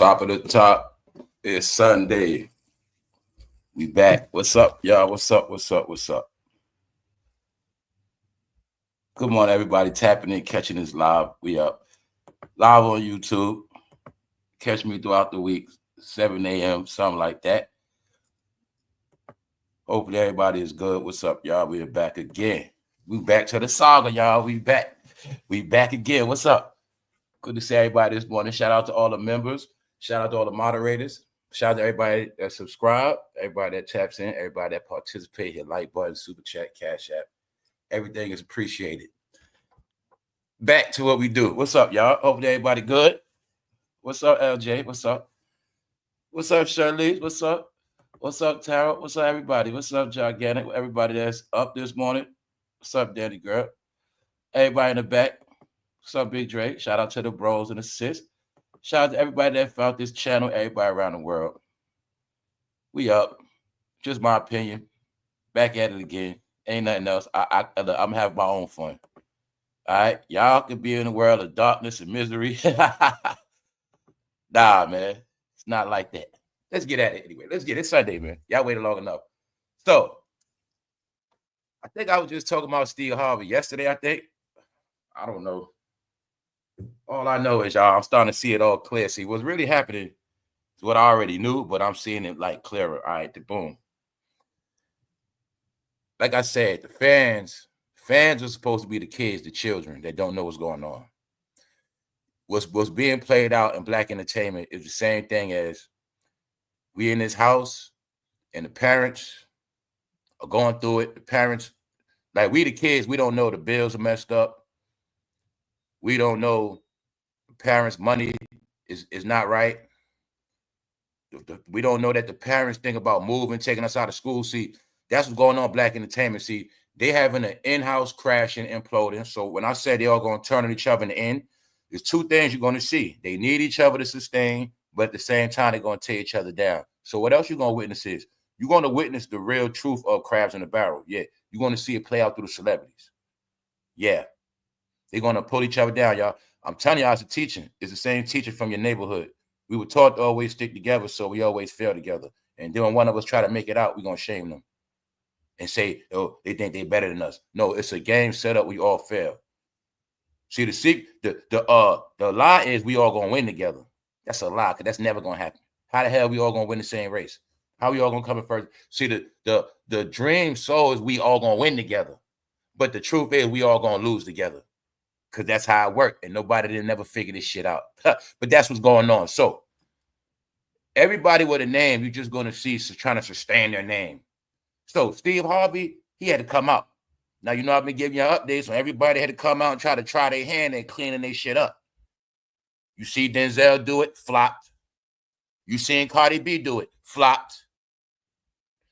Top of the top. It's Sunday. We back. What's up, y'all? What's up? What's up? What's up? Good morning, everybody. Tapping in, catching this live. We up live on YouTube. Catch me throughout the week, 7 a.m., something like that. Hopefully everybody is good. What's up, y'all? We are back again. We back to the saga, y'all. We back. We back again. What's up? Good to see everybody this morning. Shout out to all the members. Shout out to all the moderators. Shout out to everybody that subscribe, everybody that taps in, everybody that participates, hit like button, super chat, cash app. Everything is appreciated. Back to what we do. What's up, y'all? Hopefully everybody good. What's up, LJ? What's up? What's up, Shirley? What's up? What's up, Tara? What's up, everybody? What's up, Gigantic? Everybody that's up this morning. What's up, Danny girl? Everybody in the back. What's up, Big Drake? Shout out to the bros and the sis. Shout out to everybody that found this channel, everybody around the world. We up. Just my opinion. Back at it again. Ain't nothing else. I'm having my own fun. All right? Y'all could be in a world of darkness and misery. Nah, man. It's not like that. Let's get at it anyway. Let's get it. It's Sunday, man. Y'all waited long enough. So, I think I was just talking about Steve Harvey yesterday, I think. I don't know. All I know is, y'all, I'm starting to see it all clear. See, what's really happening is what I already knew, but I'm seeing it like clearer. All right, boom. Like I said, the fans are supposed to be the kids, the children that don't know what's going on. What's being played out in black entertainment is the same thing as we in this house and the parents are going through it. The parents, like we the kids, we don't know the bills are messed up. We don't know the parents' money is not right. We don't know that the parents think about moving, taking us out of school. See, that's what's going on black entertainment. See, they having an in-house crashing, imploding. So when I say they all going to turn on each other in the end, there's two things you're going to see. They need each other to sustain, but at the same time, they're going to tear each other down. So what else you're going to witness is, you're going to witness the real truth of crabs in the barrel. Yeah, you're going to see it play out through the celebrities. Yeah. They're going to pull each other down, y'all. I'm telling y'all, as a teacher, it's the same teacher from your neighborhood. We were taught to always stick together, so we always fail together. And then when one of us try to make it out, we're going to shame them and say, oh, they think they're better than us. No, it's a game set up. We all fail. See, the lie is we all going to win together. That's a lie, because that's never going to happen. How the hell we all going to win the same race? How we all going to come in first? See, the dream soul is we all going to win together. But the truth is we all going to lose together, because that's how it worked. And nobody didn't never figure this shit out. But that's what's going on. So everybody with a name, you're just going to see trying to sustain their name. So Steve Harvey, he had to come out. Now, you know, I've been giving you updates on everybody had to come out and try their hand and cleaning their shit up. You see Denzel do it, flopped. You seen CARDI do it, flopped.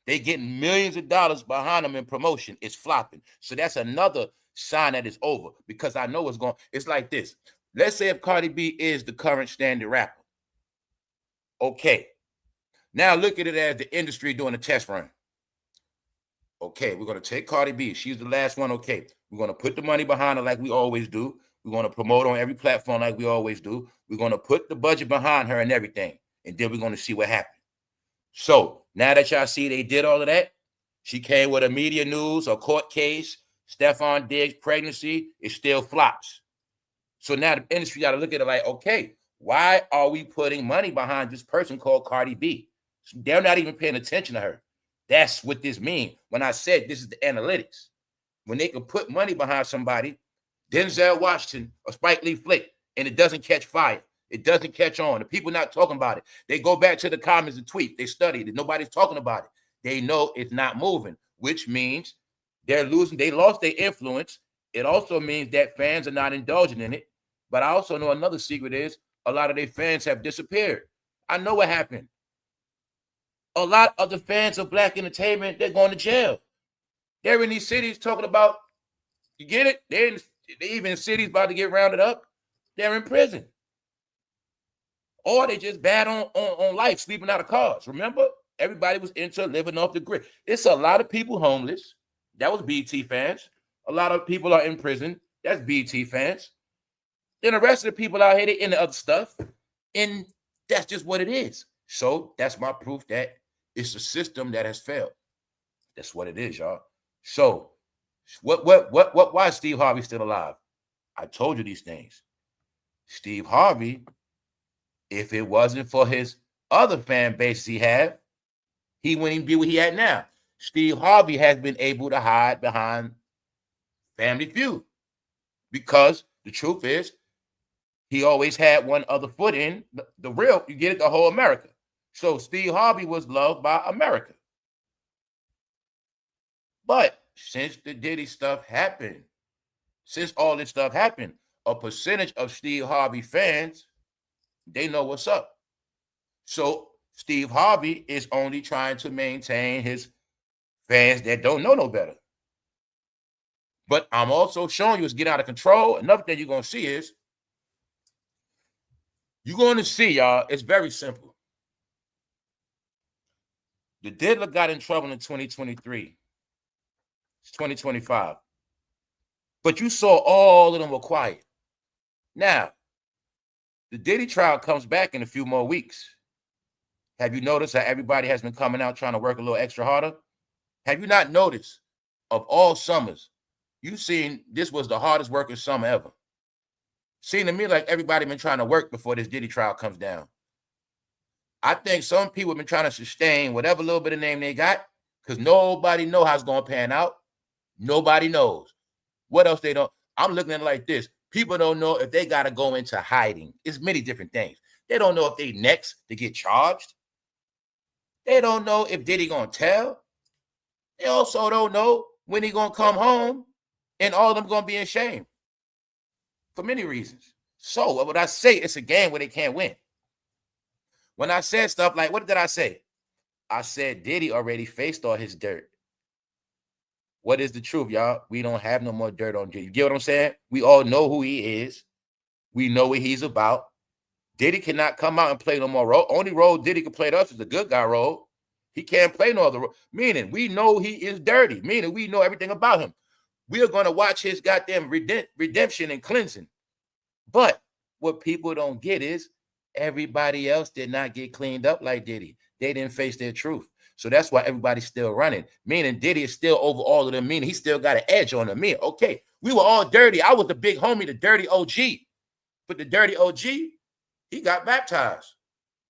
They getting millions of dollars behind them in promotion. It's flopping. So that's another sign that it's over, because I know it's going. It's like this. Let's say if CARDI is the current standard rapper. Okay. Now look at it as the industry doing a test run. Okay, we're going to take CARDI. She's the last one. Okay, we're going to put the money behind her like we always do. We're going to promote on every platform like we always do. We're going to put the budget behind her and everything. And then we're going to see what happens. So now that y'all see they did all of that, she came with a media news, a court case, Stephon Diggs' pregnancy, it still flops. So now the industry got to look at it like, okay, why are we putting money behind this person called CARDI? They're not even paying attention to her. That's what this means. When I said this is the analytics. When they can put money behind somebody, Denzel Washington or Spike Lee flick, and it doesn't catch fire. It doesn't catch on. The people not talking about it. They go back to the comments and tweet. They studied it. Nobody's talking about it. They know it's not moving, which means they're losing. They lost their influence. It also means that fans are not indulging in it. But I also know another secret is a lot of their fans have disappeared. I know what happened. A lot of the fans of black entertainment, they're going to jail. They're in these cities talking about, you get it? They're even in cities about to get rounded up. They're in prison. Or they just bad on life, sleeping out of cars. Remember? Everybody was into living off the grid. It's a lot of people homeless. That was BT fans. A lot of people are in prison. That's BT fans. Then the rest of the people out here, they into other stuff. And That's just what it is. So that's my proof that it's a system that has failed. That's what it is, y'all. So why is Steve Harvey still alive? I told you these things. Steve Harvey, if it wasn't for his other fan base he had, he wouldn't even be what he had now. Steve Harvey has been able to hide behind Family Feud because the truth is he always had one other foot in the real, you get it, the whole America. So Steve Harvey was loved by America. But since the Diddy stuff happened, since all this stuff happened, a percentage of Steve Harvey fans, they know what's up. So Steve Harvey is only trying to maintain his fans that don't know no better. But I'm also showing you it's getting out of control. Another thing you're going to see is, you're going to see, y'all, it's very simple. The diddler got in trouble in 2023. It's 2025. But you saw all of them were quiet. Now, the Diddy trial comes back in a few more weeks. Have you noticed how everybody has been coming out trying to work a little extra harder? Have you not noticed, of all summers, you've seen this was the hardest working summer ever? Seemed to me like everybody been trying to work before this Diddy trial comes down. I think some people have been trying to sustain whatever little bit of name they got because nobody knows how it's going to pan out. Nobody knows. What else they don't? I'm looking at it like this. People don't know if they got to go into hiding. It's many different things. They don't know if they next to get charged. They don't know if Diddy going to tell. They also don't know when he going to come home and all of them going to be in shame for many reasons. So what would I say? It's a game where they can't win. When I said stuff like, what did I say? I said Diddy already faced all his dirt. What is the truth, y'all? We don't have no more dirt on Diddy. You get what I'm saying? We all know who he is. We know what he's about. Diddy cannot come out and play no more role. Only role Diddy can play to us is the good guy role. He can't play no other role. Meaning, we know he is dirty. Meaning, we know everything about him. We are going to watch his goddamn redemption and cleansing. But what people don't get is everybody else did not get cleaned up like Diddy. They didn't face their truth. So that's why everybody's still running. Meaning Diddy is still over all of them. Meaning he still got an edge on them. Meaning, okay, we were all dirty. I was the big homie, the dirty OG. But the dirty OG, he got baptized.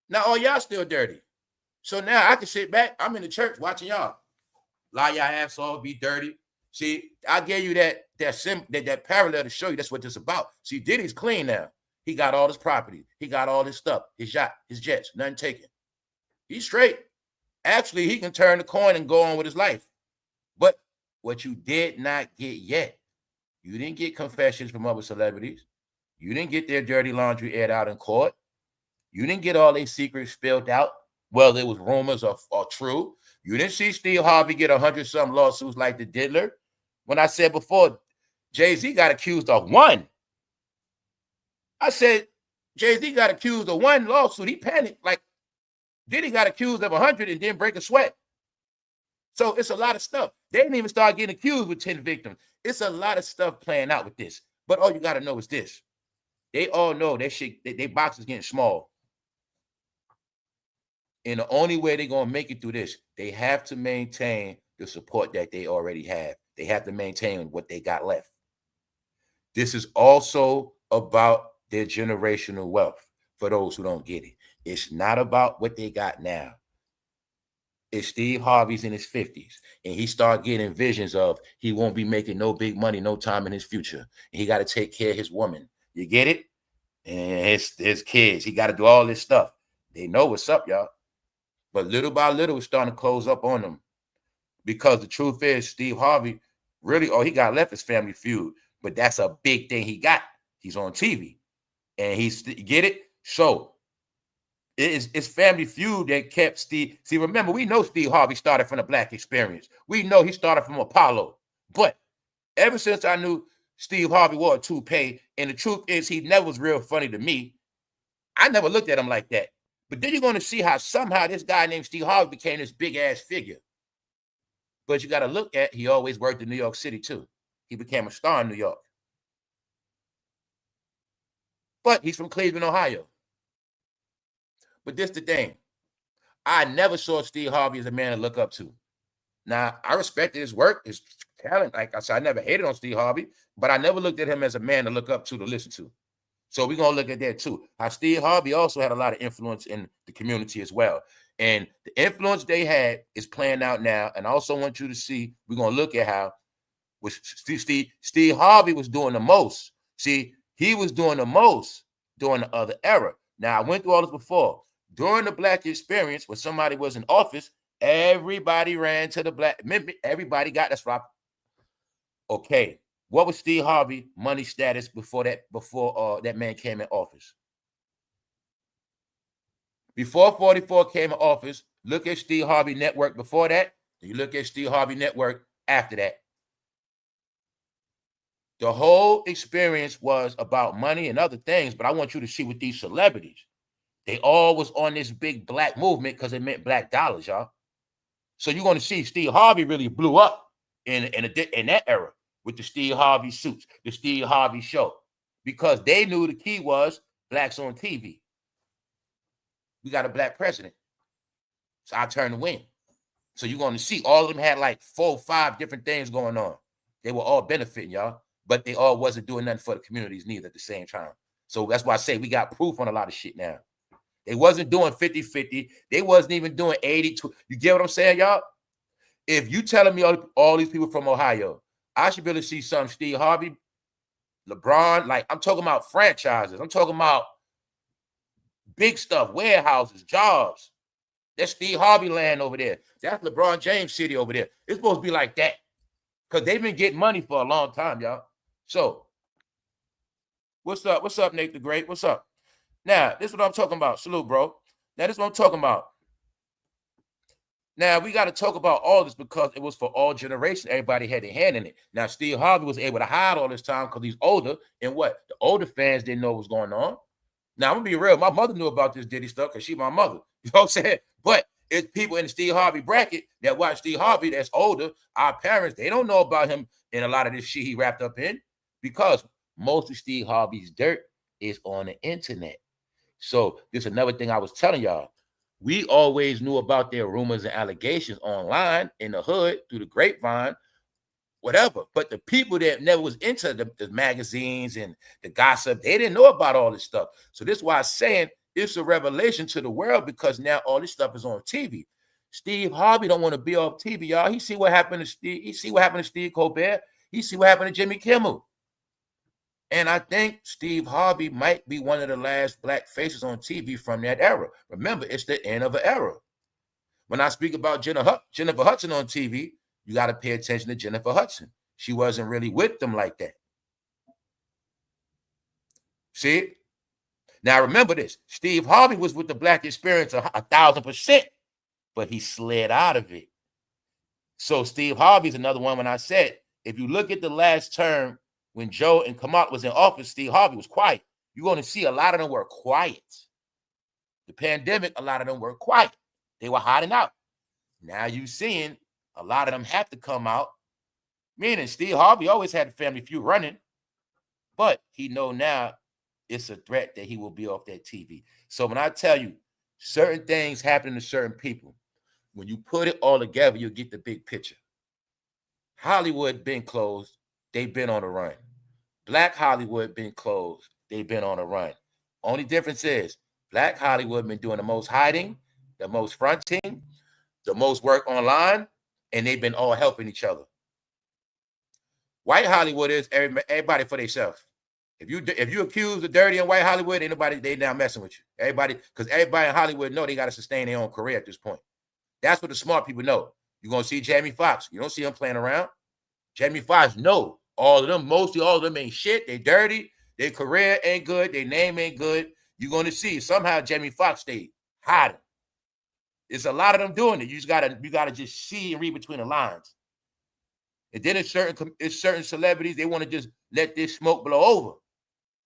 Now all y'all still dirty. So now I can sit back. I'm in the church watching y'all. Lie y'all ass off, be dirty. See, I gave you that parallel to show you that's what this is about. See, Diddy's clean now. He got all his property. He got all his stuff, his yacht, his jets, nothing taken. He's straight. Actually, he can turn the coin and go on with his life. But what you did not get yet, you didn't get confessions from other celebrities. You didn't get their dirty laundry aired out in court. You didn't get all their secrets spilled out, whether it was rumors or true. You didn't see Steve Harvey get 100-some lawsuits like the diddler. When I said before, Jay-Z got accused of one. I said, Jay-Z got accused of one lawsuit. He panicked. Like, Diddy got accused of 100 and didn't break a sweat. So it's a lot of stuff. They didn't even start getting accused with 10 victims. It's a lot of stuff playing out with this. But all you got to know is this. They all know that shit, their box is getting small. And the only way they're going to make it through this, they have to maintain the support that they already have. They have to maintain what they got left. This is also about their generational wealth for those who don't get it. It's not about what they got now. It's Steve Harvey's in his 50s, and he started getting visions of he won't be making no big money no time in his future. And he got to take care of his woman. You get it? And his kids. He got to do all this stuff. They know what's up, y'all. But little by little, it's starting to close up on them. Because the truth is, Steve Harvey, really, all he got left is Family Feud. But that's a big thing he got. He's on TV. And get it? So, it's Family Feud that kept Steve. See, remember, we know Steve Harvey started from the Black experience. We know he started from Apollo. But ever since I knew Steve Harvey wore a toupee, and the truth is he never was real funny to me, I never looked at him like that. But then you're going to see how somehow this guy named Steve Harvey became this big-ass figure. But you got to look at, he always worked in New York City, too. He became a star in New York. But he's from Cleveland, Ohio. But this the thing. I never saw Steve Harvey as a man to look up to. Now, I respected his work, his talent. Like I said, I never hated on Steve Harvey, but I never looked at him as a man to look up to listen to. So we're going to look at that too. How Steve Harvey also had a lot of influence in the community as well. And the influence they had is playing out now. And I also want you to see, we're going to look at how Steve Harvey was doing the most. See, he was doing the most during the other era. Now, I went through all this before. During the Black experience, when somebody was in office, everybody ran to the Black. Everybody got that's right. Okay, what was Steve Harvey money status before that man came in office? Before 44 came in office, look at Steve Harvey network before that. You look at Steve Harvey network after that. The whole experience was about money and other things, but I want you to see with these celebrities. They all was on this big black movement because it meant black dollars, y'all. So you're going to see Steve Harvey really blew up in that era with the Steve Harvey suits, the Steve Harvey show, because they knew the key was blacks on TV. We got a black president. It's our turn to win. So you're going to see all of them had like 4 or 5 different things going on. They were all benefiting, y'all, but they all wasn't doing nothing for the communities neither at the same time. So that's why I say we got proof on a lot of shit now. They wasn't doing 50-50. They wasn't even doing 80-20. You get what I'm saying, y'all? If you telling me all these people from Ohio, I should be able to see some Steve Harvey, LeBron. Like, I'm talking about franchises. I'm talking about big stuff, warehouses, jobs. That's Steve Harvey land over there. That's LeBron James city over there. It's supposed to be like that because they've been getting money for a long time, y'all. So, what's up? What's up, Nate the Great? What's up? Now, this is what I'm talking about. Salute, bro. Now, this is what I'm talking about. Now, we got to talk about all this because it was for all generations. Everybody had a hand in it. Now, Steve Harvey was able to hide all this time because he's older. And what? The older fans didn't know what was going on. Now, I'm going to be real. My mother knew about this Diddy stuff because she's my mother. You know what I'm saying? But it's people in the Steve Harvey bracket that watch Steve Harvey that's older. Our parents, they don't know about him in a lot of this shit he wrapped up in because most of Steve Harvey's dirt is on the internet. So this is another thing I was telling y'all. We always knew about their rumors and allegations online, in the hood, through the grapevine, whatever. But the people that never was into the magazines and the gossip, they didn't know about all this stuff. So this is why I'm saying it's a revelation to the world because now all this stuff is on TV. Steve Harvey don't want to be off TV, y'all. He see what happened to Steve. He see what happened to Steve Colbert. He see what happened to Jimmy Kimmel. And I think Steve Harvey might be one of the last black faces on TV from that era. Remember, it's the end of an era. When I speak about Jennifer Hudson on TV, you got to pay attention to Jennifer Hudson. She wasn't really with them like that. See? Now, remember this. Steve Harvey was with the black experience 1,000%, but he slid out of it. So Steve Harvey's another one when I said, if you look at the last term, when Joe and Kamala was in office, Steve Harvey was quiet. You're going to see a lot of them were quiet. The pandemic, a lot of them were quiet. They were hiding out. Now you're seeing a lot of them have to come out. Meaning Steve Harvey always had a family feud running, but he know now it's a threat that he will be off that TV. So when I tell you certain things happen to certain people, when you put it all together, you'll get the big picture. Hollywood been closed. They've been on a run. Black Hollywood been closed. They've been on a run. Only difference is Black Hollywood been doing the most hiding, the most fronting, the most work online, and they've been all helping each other. White Hollywood is everybody for themselves. If you accuse the dirty in white Hollywood, ain't nobody, they now messing with you. Everybody, because everybody in Hollywood know they got to sustain their own career at this point. That's what the smart people know. You're going to see Jamie Foxx. You don't see him playing around. Jamie Foxx know all of them, mostly all of them ain't shit. They dirty. Their career ain't good. Their name ain't good. You're going to see somehow Jamie Foxx stayed hiding. It's a lot of them doing it. You gotta just see and read between the lines. And then it's certain celebrities, they want to just let this smoke blow over.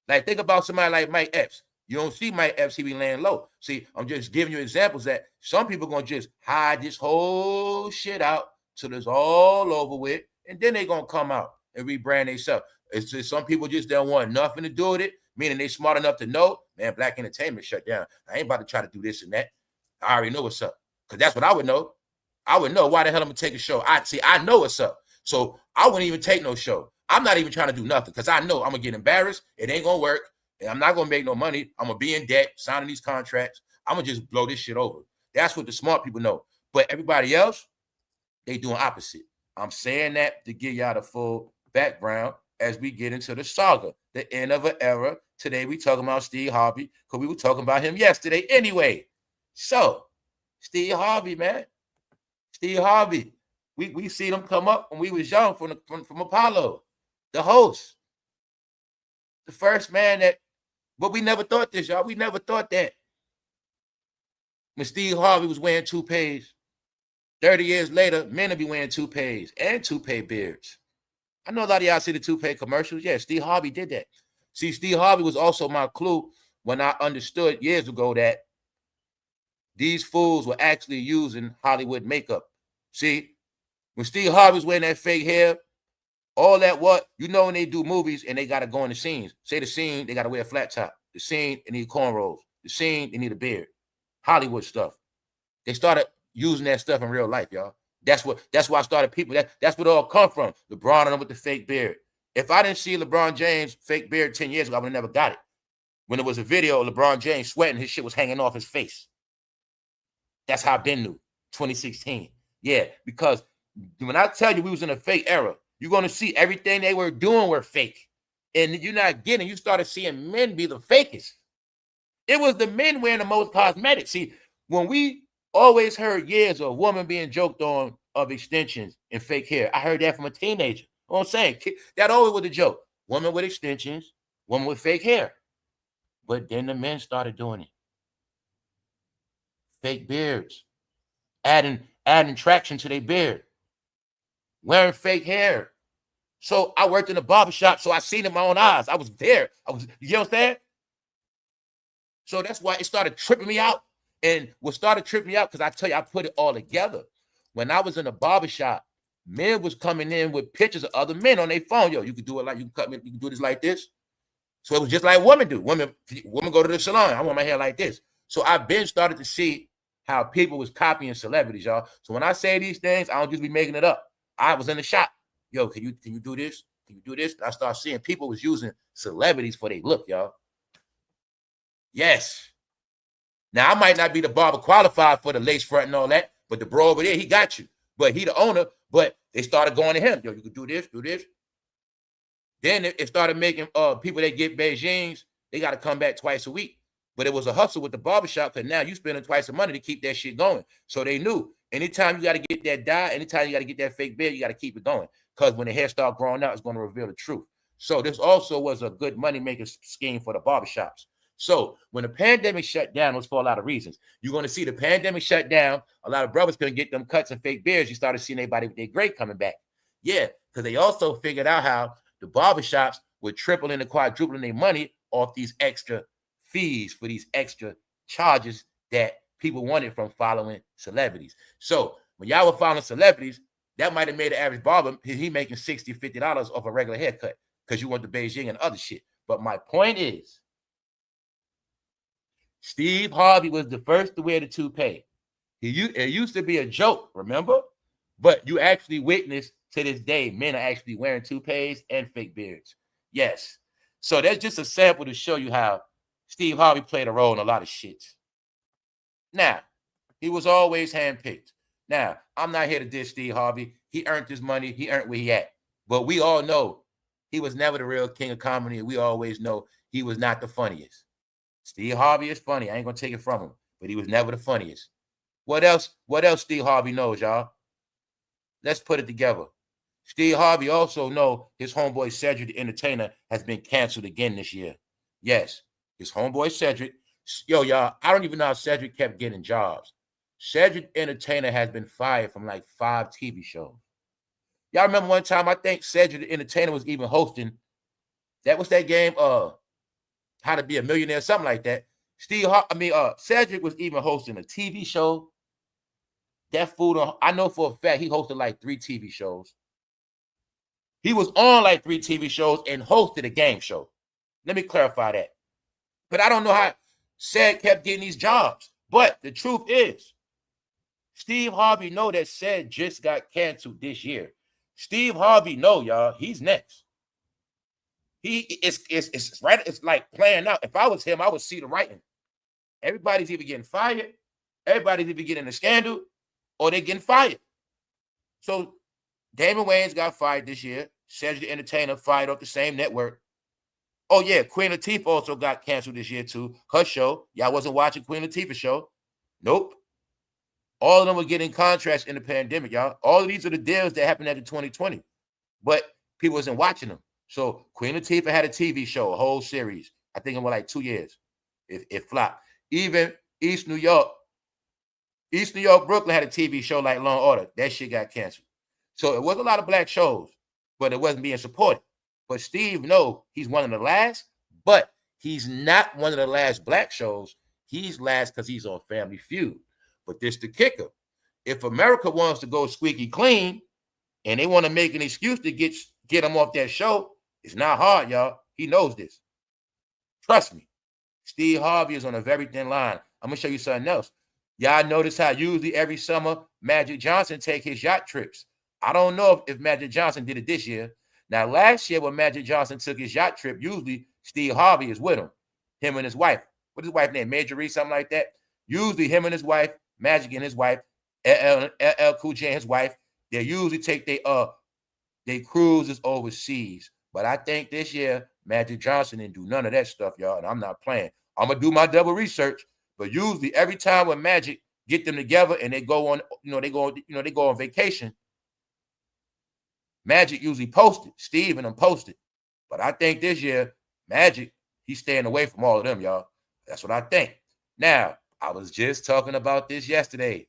Like think about somebody like Mike Epps. You don't see Mike Epps, he be laying low. See, I'm just giving you examples that some people gonna just hide this whole shit out till it's all over with, and then they gonna come out and rebrand themselves. It's just some people just don't want nothing to do with it. meaning they smart enough to know, man, black entertainment shut down. I ain't about to try to do this and that. I already know what's up, because that's what I would know. I would know why the hell I'm gonna take a show. I know what's up, so I wouldn't even take no show. I'm not even trying to do nothing, because I know I'm gonna get embarrassed. It ain't gonna work, and I'm not gonna make no money. I'm gonna be in debt, signing these contracts. I'm gonna just blow this shit over. That's what the smart people know. But everybody else, they doing opposite. I'm saying that to give y'all the full background as we get into the saga, the end of an era. Today we talking about Steve Harvey, because we were talking about him yesterday anyway. So, Steve Harvey, man. Steve Harvey. We seen him come up when we was young from Apollo, the host. The first man that, but we never thought this, y'all. We never thought that. When Steve Harvey was wearing toupees, 30 years later, men will be wearing toupees and toupee beards. I know a lot of y'all see the toupee commercials. Yeah, Steve Harvey did that. See, Steve Harvey was also my clue when I understood years ago that these fools were actually using Hollywood makeup. See, when Steve Harvey was wearing that fake hair, all that what, you know, when they do movies and they got to go in the scenes. Say the scene, they got to wear a flat top. The scene, they need cornrows. The scene, they need a beard. Hollywood stuff. They started using that stuff in real life, y'all. That's why I started people. That's where it all come from. LeBron and with the fake beard. If I didn't see LeBron James' fake beard 10 years ago, I would have never got it. When there was a video of LeBron James sweating, his shit was hanging off his face. That's how Ben knew, 2016. Yeah, because when I tell you we was in a fake era, you're going to see everything they were doing were fake. And you're not getting, you started seeing men be the fakest. It was the men wearing the most cosmetics. See, when we always heard years of a woman being joked on of extensions and fake hair, I heard that from a teenager. You know what I'm saying? That always was a joke. Woman with extensions, woman with fake hair. But then the men started doing it. Fake beards. Adding traction to their beard. Wearing fake hair. So I worked in a barbershop, so I seen it in my own eyes. I was there. You know what I'm saying? So that's why it started tripping me out. And what started tripping me out, because I tell you, I put it all together. When I was in a barbershop, men was coming in with pictures of other men on their phone. Yo, you can do it like, you can cut me, you can do this like this. So it was just like women do. Women go to the salon. I want my hair like this. So I've been started to see how people was copying celebrities, y'all. So when I say these things, I don't just be making it up. I was in the shop. Yo, can you do this? Can you do this? And I started seeing people was using celebrities for their look, y'all. Yes. Now, I might not be the barber qualified for the lace front and all that, but the bro over there, he got you. But he the owner, but they started going to him. Yo, you can do this, do this. Then it started making people that get Beijing's, they got to come back twice a week. But it was a hustle with the barbershop, because now you spending twice the money to keep that shit going. So they knew anytime you got to get that dye, anytime you got to get that fake beard, you got to keep it going. Because when the hair start growing out, it's going to reveal the truth. So this also was a good money-making scheme for the barbershops. So when the pandemic shut down, it was for a lot of reasons. You're going to see the pandemic shut down. A lot of brothers couldn't get them cuts and fake beards. You started seeing everybody with their gray coming back. Yeah, because they also figured out how the barbershops were tripling and quadrupling their money off these extra fees for these extra charges that people wanted from following celebrities. So when y'all were following celebrities, that might have made the average barber, he making $60, $50 off a regular haircut because you want the Beijing and other shit. But my point is, Steve Harvey was the first to wear the toupee. It used to be a joke, remember? But you actually witness to this day, men are actually wearing toupees and fake beards. Yes. So that's just a sample to show you how Steve Harvey played a role in a lot of shit. Now, he was always handpicked. Now, I'm not here to diss Steve Harvey. He earned his money. He earned where he at. But we all know he was never the real king of comedy. We always know he was not the funniest. Steve Harvey is funny. I ain't going to take it from him. But he was never the funniest. What else Steve Harvey knows, y'all? Let's put it together. Steve Harvey also know his homeboy Cedric the Entertainer has been canceled again this year. Yes, his homeboy Cedric. Yo, y'all, I don't even know how Cedric kept getting jobs. Cedric the Entertainer has been fired from like 5 TV shows. Y'all remember one time, I think Cedric the Entertainer was even hosting, that was that game, How to Be a Millionaire, something like that. Cedric was even hosting a TV show. That fool, I know for a fact he hosted like 3 TV shows. He was on like 3 TV shows and hosted a game show. Let me clarify that. But I don't know how Said kept getting these jobs. But the truth is, Steve Harvey know that Said just got canceled this year. Steve Harvey know, y'all, he's next. It's right. It's like playing out. If I was him, I would see the writing. Everybody's either getting fired, everybody's either getting a scandal, or they're getting fired. So Damon Wayans got fired this year. Cedric the Entertainer fired off the same network. Oh, yeah, Queen Latifah also got canceled this year, too. Her show. Y'all wasn't watching Queen Latifah's show. Nope. All of them were getting contracts in the pandemic, y'all. All of these are the deals that happened after 2020. But people wasn't watching them. So Queen Latifah had a TV show, a whole series. I think it was like 2 years. It flopped. Even East New York, Brooklyn had a TV show like Law and Order. That shit got canceled. So it was a lot of black shows, but it wasn't being supported. But Steve knows he's one of the last, but he's not one of the last black shows. He's last because he's on Family Feud. But this the kicker. If America wants to go squeaky clean and they want to make an excuse to get him off that show, it's not hard, y'all. He knows this. Trust me. Steve Harvey is on a very thin line. I'm going to show you something else. Y'all notice how usually every summer Magic Johnson take his yacht trips. I don't know if Magic Johnson did it this year. Now, last year when Magic Johnson took his yacht trip, usually Steve Harvey is with him and his wife. What's his wife's name? Majorie, something like that. Usually him and his wife, Magic and his wife, LL Cool J and his wife, they usually take their cruises overseas. But I think this year, Magic Johnson didn't do none of that stuff, y'all, and I'm not playing. I'm going to do my double research, but usually every time when Magic get them together and they go on, they go on vacation, Magic usually posted. Steve and them posted. But I think this year, Magic, he's staying away from all of them, y'all. That's what I think. Now, I was just talking about this yesterday.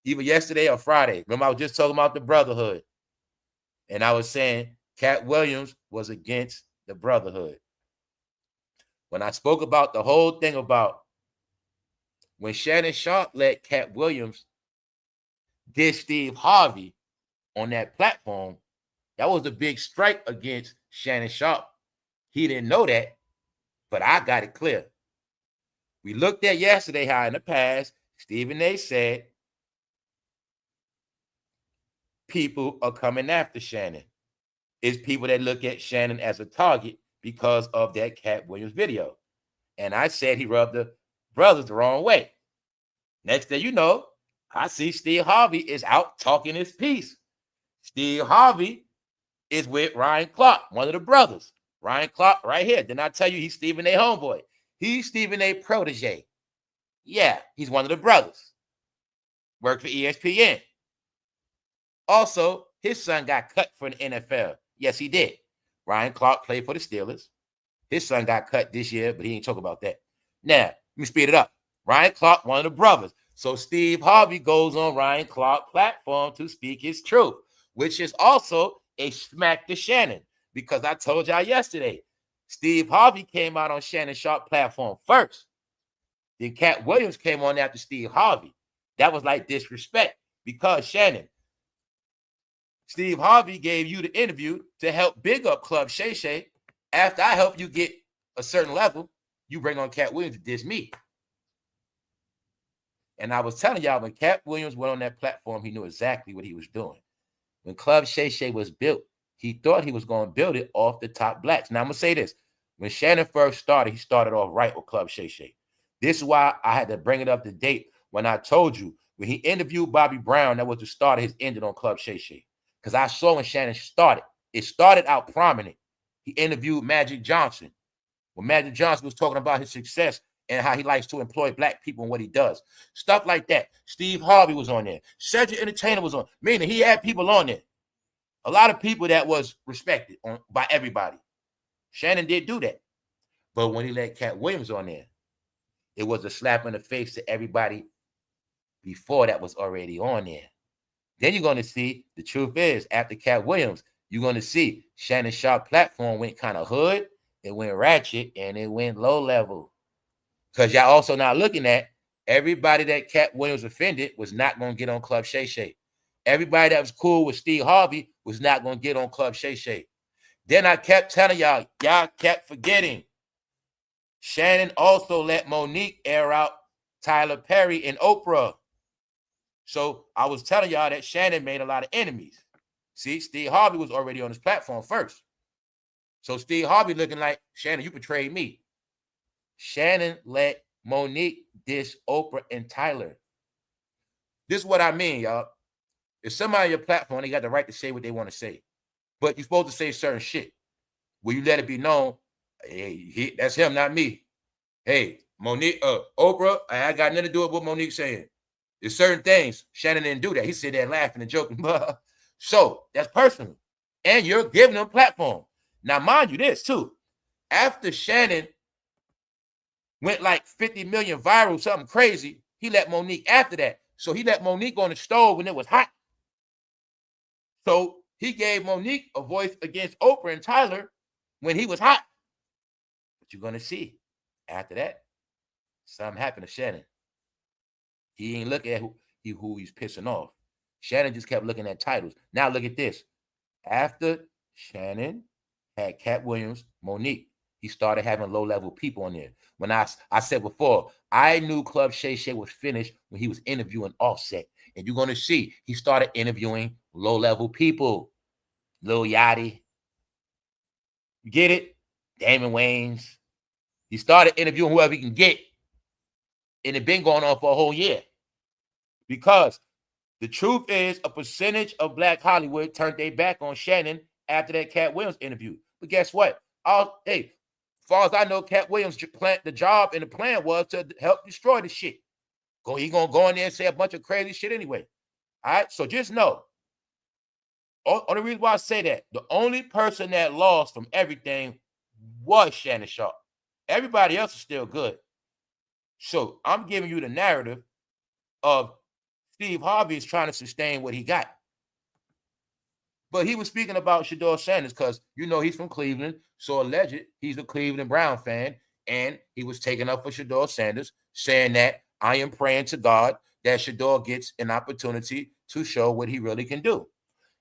Either yesterday or Friday. Remember, I was just talking about the brotherhood. And I was saying Cat Williams was against the brotherhood. When I spoke about the whole thing about when Shannonsharpe let Cat Williams diss Steve Harvey on that platform, that was a big strike against Shannonsharpe. He didn't know that, but I got it clear. We looked at yesterday how in the past, Stephen A. said people are coming after Shannon. It's people that look at Shannon as a target because of that Cat Williams video. And I said he rubbed the brothers the wrong way. Next thing you know, I see Steve Harvey is out talking his piece. Steve Harvey is with Ryan Clark, one of the brothers. Ryan Clark right here. Didn't I tell you he's Stephen A. homeboy? He's Stephen A. protege. Yeah, he's one of the brothers. Worked for ESPN. Also, his son got cut for the NFL. Yes, he did. Ryan Clark played for the Steelers. His son got cut this year, but he ain't talk about that. Now, let me speed it up. Ryan Clark, one of the brothers. So Steve Harvey goes on Ryan Clark platform to speak his truth, which is also a smack to Shannon, because I told y'all yesterday, Steve Harvey came out on Shannonsharpe platform first. Then Cat Williams came on after Steve Harvey. That was like disrespect, because Shannon, Steve Harvey gave you the interview to help big up Club Shay Shay. After I help you get a certain level, you bring on Cat Williams to diss me. And I was telling y'all, when Cat Williams went on that platform, he knew exactly what he was doing. When Club Shay Shay was built, he thought he was going to build it off the top blacks. Now, I'm going to say this. When Shannon first started, he started off right with Club Shay Shay. This is why I had to bring it up to date when I told you, when he interviewed Bobby Brown, that was the start of his ending on Club Shay Shay. Because I saw when Shannon started. It started out prominent. He interviewed Magic Johnson. When Magic Johnson was talking about his success and how he likes to employ black people and what he does. Stuff like that. Steve Harvey was on there. Cedric Entertainer was on. Meaning he had people on there. A lot of people that was respected by everybody. Shannon did do that. But when he let Cat Williams on there, it was a slap in the face to everybody before that was already on there. Then you're going to see, the truth is, after Cat Williams, you're going to see Shannonsharpe platform went kind of hood, it went ratchet, and it went low level. Because y'all also not looking at everybody that Cat Williams offended was not going to get on Club Shay Shay. Everybody that was cool with Steve Harvey was not going to get on Club Shay Shay. Then I kept telling y'all, y'all kept forgetting Shannon also let Monique air out Tyler Perry and Oprah. So I was telling y'all that Shannon made a lot of enemies. See, Steve Harvey was already on his platform first. So Steve Harvey looking like, Shannon, you betrayed me. Shannon let Monique diss Oprah and Tyler. This is what I mean, y'all. If somebody on your platform, they got the right to say what they want to say. But you're supposed to say certain shit. Will you let it be known, hey, that's him, not me. Hey, Monique, Oprah, I got nothing to do with what Monique's saying. There's certain things. Shannon didn't do that. He sit there laughing and joking. So that's personal. And you're giving them a platform. Now, mind you this, too. After Shannon went like 50 million viral, something crazy, he let Monique after that. So he let Monique on the stove when it was hot. So he gave Monique a voice against Oprah and Tyler when he was hot. But you're going to see after that, something happened to Shannon. He ain't looking at who he's pissing off. Shannon just kept looking at titles. Now look at this. After Shannon had Cat Williams, Monique, he started having low-level people on there. When I said before, I knew Club Shay Shay was finished when he was interviewing Offset. And you're going to see, he started interviewing low-level people. Lil Yachty. You get it? Damon Wayans. He started interviewing whoever he can get. And it's been going on for a whole year. Because the truth is, a percentage of Black Hollywood turned their back on Shannon after that Cat Williams interview. But guess what? Hey, as far as I know, Cat Williams' the job and the plan was to help destroy the shit. He gonna go in there and say a bunch of crazy shit anyway. All right, so just know. Only reason why I say that, the only person that lost from everything was Shannon Sharpe. Everybody else is still good. So I'm giving you the narrative of Steve Harvey is trying to sustain what he got. But he was speaking about Shedeursanders because, you know, he's from Cleveland. So alleged he's a Cleveland Brown fan. And he was taking up for Shedeursanders, saying that I am praying to God that Shedeur gets an opportunity to show what he really can do.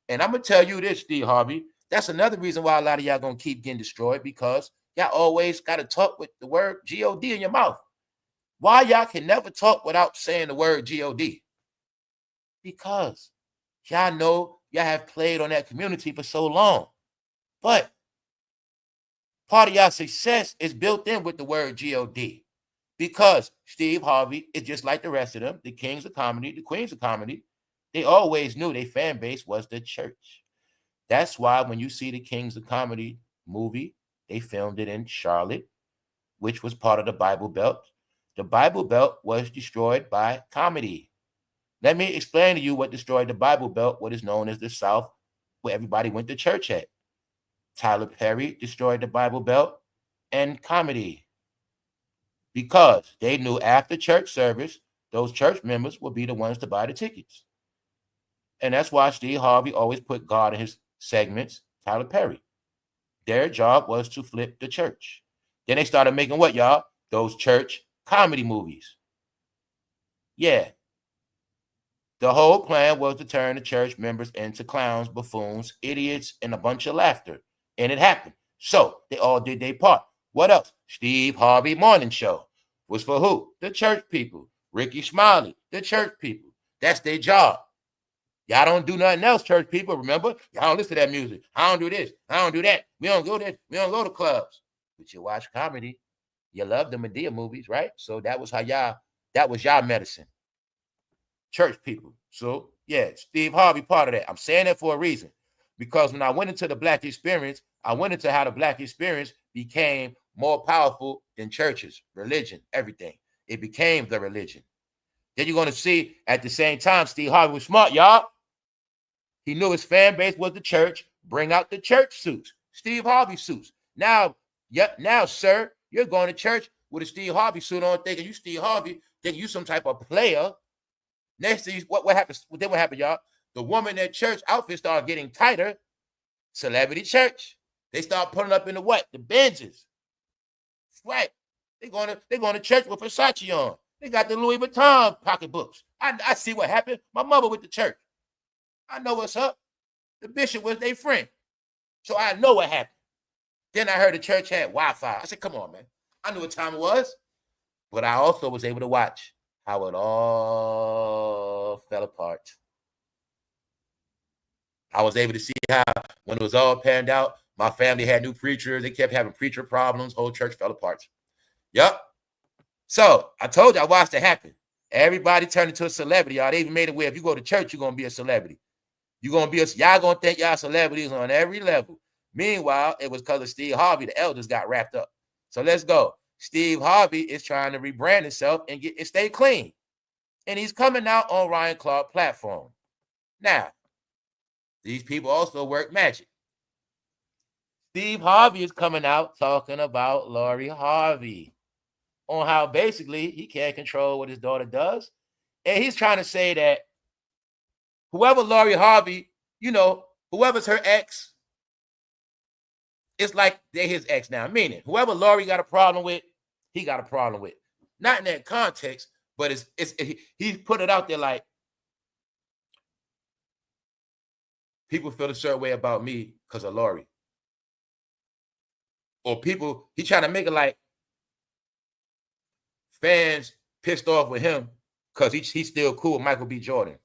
And I'm going to tell you this, Steve Harvey. That's another reason why a lot of y'all going to keep getting destroyed, because y'all always got to talk with the word G-O-D in your mouth. Why y'all can never talk without saying the word G-O-D? Because y'all know y'all have played on that community for so long. But part of y'all success is built in with the word G-O-D. Because Steve Harvey is just like the rest of them, the kings of comedy, the queens of comedy. They always knew their fan base was the church. That's why when you see the Kings of Comedy movie, they filmed it in Charlotte, which was part of the Bible Belt. The Bible Belt was destroyed by comedy. Let me explain to you what destroyed the Bible Belt, what is known as the South, where everybody went to church at. Tyler Perry destroyed the Bible Belt and comedy. Because they knew after church service, those church members would be the ones to buy the tickets. And that's why Steve Harvey always put God in his segments, Tyler Perry. Their job was to flip the church. Then they started making what, y'all? Those church comedy movies. Yeah. The whole plan was to turn the church members into clowns, buffoons, idiots, and a bunch of laughter. And it happened. So they all did their part. What else? Steve Harvey Morning Show was for who? The church people. Ricky Smiley, the church people. That's their job. Y'all don't do nothing else, church people. Remember, y'all don't listen to that music. I don't do this. I don't do that. We don't go there. We don't go to clubs. But you watch comedy. You love the Madea movies, right? So that was y'all medicine. Church people. So yeah, Steve Harvey part of that. I'm saying that for a reason. Because when I went into the Black experience, I went into how the Black experience became more powerful than churches, religion, everything. It became the religion. Then you're going to see at the same time, Steve Harvey was smart, y'all. He knew his fan base was the church. Bring out the church suits, Steve Harvey suits. Now, sir, you're going to church with a Steve Harvey suit on, thinking you Steve Harvey, thinking you some type of player. Next thing, what happens? Then what happened, y'all? The woman at church outfit started getting tighter. Celebrity church. They start putting up in the what? The Benzes. Right. They're going to church with Versace on. They got the Louis Vuitton pocketbooks. I see what happened. My mother went to church. I know what's up. The bishop was their friend. So I know what happened. Then I heard the church had Wi-Fi. I said, come on, man. I knew what time it was. But I also was able to watch how it all fell apart. I was able to see how, when it was all panned out, my family had new preachers. They kept having preacher problems. Whole church fell apart. Yep. So I told you I watched it happen. Everybody turned into a celebrity, y'all. They even made it where if you go to church, you're going to be a celebrity. You're going to be y'all going to think y'all celebrities on every level. Meanwhile, it was because of Steve Harvey. The elders got wrapped up. So let's go. Steve Harvey is trying to rebrand himself and stay clean. And he's coming out on Ryan Clark platform. Now, these people also work magic. Steve Harvey is coming out talking about Lori Harvey on how basically he can't control what his daughter does. And he's trying to say that whoever Lori Harvey, whoever's her ex, it's like they're his ex now. Meaning, whoever Lori got a problem with, he got a problem with. Not in that context, but he put it out there like, people feel a certain way about me because of Lori. Or people, he trying to make it like fans pissed off with him because he's still cool with Michael B. Jordan.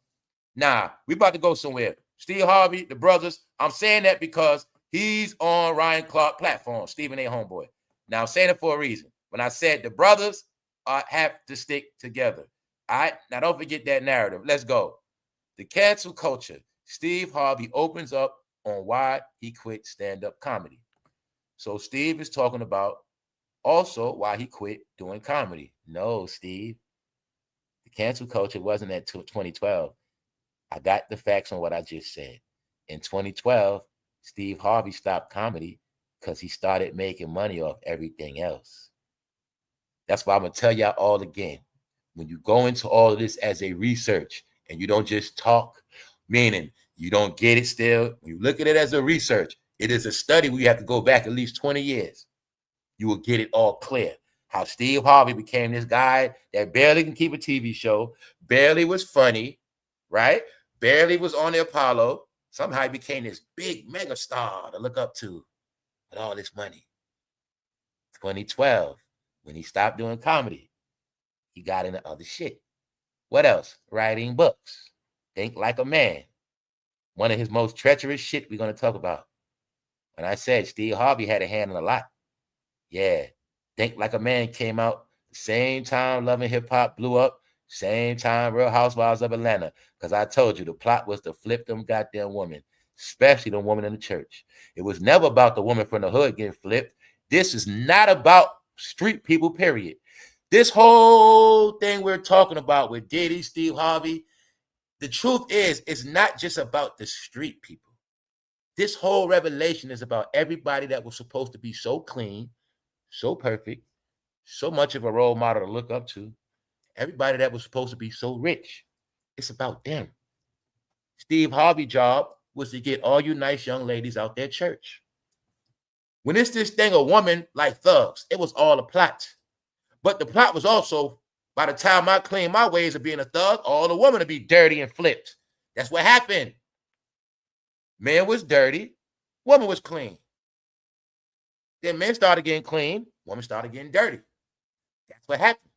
Nah, we about to go somewhere. Steve Harvey, the brothers, I'm saying that because he's on Ryan Clark platform, Stephen A. Homeboy. Now, I'm saying it for a reason. When I said the brothers have to stick together. All right? Now, don't forget that narrative. Let's go. The cancel culture. Steve Harvey opens up on why he quit stand-up comedy. So Steve is talking about also why he quit doing comedy. No, Steve. The cancel culture wasn't at 2012. I got the facts on what I just said. In 2012, Steve Harvey stopped comedy because he started making money off everything else. That's why I'm going to tell y'all all again. When you go into all of this as a research and you don't just talk, meaning you don't get it still, you look at it as a research. It is a study where you have to go back at least 20 years. You will get it all clear. How Steve Harvey became this guy that barely can keep a TV show, barely was funny, right? Barely was on the Apollo. Somehow he became this big mega star to look up to with all this money. 2012, when he stopped doing comedy, he got into other shit. What else? Writing books. Think Like a Man. One of his most treacherous shit we're going to talk about. When I said Steve Harvey had a hand in a lot. Yeah. Think Like a Man came out the same time Love and Hip Hop blew up, same time Real Housewives of Atlanta. Because I told you the plot was to flip them goddamn women, especially the woman in the church. It was never about the woman from the hood getting flipped. This is not about street people, period. This whole thing we're talking about with Diddy, Steve Harvey, the truth is, it's not just about the street people. This whole revelation is about everybody that was supposed to be so clean, so perfect, so much of a role model to look up to. Everybody that was supposed to be so rich. It's about them. Steve Harvey's job was to get all you nice young ladies out their church. When it's this thing of women like thugs, it was all a plot. But the plot was also, by the time I clean my ways of being a thug, all the women would be dirty and flipped. That's what happened. Man was dirty, woman was clean. Then men started getting clean, women started getting dirty. That's what happened.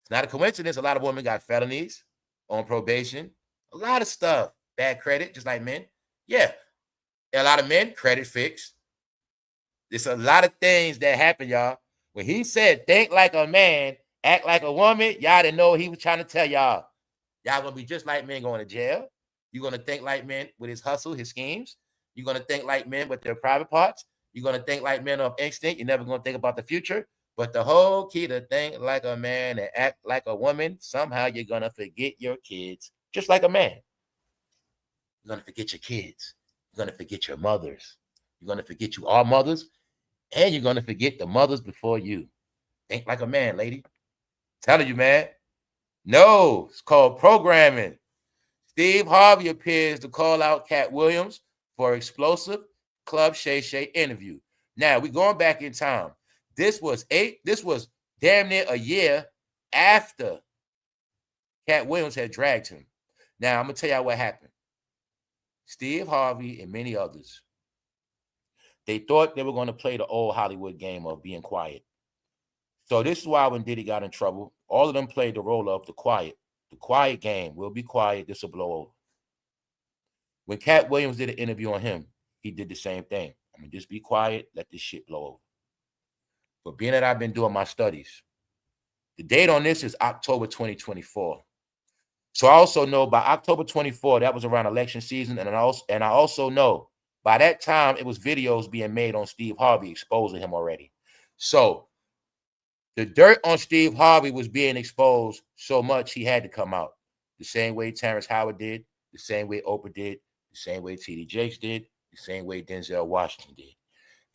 It's not a coincidence. A lot of women got felonies, on probation, a lot of stuff. Bad credit, just like men. Yeah. A lot of men, credit fixed. There's a lot of things that happen, y'all. When he said, think like a man, act like a woman, y'all didn't know what he was trying to tell y'all. Y'all going to be just like men going to jail. You're going to think like men with his hustle, his schemes. You're going to think like men with their private parts. You're going to think like men of instinct. You're never going to think about the future. But the whole key to think like a man and act like a woman, somehow you're going to forget your kids, just like a man. You're going to forget your kids. You're going to forget your mothers. You're going to forget you all mothers. And you're going to forget the mothers before you. Think like a man, lady. Telling you, man. No, it's called programming. Steve Harvey appears to call out Cat Williams for explosive Club Shay Shay interview. Now, we're going back in time. This was damn near a year after Cat Williams had dragged him. Now, I'm going to tell y'all what happened. Steve Harvey and many others, they thought they were going to play the old Hollywood game of being quiet. So this is why when Diddy got in trouble, all of them played the role of the quiet game. We'll be quiet. This will blow over. When Cat Williams did an interview on him, he did the same thing. I'm going to just be quiet, let this shit blow over. But being that I've been doing my studies, the date on this is October 2024. So I also know by October 24, that was around election season. And I also know by that time, it was videos being made on Steve Harvey exposing him already. So the dirt on Steve Harvey was being exposed so much he had to come out. The same way Terrence Howard did, the same way Oprah did, the same way T.D. Jakes did, the same way Denzel Washington did.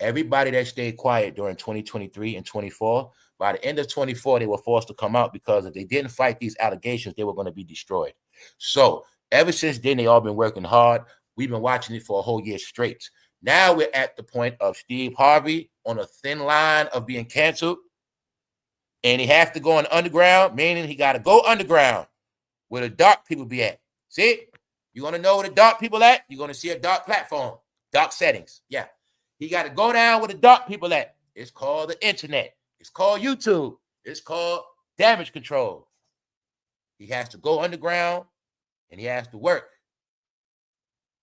Everybody that stayed quiet during 2023 and 24, by the end of 24, they were forced to come out because if they didn't fight these allegations, they were going to be destroyed. So ever since then, they all been working hard. We've been watching it for a whole year straight. Now we're at the point of Steve Harvey on a thin line of being canceled. And he has to go on the underground, meaning he got to go underground where the dark people be at. See? You want to know where the dark people at? You're going to see a dark platform, dark settings. Yeah. He got to go down where the dark people at. It's called the internet. It's called YouTube. It's called damage control. He has to go underground and he has to work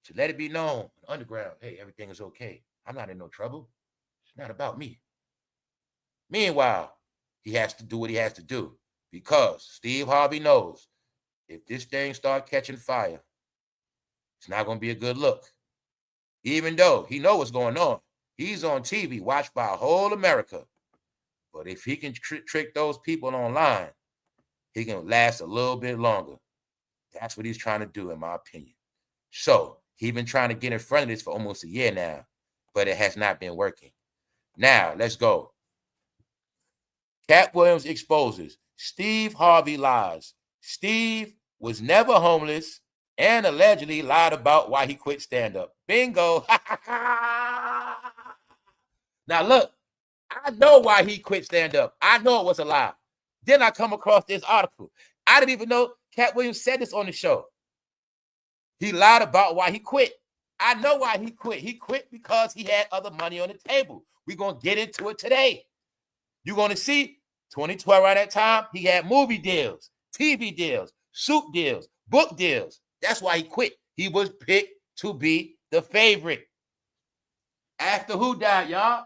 to let it be known underground, hey, everything is okay. I'm not in no trouble. It's not about me. Meanwhile, he has to do what he has to do because Steve Harvey knows if this thing start catching fire, it's not going to be a good look. Even though he knows what's going on. He's on TV, watched by whole America. But if he can trick those people online, he can last a little bit longer. That's what he's trying to do, in my opinion. So he's been trying to get in front of this for almost a year now, but it has not been working. Now, let's go. Cat Williams exposes Steve Harvey lies. Steve was never homeless and allegedly lied about why he quit stand-up. Bingo. Now, look, I know why he quit stand-up. I know it was a lie. Then I come across this article. I didn't even know Cat Williams said this on the show. He lied about why he quit. I know why he quit. He quit because he had other money on the table. We're going to get into it today. You're going to see 2012 around that time, he had movie deals, TV deals, suit deals, book deals. That's why he quit. He was picked to be the favorite. After who died, y'all?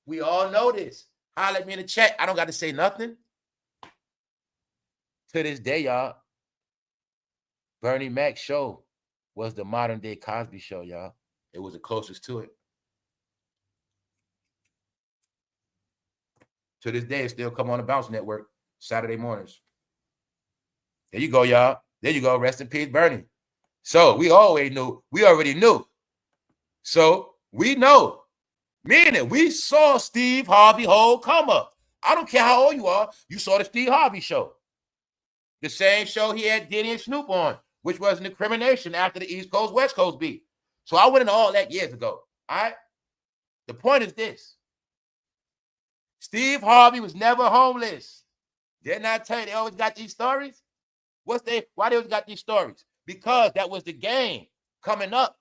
We all know this. Holler at me in the chat. I don't got to say nothing. To this day, y'all, Bernie Mac's show was the modern day Cosby show, y'all. It was the closest to it. To this day, it still come on the Bounce Network Saturday mornings. There you go, y'all. There you go. Rest in peace, Bernie. So we always knew. We already knew. So we know. Meaning we saw Steve Harvey whole come up. I don't care how old you are. You saw the Steve Harvey show. The same show he had Diddy and Snoop on, which was an incrimination after the East Coast, West Coast beat. So I went into all that years ago. All right? The point is this. Steve Harvey was never homeless. Didn't I tell you they always got these stories? Why they always got these stories? Because that was the game coming up.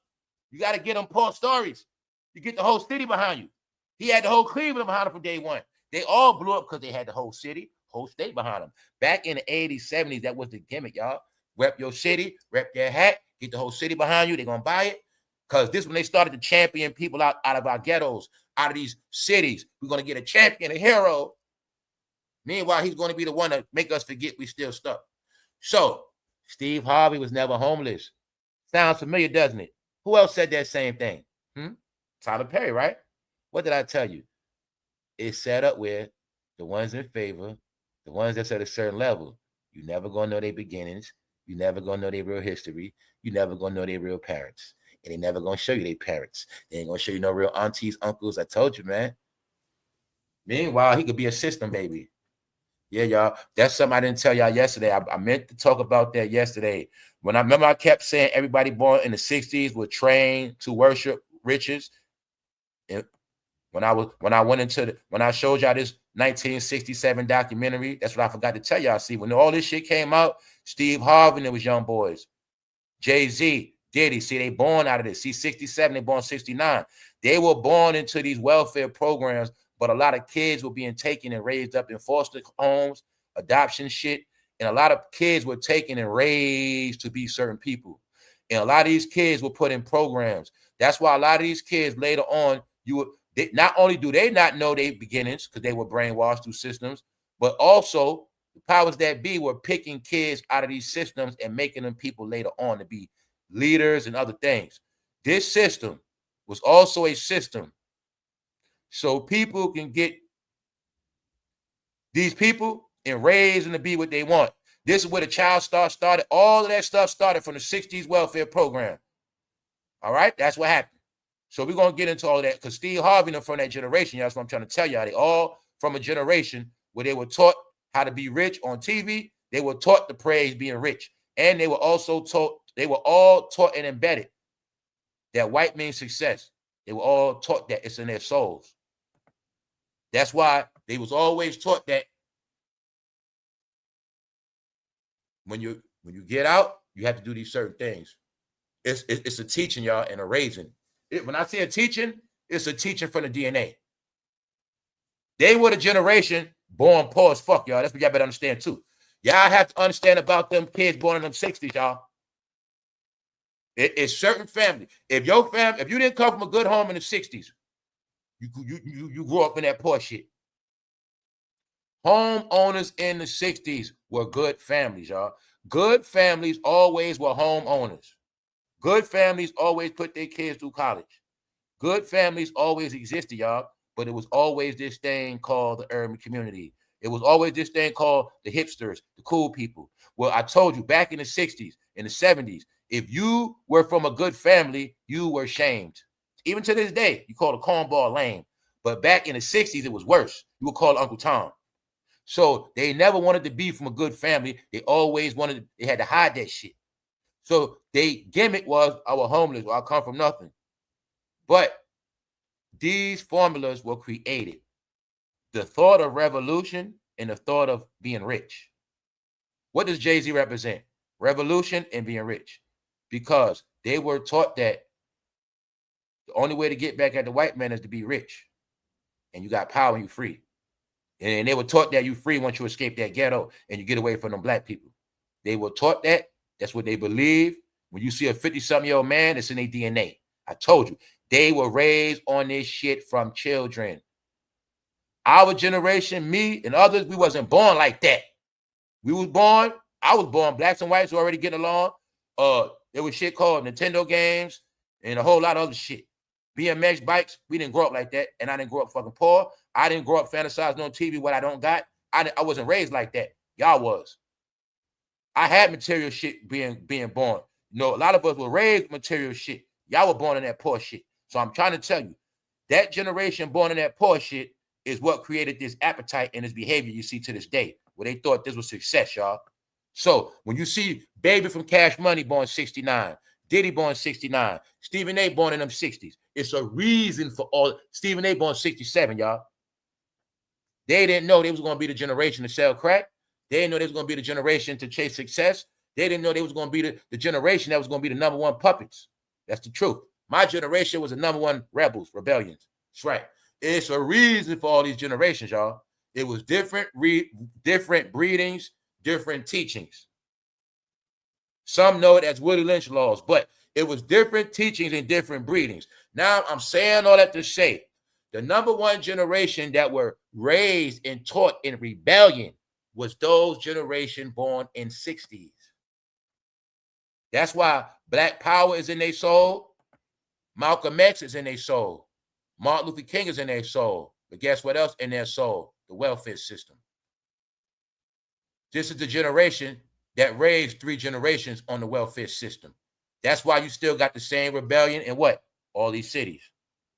You got to get them poor stories. You get the whole city behind you. He had the whole Cleveland behind him from day one. They all blew up because they had the whole city, whole state behind them. Back in the 80s, 70s, that was the gimmick, y'all. Rep your city, rep their hat, get the whole city behind you. They're going to buy it. Because this when they started to champion people out of our ghettos, out of these cities. We're going to get a champion, a hero. Meanwhile, he's going to be the one to make us forget we still stuck. So, Steve Harvey was never homeless. Sounds familiar, doesn't it? Who else said that same thing? Tyler Perry, right? What did I tell you? It's set up where the ones in favor, the ones that's at a certain level, you never going to know their beginnings. You never going to know their real history. You never going to know their real parents. And they never going to show you their parents. They ain't going to show you no real aunties, uncles. I told you, man. Meanwhile, he could be a system baby. Yeah, y'all. That's something I didn't tell y'all yesterday. I meant to talk about that yesterday. When I remember I kept saying everybody born in the 60s were trained to worship riches. And when I showed y'all this 1967 documentary, that's what I forgot to tell y'all. See, when all this shit came out, Steve Harvey and it was young boys. Jay-Z, Diddy, see, they born out of this. See, 67, they born 69. They were born into these welfare programs but a lot of kids were being taken and raised up in foster homes, adoption shit, and a lot of kids were taken and raised to be certain people. And a lot of these kids were put in programs. That's why a lot of these kids later on, not only do they not know their beginnings because they were brainwashed through systems, but also the powers that be were picking kids out of these systems and making them people later on to be leaders and other things. This system was also a system so people can get these people and raise them to be what they want. This is where the child started. All of that stuff started from the 60s welfare program. All right, that's what happened. So we're going to get into all of that because Steve Harvey from that generation, that's what I'm trying to tell y'all. They all from a generation where they were taught how to be rich on TV. They were taught to praise being rich. And they were also taught, they were all taught and embedded that white means success. They were all taught that. It's in their souls. That's why they was always taught that when you get out, you have to do these certain things. It's a teaching, y'all, and a raising. When I say a teaching, it's a teaching from the DNA. They were the generation born poor as fuck, y'all. That's what y'all better understand too. Y'all have to understand about them kids born in them 60s, y'all. It's certain family. If you didn't come from a good home in the 60s, you grew up in that poor shit. Homeowners in the 60s were good families, y'all. Good families always were homeowners. Good families always put their kids through college. Good families always existed, y'all. But it was always this thing called the urban community. It was always this thing called the hipsters, the cool people. Well, I told you back in the 60s, in the 70s, if you were from a good family, you were shamed. Even to this day, you call a cornball lame. But back in the 60s, it was worse. You would call Uncle Tom. So they never wanted to be from a good family. They always they had to hide that shit. So their gimmick was, I was homeless, or I come from nothing. But these formulas were created. The thought of revolution and the thought of being rich. What does Jay-Z represent? Revolution and being rich. Because they were taught that the only way to get back at the white man is to be rich. And you got power and you're free. And they were taught that you're free once you escape that ghetto and you get away from them black people. They were taught that. That's what they believe. When you see a 50-something-year-old man, it's in their DNA. I told you. They were raised on this shit from children. Our generation, me and others, we wasn't born like that. I was born, blacks and whites were already getting along. There was shit called Nintendo games and a whole lot of other shit. BMX bikes, we didn't grow up like that. And I didn't grow up fucking poor. I didn't grow up fantasizing on TV what I don't got. I wasn't raised like that. Y'all was. I had material shit being born. You know, a lot of us were raised with material shit. Y'all were born in that poor shit. So I'm trying to tell you, that generation born in that poor shit is what created this appetite and this behavior you see to this day, where they thought this was success, y'all. So when you see Baby from Cash Money born 69, Diddy born 69, Stephen A born in them 60s, it's a reason for all. Stephen A born 67, y'all. They didn't know they was going to be the generation to sell crack. They didn't know they was going to be the generation to chase success. They didn't know they was going to be the generation that was going to be the number one puppets. That's the truth. My generation was the number one rebellions. That's right. It's a reason for all these generations, y'all. It was different breedings, different teachings. Some know it as Willie Lynch laws, but it was different teachings and different breedings. Now, I'm saying all that to say, the number one generation that were raised and taught in rebellion was those generation born in 60s. That's why Black Power is in their soul. Malcolm X is in their soul. Martin Luther King is in their soul. But guess what else in their soul? The welfare system. This is the generation that raised 3 generations on the welfare system. That's why you still got the same rebellion in what? All these cities.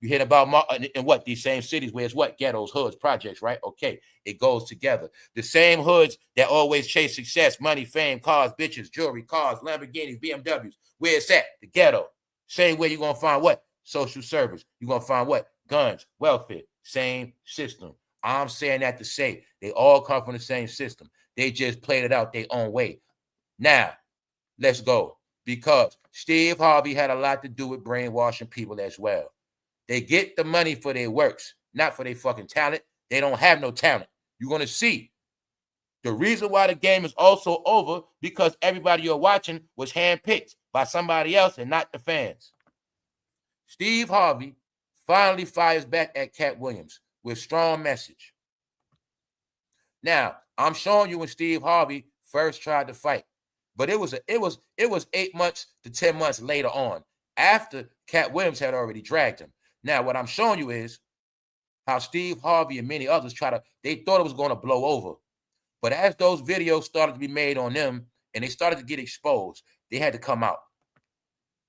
You hear about in what? These same cities where it's what? Ghettos, hoods, projects, right? Okay, it goes together. The same hoods that always chase success, money, fame, cars, bitches, jewelry, cars, Lamborghinis, BMWs. Where it's at? The ghetto. Same way you're going to find what? Social service. You're going to find what? Guns, welfare. Same system. I'm saying that to say they all come from the same system. They just played it out their own way. Now, let's go. Because Steve Harvey had a lot to do with brainwashing people as well. They get the money for their works. not for their fucking talent. They don't have no talent. You're going to see. The reason why the game is also over because everybody you're watching was handpicked by somebody else and not the fans. Steve Harvey finally fires back at Cat Williams with strong message. Now, I'm showing you when Steve Harvey first tried to fight, but it was 8 months to 10 months later on, after Cat Williams had already dragged him. Now, what I'm showing you is how Steve Harvey and many others they thought it was going to blow over. But as those videos started to be made on them and they started to get exposed, they had to come out.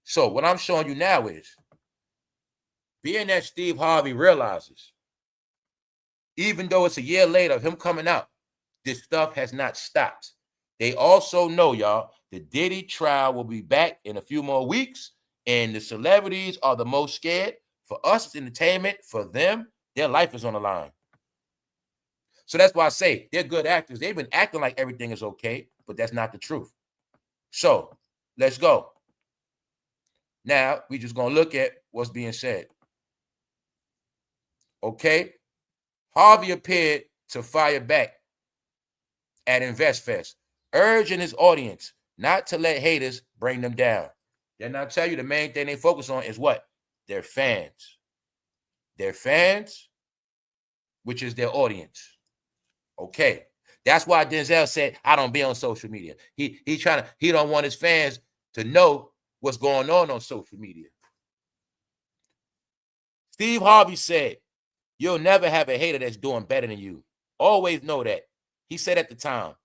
So what I'm showing you now is, being that Steve Harvey realizes, even though it's a year later of him coming out, this stuff has not stopped. They also know, y'all, the Diddy trial will be back in a few more weeks, and the celebrities are the most scared. For us, it's entertainment. For them, their life is on the line. So that's why I say they're good actors. They've been acting like everything is okay, but that's not the truth. So let's go. Now, we're just going to look at what's being said. Okay. Harvey appeared to fire back at InvestFest, urging his audience not to let haters bring them down. Then I tell you, the main thing they focus on is what? Their fans. Their fans, which is their audience. Okay. That's why Denzel said, I don't be on social media. He don't want his fans to know what's going on social media. Steve Harvey said, you'll never have a hater that's doing better than you. Always know that. He said at the time,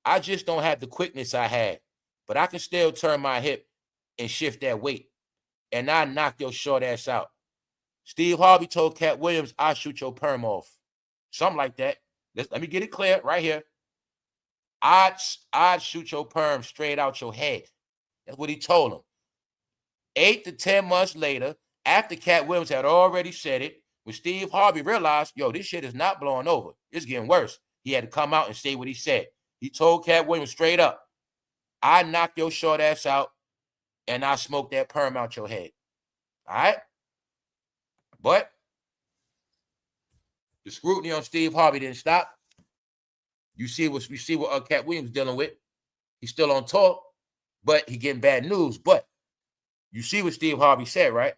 I just don't have the quickness I had, but I can still turn my hip and shift that weight, and I knock your short ass out. Steve Harvey told Cat Williams, I'll shoot your perm off. Something like that. Let me get it clear right here. I'd shoot your perm straight out your head. That's what he told him. 8 to 10 months later, after Cat Williams had already said it, when Steve Harvey realized, yo, this shit is not blowing over. It's getting worse. He had to come out and say what he said. He told Cat Williams straight up, I knock your short ass out and I smoke that perm out your head. All right? But the scrutiny on Steve Harvey didn't stop. You see what Cat Williams dealing with. He's still on tour, but he getting bad news. But you see what Steve Harvey said, right?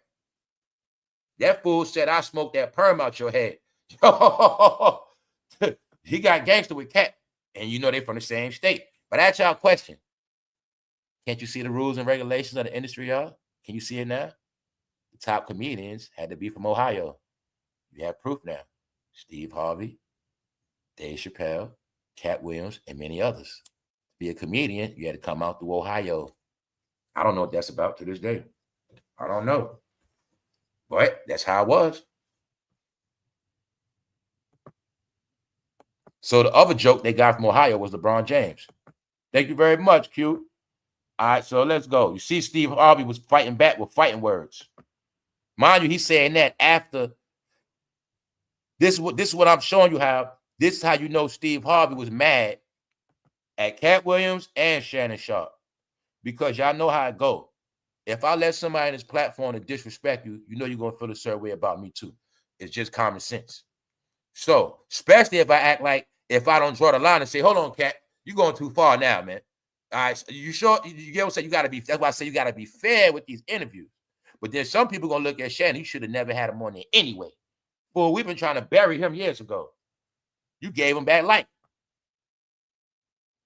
That fool said, I smoked that perm out your head. He got gangster with Cat. And you know they from the same state. But that's y'all question. Can't you see the rules and regulations of the industry, y'all? Can you see it now? The top comedians had to be from Ohio. You have proof now. Steve Harvey, Dave Chappelle, Cat Williams, and many others. To be a comedian, you had to come out through Ohio. I don't know what that's about to this day. I don't know. But that's how it was. So the other joke they got from Ohio was LeBron James. Thank you very much, Q. All right, so let's go. You see, Steve Harvey was fighting back with fighting words. Mind you, he's saying that after. This is what I'm showing you how. This is how you know Steve Harvey was mad at Cat Williams and Shannonsharpe. Because y'all know how it go. If I let somebody on this platform to disrespect you, you know you're going to feel a certain way about me too. It's just common sense. So, especially if I act like, if I don't draw the line and say, hold on, Cat, you're going too far now, man. All right, so you sure? You get what I'm saying? You got to be, that's why I say you got to be fair with these interviews. But then some people going to look at Shannon, he should have never had him on there anyway. Well, we've been trying to bury him years ago. You gave him bad light.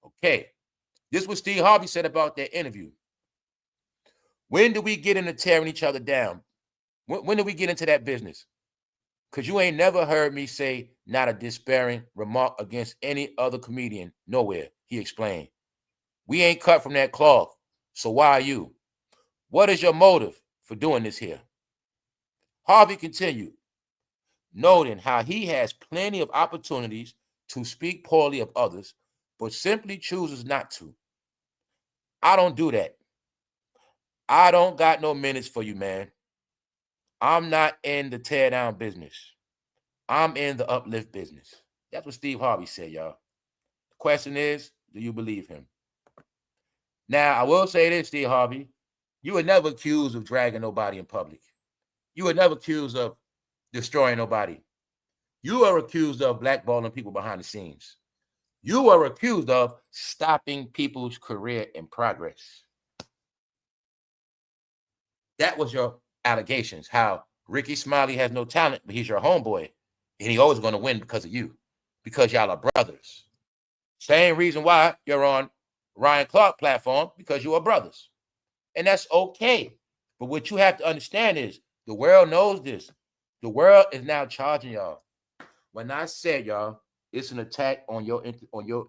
Okay. This is what Steve Harvey said about that interview. When do we get into tearing each other down? When do we get into that business? Because you ain't never heard me say not a despairing remark against any other comedian nowhere, he explained. We ain't cut from that cloth, so why are you? What is your motive for doing this here? Harvey continued, noting how he has plenty of opportunities to speak poorly of others, but simply chooses not to. I don't do that. I don't got no minutes for you, man. I'm not in the tear down business. I'm in the uplift business. That's what Steve Harvey said, y'all. The question is, do you believe him? Now, I will say this, Steve Harvey. You were never accused of dragging nobody in public. You were never accused of destroying nobody. You are accused of blackballing people behind the scenes. You are accused of stopping people's career and progress. That was your allegations. How Ricky Smiley has no talent, but he's your homeboy. And he always going to win because of you. Because y'all are brothers. Same reason why you're on Ryan Clark platform, because you are brothers. And that's okay. But what you have to understand is the world knows this. The world is now charging y'all. When I said, y'all, it's an attack on your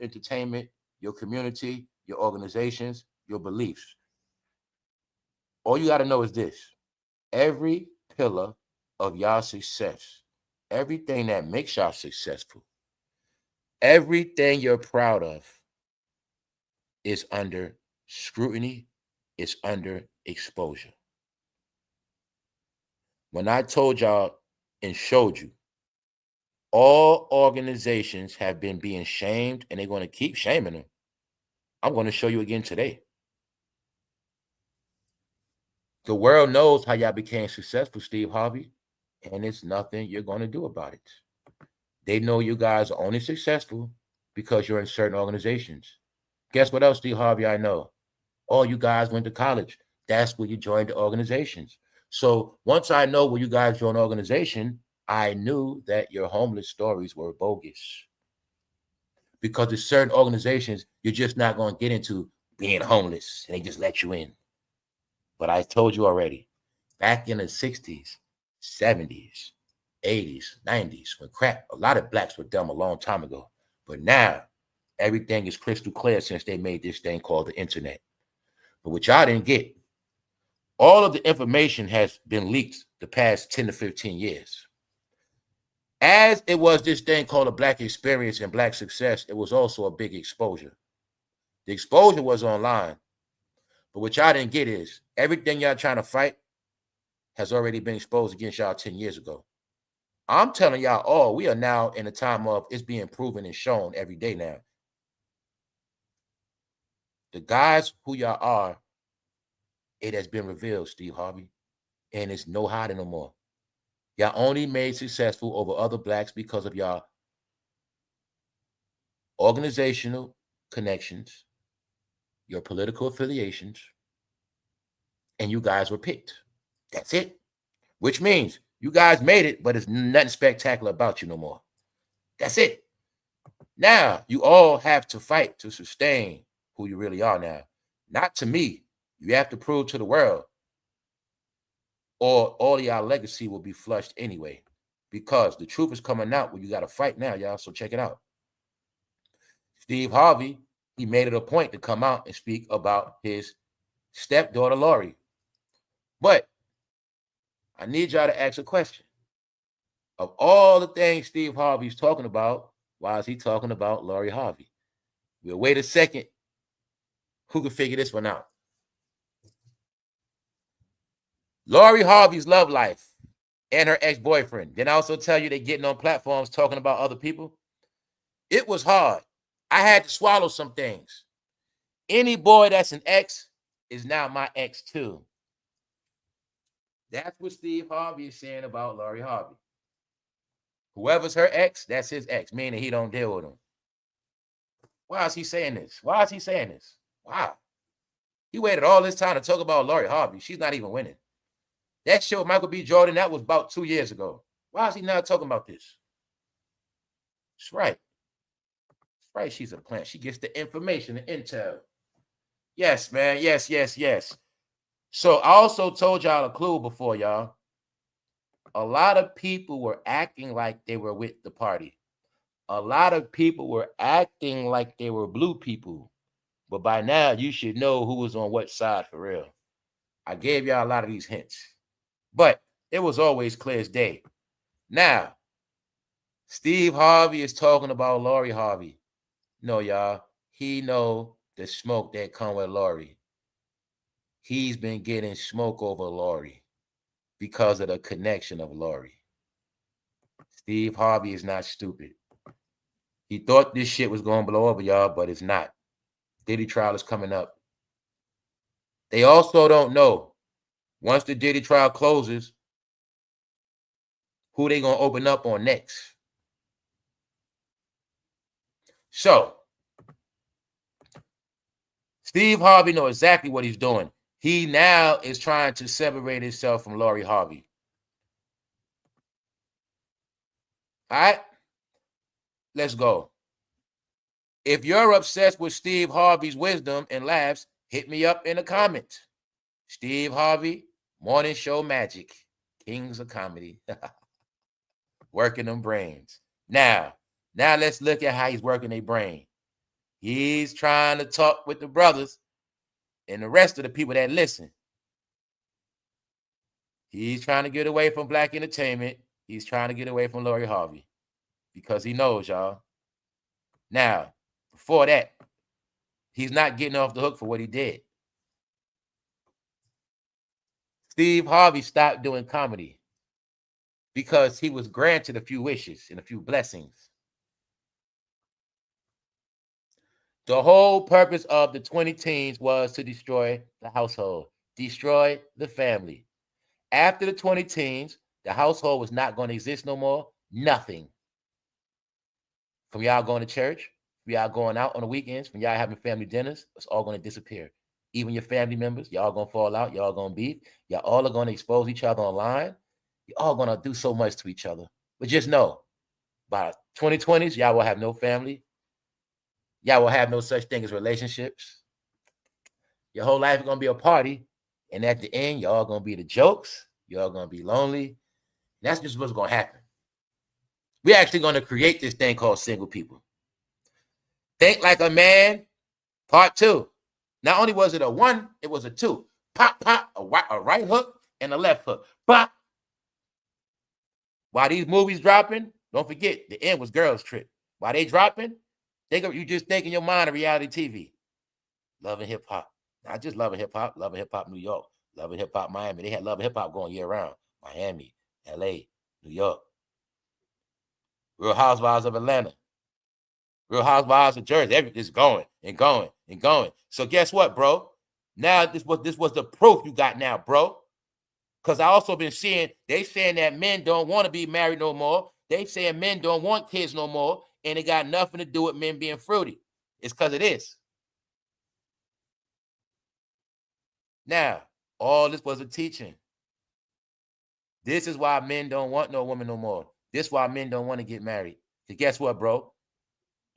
entertainment, your community, your organizations, your beliefs. All you got to know is this. Every pillar of y'all success, everything that makes y'all successful, everything you're proud of is under scrutiny, is under exposure. When I told y'all and showed you, all organizations have been being shamed and they're going to keep shaming them. I'm going to show you again today. The world knows how y'all became successful, Steve Harvey, and it's nothing you're going to do about it. They know you guys are only successful because you're in certain organizations. Guess what else, Steve Harvey, I know? Oh, you guys went to college. That's where you joined the organizations. So once I know where you guys joined an organization, I knew that your homeless stories were bogus. Because there's certain organizations you're just not going to get into being homeless, and they just let you in. But I told you already, back in the 60s, 70s, 80s, 90s, when crap, a lot of blacks were dumb a long time ago. But now, everything is crystal clear since they made this thing called the internet. But what y'all didn't get, all of the information has been leaked the past 10 to 15 years. As it was this thing called a black experience and black success, it was also a big exposure. The exposure was online. But what y'all didn't get is everything y'all trying to fight has already been exposed against y'all 10 years ago. I'm telling y'all all, we are now in a time of it's being proven and shown every day now. The guys who y'all are, it has been revealed, Steve Harvey, and it's no hiding no more. Y'all only made successful over other blacks because of y'all organizational connections, your political affiliations, and you guys were picked. That's it. Which means you guys made it, but there's nothing spectacular about you no more. That's it. Now, you all have to fight to sustain who you really are now. Not to me. You have to prove to the world, or all of y'all legacy will be flushed anyway, because the truth is coming out when you got to fight now, y'all. So check it out. Steve Harvey, he made it a point to come out and speak about his stepdaughter, Lori. But I need y'all to ask a question. Of all the things Steve Harvey's talking about, why is he talking about Lori Harvey? We'll wait a second. Who can figure this one out? Lori Harvey's love life and her ex-boyfriend. Then I also tell you they're getting on platforms talking about other people. It was hard. I had to swallow some things. Any boy that's an ex is now my ex too. That's what Steve Harvey is saying about Lori Harvey. Whoever's her ex, that's his ex, meaning he don't deal with him. Why is he saying this? Why is he saying this? Wow. He waited all this time to talk about Lori Harvey. She's not even winning. That show, Michael B. Jordan, that was about 2 years ago. Why is he not talking about this? That's right. That's right. She's a plant. She gets the information, the intel. Yes, man. Yes, yes, yes. So I also told y'all a clue before, y'all. A lot of people were acting like they were with the party. A lot of people were acting like they were blue people. But by now, you should know who was on what side for real. I gave y'all a lot of these hints. But it was always clear as day. Now, Steve Harvey is talking about Lori Harvey. No, y'all. He know the smoke that come with Lori. He's been getting smoke over Lori because of the connection of Lori. Steve Harvey is not stupid. He thought this shit was going to blow over, y'all, but it's not. Diddy trial is coming up. They also don't know, once the Diddy trial closes, who they going to open up on next. So Steve Harvey knows exactly what he's doing. He now is trying to separate himself from Lori Harvey. All right, let's go. If you're obsessed with Steve Harvey's wisdom and laughs, hit me up in the comments. Steve Harvey, morning show magic, kings of comedy, working them brains. Now let's look at how he's working their brain. He's trying to talk with the brothers and the rest of the people that listen. He's trying to get away from black entertainment. He's trying to get away from Lori Harvey because he knows, y'all. Now, before that, he's not getting off the hook for what he did. Steve Harvey stopped doing comedy because he was granted a few wishes and a few blessings. The whole purpose of the 20 teens was to destroy the household, destroy the family. After the 20 teens, the household was not going to exist no more. Nothing. From y'all going to church, from y'all going out on the weekends, from y'all having family dinners, it's all going to disappear. Even your family members, y'all going to fall out, y'all going to beef, y'all all are going to expose each other online. You're all going to do so much to each other. But just know, by 2020s, y'all will have no family. Y'all will have no such thing as relationships. Your whole life is going to be a party. And at the end, y'all going to be the jokes. Y'all going to be lonely. That's just what's going to happen. We're actually going to create this thing called single people. Think Like a Man, part 2. Not only was it a 1, it was a 2. Pop, pop, a right hook and a left hook. Pop. While these movies dropping, don't forget, the end was Girls Trip. While they dropping, you just think in your mind of reality TV. Love and Hip Hop. Not just Love and Hip Hop, Love and Hip Hop New York, Love and Hip Hop Miami. They had Love and Hip Hop going year round. Miami, LA, New York. Real Housewives of Atlanta. Real Housewives of Jersey. Everything's going and going and going. So guess what, bro? Now this was the proof you got now, bro. Because I also been seeing, they saying that men don't want to be married no more. They saying men don't want kids no more. And it got nothing to do with men being fruity. It's because it is. Now, all this was a teaching. This is why men don't want no woman no more. This is why men don't want to get married. Because guess what, bro?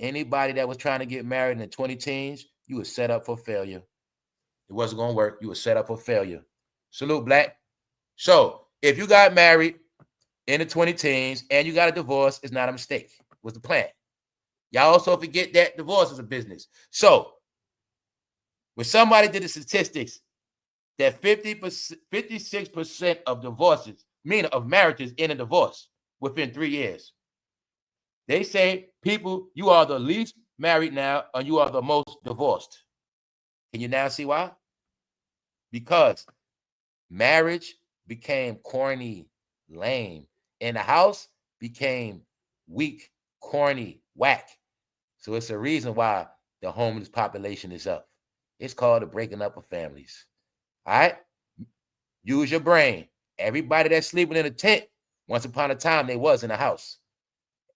Anybody that was trying to get married in the 20 teens, you were set up for failure. It wasn't going to work. You were set up for failure. Salute, Black. So, if you got married in the 20 teens and you got a divorce, it's not a mistake. It was the plan. Y'all also forget that divorce is a business. So, when somebody did the statistics that 56% of divorces, meaning of marriages, end in divorce within 3 years. They say, people, you are the least married now and you are the most divorced. Can you now see why? Because marriage became corny, lame, and the house became weak, corny, whack. So it's a reason why the homeless population is up. It's called the breaking up of families. All right? Use your brain. Everybody that's sleeping in a tent, once upon a time, they was in a house.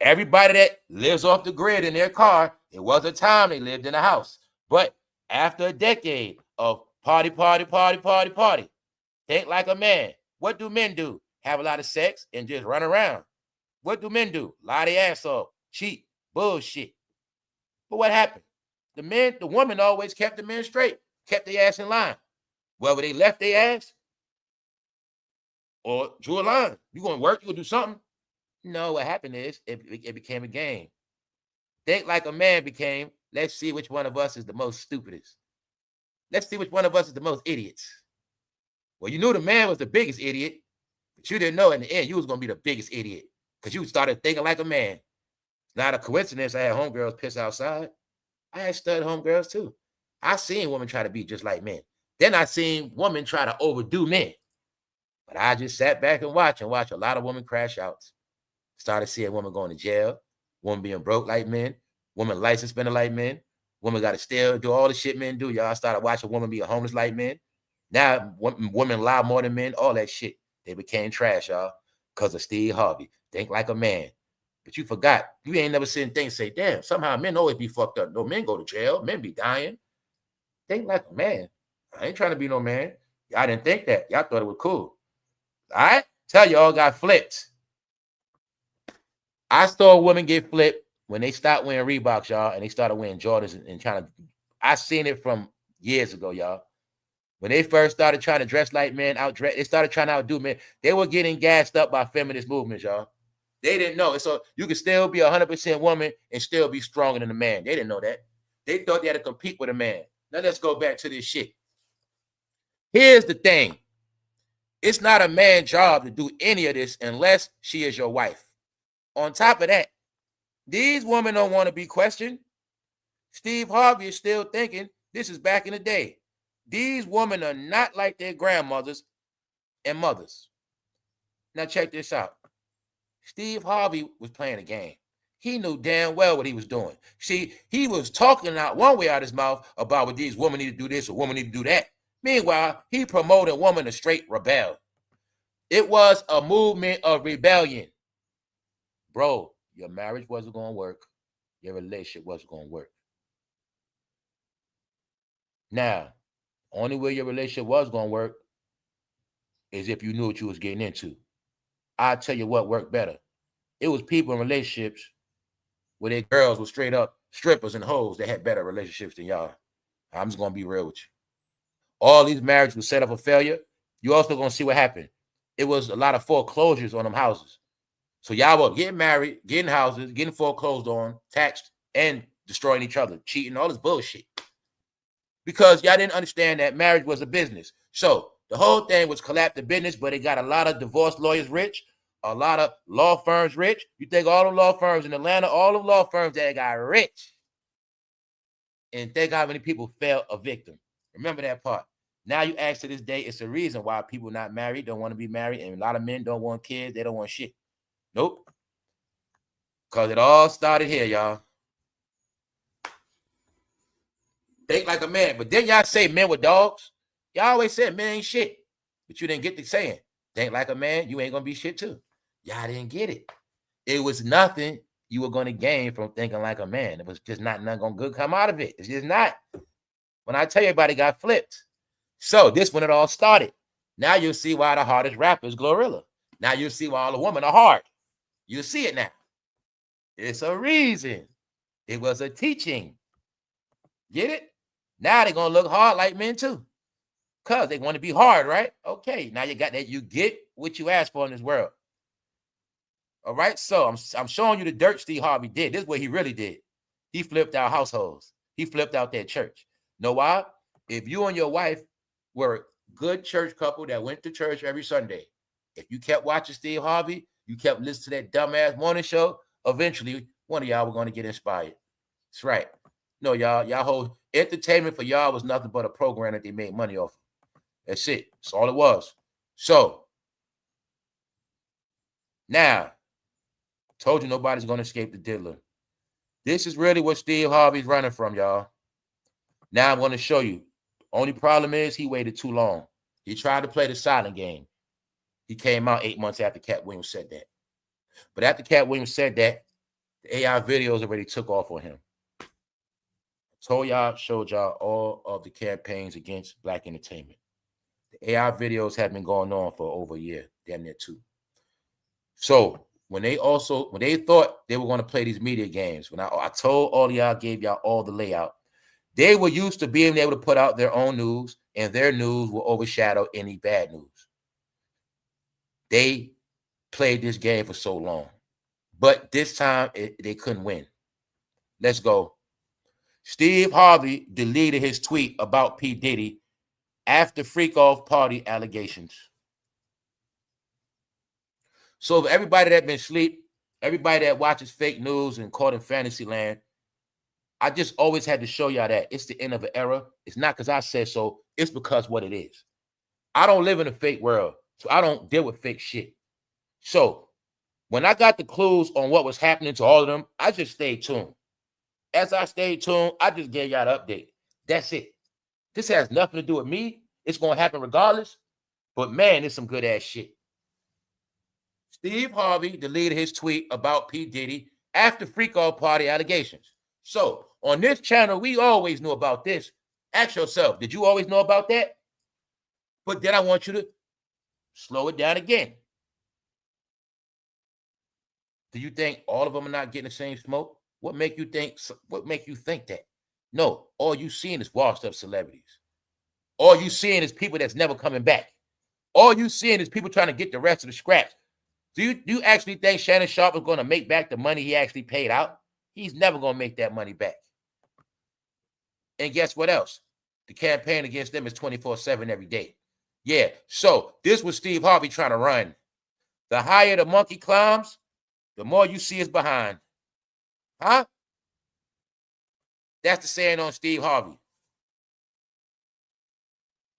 Everybody that lives off the grid in their car, it was a time they lived in a house. But after a decade of party, think like a man. What do men do? Have a lot of sex and just run around. What do men do? Lie their ass off, cheat, bullshit. But what happened? The woman always kept the men straight, kept their ass in line. Whether they left their ass or drew a line. You going to work, you going to do something? No, what happened is it became a game. Think Like a Man became, let's see which one of us is the most stupidest. Let's see which one of us is the most idiots. Well, you knew the man was the biggest idiot, but you didn't know in the end you was going to be the biggest idiot because you started thinking like a man. It's not a coincidence I had homegirls piss outside. I had stud homegirls too. I seen women try to be just like men. Then I seen women try to overdo men. But I just sat back and watched a lot of women crash out. Started seeing women going to jail, women being broke like men, women license spending like men, women got to still do all the shit men do. Y'all started watching women be homeless like men. Now women lie more than men, all that shit. They became trash, y'all, because of Steve Harvey. Think Like a Man. But you forgot. You ain't never seen things say, damn, somehow men always be fucked up. No, men go to jail. Men be dying. Think like a man. I ain't trying to be no man. Y'all didn't think that. Y'all thought it was cool. All right? Tell y'all got flipped. I saw women get flipped when they stopped wearing Reeboks, y'all, and they started wearing Jordans and trying to. I seen it from years ago, y'all. When they first started trying to dress like men, they started trying to outdo men. They were getting gassed up by feminist movements, y'all. They didn't know. So you could still be 100% woman and still be stronger than a man. They didn't know that. They thought they had to compete with a man. Now let's go back to this shit. Here's the thing. It's not a man's job to do any of this unless she is your wife. On top of that, these women don't want to be questioned. Steve Harvey is still thinking this is back in the day. These women are not like their grandmothers and mothers. Now check this out. Steve Harvey was playing a game. He knew damn well what he was doing. See, he was talking out one way out his mouth about what these women need to do this or women need to do that. Meanwhile, he promoted women to straight rebel. It was a movement of rebellion. Bro, your marriage wasn't going to work. Your relationship wasn't going to work. Now, only way your relationship was going to work is if you knew what you was getting into. I'll tell you what worked better. It was people in relationships where their girls were straight up strippers and hoes that had better relationships than y'all. I'm just going to be real with you. All these marriages were set up for failure. You also going to see what happened. It was a lot of foreclosures on them houses. So y'all were getting married, getting houses, getting foreclosed on, taxed, and destroying each other, cheating, all this bullshit. Because y'all didn't understand that marriage was a business. So the whole thing was collapse the business, but it got a lot of divorce lawyers rich, a lot of law firms rich. You think all the law firms in Atlanta, all the law firms that got rich. And think how many people fell a victim. Remember that part. Now you ask to this day, it's a reason why people not married, don't want to be married, and a lot of men don't want kids, they don't want shit. Nope. Because it all started here, y'all. Think like a man. But then y'all say men were dogs. Y'all always said men ain't shit. But you didn't get to saying, think like a man, you ain't going to be shit too. Y'all didn't get it. It was nothing you were going to gain from thinking like a man. It was just nothing going to good come out of it. It's just not. When I tell you everybody got flipped. So this when it all started. Now you'll see why the hardest rapper is Glorilla. Now you'll see why all the women are hard. You'll see it now. It's a reason. It was a teaching. Get it? Now they're going to look hard like men too. Because they want to be hard, right? Okay, now you got that. You get what you asked for in this world. All right, so I'm showing you the dirt Steve Harvey did. This is what he really did. He flipped out households. He flipped out that church. Know why? If you and your wife were a good church couple that went to church every Sunday, if you kept watching Steve Harvey, you kept listening to that dumbass morning show, eventually one of y'all were going to get inspired. That's right. No, y'all whole entertainment for y'all was nothing but a program that they made money off of. That's it. That's all it was. So, now, told you nobody's going to escape the diddler. This is really what Steve Harvey's running from, y'all. Now I'm going to show you. Only problem is he waited too long. He tried to play the silent game. He came out 8 months after Cat Williams said that. But after Cat Williams said that, the AI videos already took off on him. I told y'all, showed y'all all of the campaigns against black entertainment. The AI videos have been going on for over a year, damn near 2. So when they thought they were going to play these media games, when I told all y'all, gave y'all all the layout, they were used to being able to put out their own news, and their news will overshadow any bad news. They played this game for so long, but this time they couldn't win. Let's go. Steve Harvey deleted his tweet about P. Diddy after freak-off party allegations. So for everybody that been asleep, everybody that watches fake news and caught in fantasy land, I just always had to show y'all that it's the end of an era. It's not because I said so. It's because what it is. I don't live in a fake world, so I don't deal with fake shit. So when I got the clues on what was happening to all of them, I just stayed tuned. As I stayed tuned, I just gave y'all the update. That's it. This has nothing to do with me. It's going to happen regardless. But man, it's some good ass shit. Steve Harvey deleted his tweet about P. Diddy after freak-off party allegations. So on this channel, we always knew about this. Ask yourself, did you always know about that? But then I want you to slow it down again. Do you think all of them are not getting the same smoke? What make you think that? No, all you seeing is washed up celebrities. All you seeing is people that's never coming back. All you seeing is people trying to get the rest of the scraps. Do you actually think Shannonsharpe is going to make back the money he actually paid out? He's never going to make that money back. And guess what else? The campaign against them is 24/7 every day. Yeah, so this was Steve Harvey trying to run. The higher the monkey climbs, the more you see is behind. Huh? That's the saying on Steve Harvey.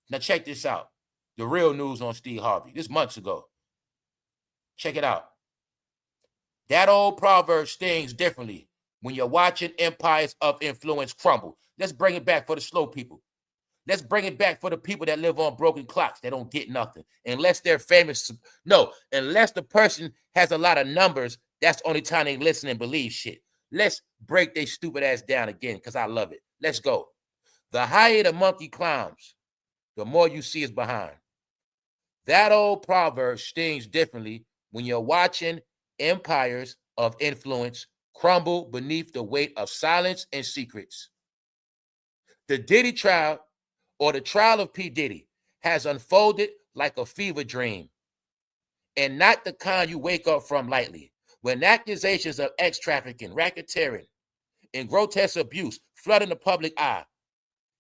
Now check this out. The real news on Steve Harvey. This months ago. Check it out. That old proverb stings differently when you're watching empires of influence crumble. Let's bring it back for the slow people. Let's bring it back for the people that live on broken clocks. They don't get nothing. Unless they're famous. No, unless the person has a lot of numbers, that's the only time they listen and believe shit. Let's break their stupid ass down again because I love it. Let's go. The higher the monkey climbs, the more you see is behind. That old proverb stings differently when you're watching empires of influence crumble beneath the weight of silence and secrets. The Diddy trial, or the trial of P. Diddy, has unfolded like a fever dream, and not the kind you wake up from lightly. When accusations of sex trafficking, racketeering, and grotesque abuse flooding the public eye,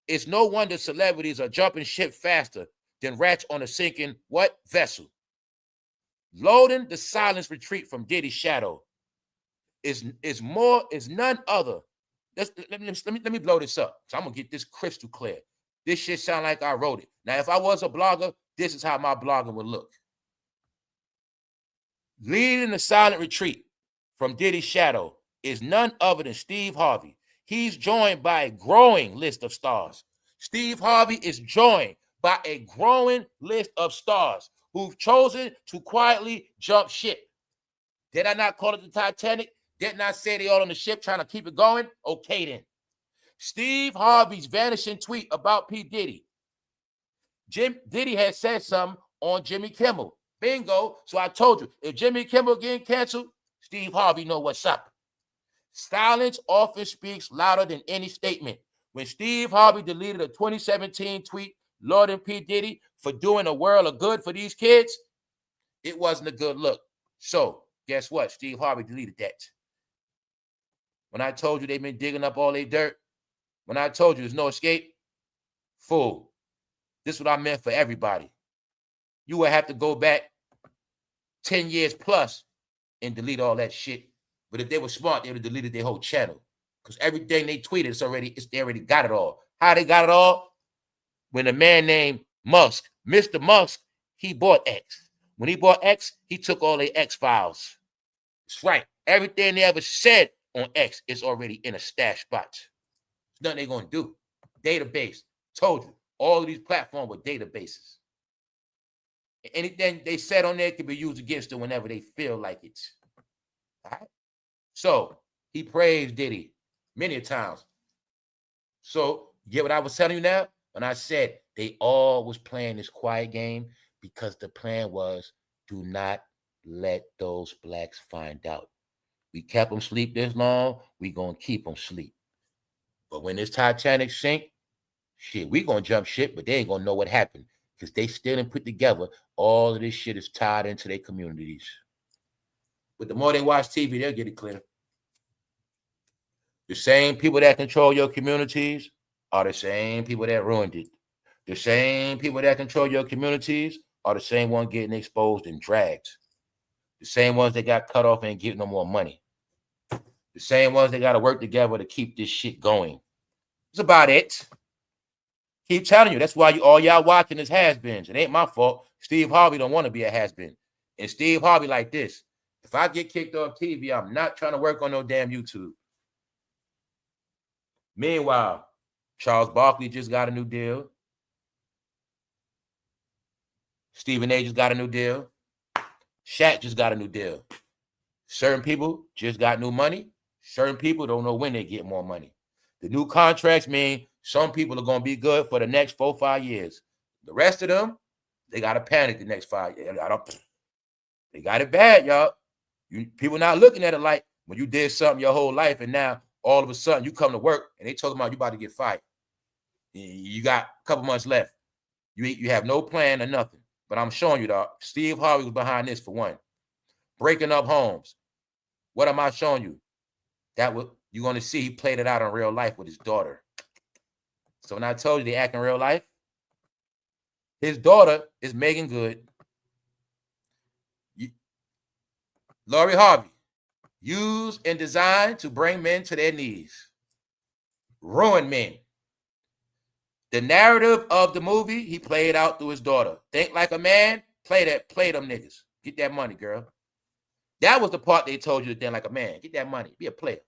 it's no wonder celebrities are jumping ship faster than rats on a sinking what vessel. Loading the silence retreat from Diddy's shadow is none other. Let me blow this up. So I'm gonna get this crystal clear. This shit sound like I wrote it. Now, if I was a blogger, this is how my blogging would look. Leading the silent retreat from Diddy's shadow is none other than Steve Harvey. He's joined by a growing list of stars. Steve Harvey is joined by a growing list of stars who've chosen to quietly jump ship. Did I not call it the Titanic? Didn't I say they all on the ship trying to keep it going? Okay then. Steve Harvey's vanishing tweet about P. Diddy. Diddy had said something on Jimmy Kimmel. Bingo. So I told you, if Jimmy Kimmel getting canceled, Steve Harvey know what's up. Silence often speaks louder than any statement. When Steve Harvey deleted a 2017 tweet lauding P. Diddy for doing a world of good for these kids, it wasn't a good look. So guess what? Steve Harvey deleted that. When I told you they've been digging up all their dirt, when I told you there's no escape, fool. This is what I meant for everybody. You would have to go back 10 years plus and delete all that shit. But if they were smart, they would have deleted their whole channel. Because everything they tweeted, they already got it all. How they got it all? When a man named Musk, Mr. Musk, he bought X. When he bought X, he took all their X files. That's right. Everything they ever said on X is already in a stash spot. There's nothing they're going to do. Database. Told you. All of these platforms were databases. Anything they said on there can be used against them whenever they feel like it. All right? So, he praised Diddy many times. So, you get what I was telling you now? When I said they all was playing this quiet game because the plan was do not let those blacks find out. We kept them sleep this long, we going to keep them sleep. But when this Titanic sink, shit, we going to jump ship, but they ain't going to know what happened because they still didn't put together all of this shit is tied into their communities. But the more they watch TV, they'll get it clear. The same people that control your communities are the same people that ruined it. The same people that control your communities are the same ones getting exposed and dragged. The same ones that got cut off and get no more money. The same ones that got to work together to keep this shit going. That's about it. Keep telling you. That's why all y'all watching is has-beens. It ain't my fault. Steve Harvey don't want to be a has-been. And Steve Harvey like this. If I get kicked off TV, I'm not trying to work on no damn YouTube. Meanwhile, Charles Barkley just got a new deal. Stephen A. just got a new deal. Shaq just got a new deal. Certain people just got new money. Certain people don't know when they get more money. The new contracts mean some people are going to be good for the next 4 or 5 years. The rest of them, they got to panic the next 5 years. They got it bad, y'all. People not looking at it like when you did something your whole life and now all of a sudden you come to work and they talking about you about to get fired. You got a couple months left. You have no plan or nothing. But I'm showing you, dog. Steve Harvey was behind this for one. Breaking up homes. What am I showing you? That what you're going to see. He played it out in real life with his daughter. So when I told you they act in real life, his daughter is Megan Good. Lori Harvey, used and designed to bring men to their knees. Ruin men. The narrative of the movie, he played out through his daughter. Think like a man, play them niggas. Get that money, girl. That was the part they told you to think like a man. Get that money. Be a player.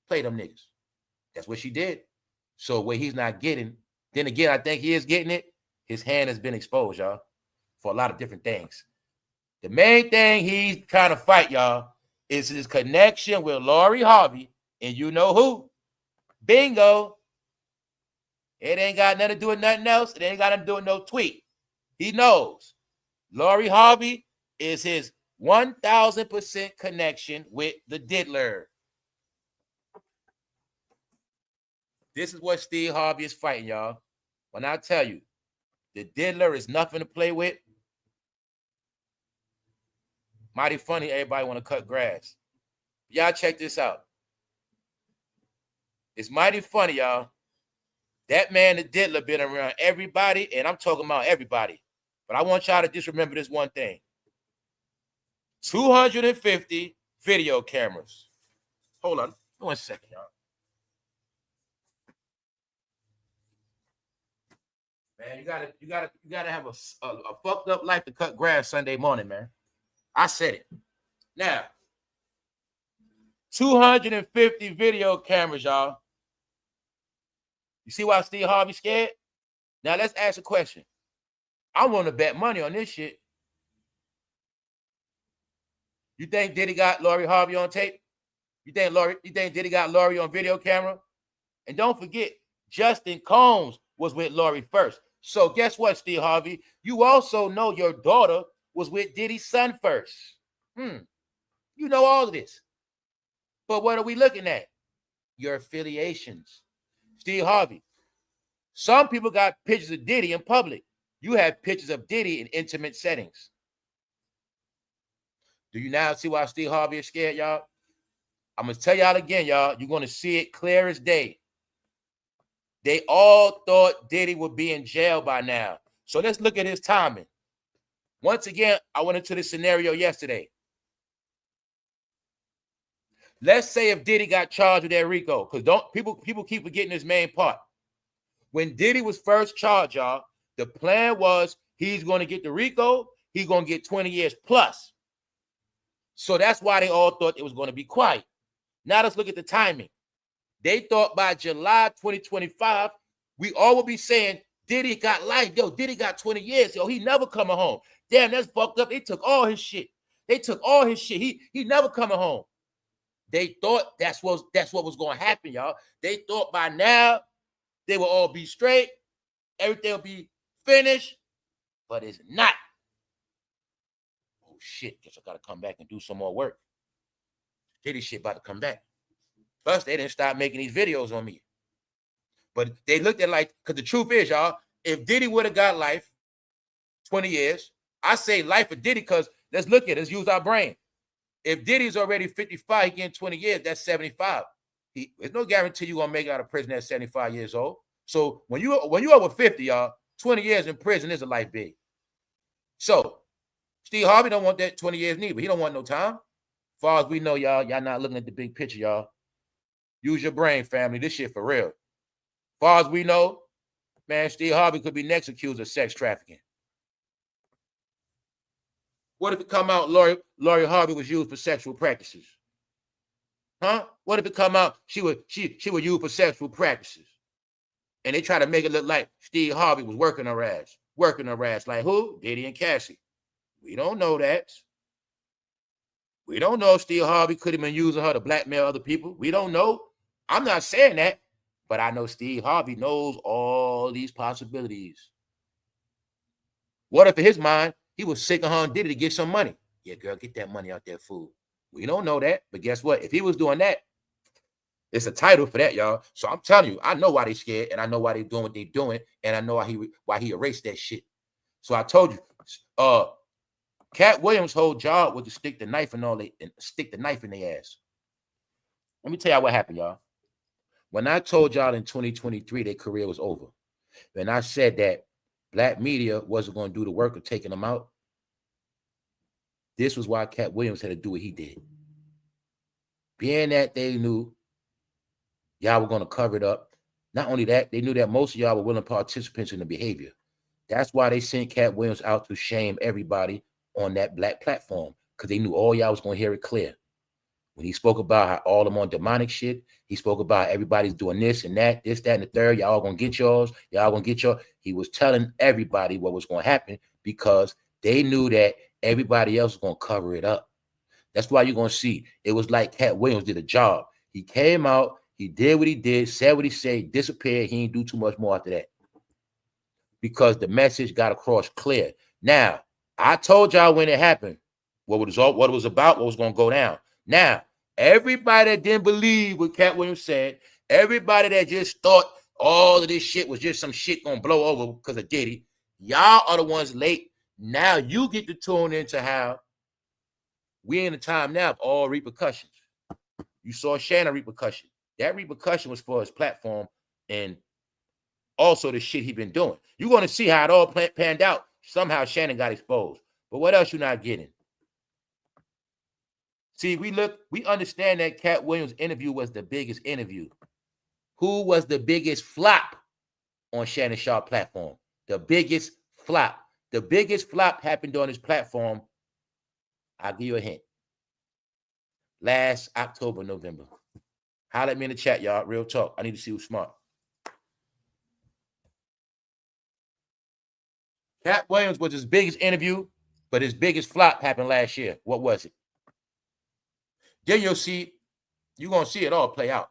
Play them niggas. That's what she did. So where he's not getting, then again, I think he is getting it. His hand has been exposed, y'all, for a lot of different things. The main thing he's trying to fight, y'all, is his connection with Lori Harvey, and you know who? Bingo. It ain't got nothing to do with nothing else. It ain't got nothing to do with no tweet. He knows. Lori Harvey is his 1,000% connection with the diddler. This is what Steve Harvey is fighting, y'all. When I tell you, the diddler is nothing to play with. Mighty funny, everybody want to cut grass. Y'all check this out. It's mighty funny, y'all. That man, the diddler, been around everybody, and I'm talking about everybody. But I want y'all to just remember this one thing. 250 video cameras. Hold on 1 second, y'all. Man, you gotta have a fucked up life to cut grass Sunday morning, man. I said it. Now, 250 video cameras, y'all. You see why Steve Harvey scared? Now let's ask a question. I want to bet money on this shit. You think Diddy got Lori Harvey on tape? You think Diddy got Lori on video camera? And don't forget, Justin Combs was with Lori first. So guess what, Steve Harvey? You also know your daughter was with Diddy's son first. You know all of this. But what are we looking at? Your affiliations. Steve Harvey. Some people got pictures of Diddy in public. You have pictures of Diddy in intimate settings. Do you now see why Steve Harvey is scared, y'all? I'm going to tell y'all again, y'all. You're going to see it clear as day. They all thought Diddy would be in jail by now. So let's look at his timing. Once again, I went into this scenario yesterday. Let's say if Diddy got charged with that RICO, because people keep forgetting his main part. When Diddy was first charged, y'all, the plan was he's going to get the RICO, he's going to get 20 years plus. So that's why they all thought it was going to be quiet. Now let's look at the timing. They thought by July 2025, we all will be saying Diddy got life. Yo, Diddy got 20 years. Yo, he never coming home. Damn, that's fucked up. They took all his shit. He never coming home. They thought that's what was going to happen, y'all. They thought by now they will all be straight. Everything will be finished, but it's not. Oh, shit. Guess I got to come back and do some more work. Diddy shit about to come back. Plus, they didn't stop making these videos on me. But they looked at like, because the truth is, y'all, if Diddy would have got life, 20 years, I say life for Diddy because let's look at it. Let's use our brain. If Diddy's already 55, he getting 20 years, that's 75. There's no guarantee you're going to make it out of prison at 75 years old. So when you over 50, y'all, 20 years in prison is a life big. So Steve Harvey don't want that 20 years neither. He don't want no time. As far as we know, y'all not looking at the big picture, y'all. Use your brain, family. This shit for real. As far as we know, man, Steve Harvey could be next accused of sex trafficking. What if it come out Lori Harvey was used for sexual practices? Huh? What if it come out she was used for sexual practices? And they try to make it look like Steve Harvey was working her ass. Like who? Diddy and Cassie. We don't know that. We don't know if Steve Harvey could have been using her to blackmail other people. We don't know. I'm not saying that, but I know Steve Harvey knows all these possibilities. What if in his mind, he was sick of her and Diddy to get some money? Yeah, girl, get that money out there, fool. We don't know that, but guess what? If he was doing that, it's a title for that, y'all. So I'm telling you, I know why they scared, and I know why they doing what they doing, and I know why he erased that shit. So I told you, Cat Williams' whole job was to stick the knife in their ass. Let me tell y'all what happened, y'all. When I told y'all in 2023 their career was over, and I said that black media wasn't going to do the work of taking them out, this was why Cat Williams had to do what he did. Being that they knew y'all were going to cover it up. Not only that, they knew that most of y'all were willing participants in the behavior. That's why they sent Cat Williams out to shame everybody on that black platform, because they knew all y'all was going to hear it clear. When he spoke about how all them on demonic shit, he spoke about everybody's doing this and that, this, that, and the third. Y'all going to get yours. Y'all going to get yours. He was telling everybody what was going to happen because they knew that everybody else was going to cover it up. That's why you're going to see it was like Cat Williams did a job. He came out, he did what he did, said what he said, disappeared. He didn't do too much more after that because the message got across clear. Now, I told y'all when it happened, what it was about, what was going to go down. Now, everybody that didn't believe what Cat Williams said, everybody that just thought all of this shit was just some shit going to blow over because of Diddy, y'all are the ones late. Now you get to tune into how we're in a time now of all repercussions. You saw Shannon repercussion. That repercussion was for his platform and also the shit he been doing. You're going to see how it all panned out. Somehow Shannon got exposed. But what else you not getting? See, we understand that Cat Williams' interview was the biggest interview. Who was the biggest flop on shannonsharpe platform? The biggest flop. The biggest flop happened on his platform. I'll give you a hint. Last October, November. Holler at me in the chat, y'all. Real talk. I need to see who's smart. Cat Williams was his biggest interview, but his biggest flop happened last year. What was it? Then you're going to see it all play out.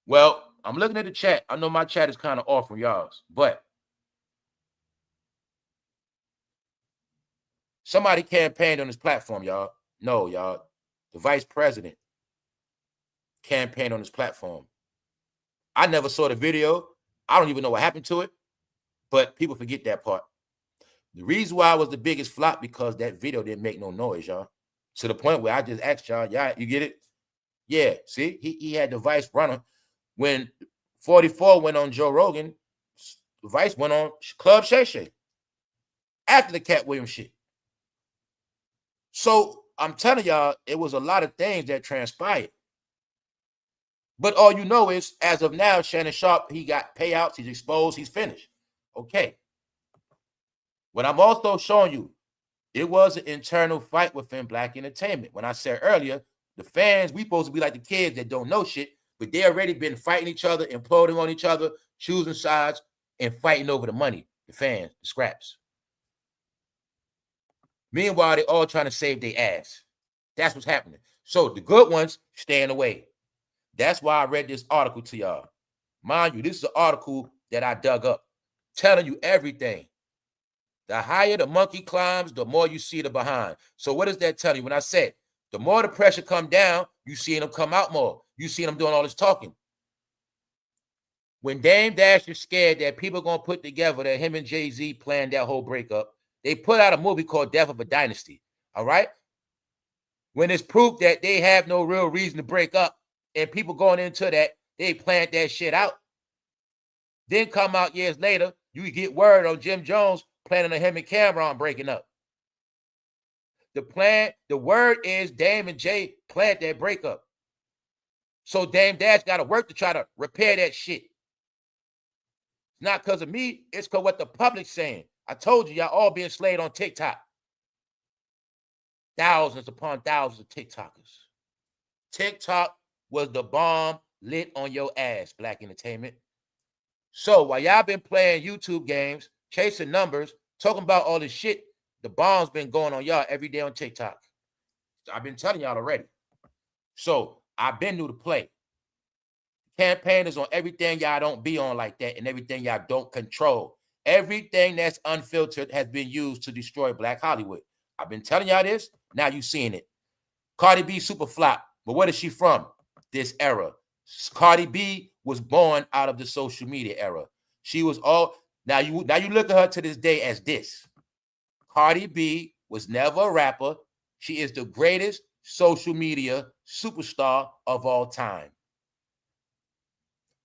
Well, I'm looking at the chat. I know my chat is kind of off from y'all's, but somebody campaigned on this platform, y'all. No, y'all. The vice president campaigned on this platform. I never saw the video. I don't even know what happened to it, but people forget that part. The reason why it was the biggest flop because that video didn't make no noise, y'all. To the point where I just asked y'all, you get it? Yeah, see? He had the vice runner. When 44 went on Joe Rogan, the vice went on Club Shay Shay after the Cat Williams shit. So I'm telling y'all, it was a lot of things that transpired. But all you know is, as of now, shannonsharpe, he got payouts, he's exposed, he's finished. Okay. What I'm also showing you, it was an internal fight within black entertainment. When I said earlier, the fans, we supposed to be like the kids that don't know shit, but they already been fighting each other, imploding on each other, choosing sides, and fighting over the money, the fans, the scraps. Meanwhile, they all trying to save their ass. That's what's happening. So the good ones staying away. That's why I read this article to y'all. Mind you, this is an article that I dug up, telling you everything. The higher the monkey climbs, the more you see the behind. So what does that tell you? When I said, the more the pressure come down, you see them come out more. You see them doing all this talking. When damedash is scared that people are going to put together that him and Jay-Z planned that whole breakup, they put out a movie called Death of a Dynasty, all right? When it's proof that they have no real reason to break up and people going into that, they planned that shit out. Then come out years later, you get word on Jim Jones planning on him and Cameron breaking up. The word is Dame and Jay planned that breakup. So damedash got to work to try to repair that shit. It's not because of me, it's because what the public's saying. I told you, y'all all being slayed on TikTok. Thousands upon thousands of TikTokers. TikTok was the bomb lit on your ass, black entertainment. So while y'all been playing YouTube games, chasing numbers, talking about all this shit, the bomb's been going on y'all every day on TikTok. I've been telling y'all already. So I've been through the play. Campaign is on everything y'all don't be on like that and everything y'all don't control. Everything that's unfiltered has been used to destroy Black Hollywood. I've been telling y'all this. Now you seeing it. Cardi B super flop. But where is she from? This era. Cardi B was born out of the social media era. She was all now you look at her to this day as this. Cardi B was never a rapper. She is the greatest social media superstar of all time.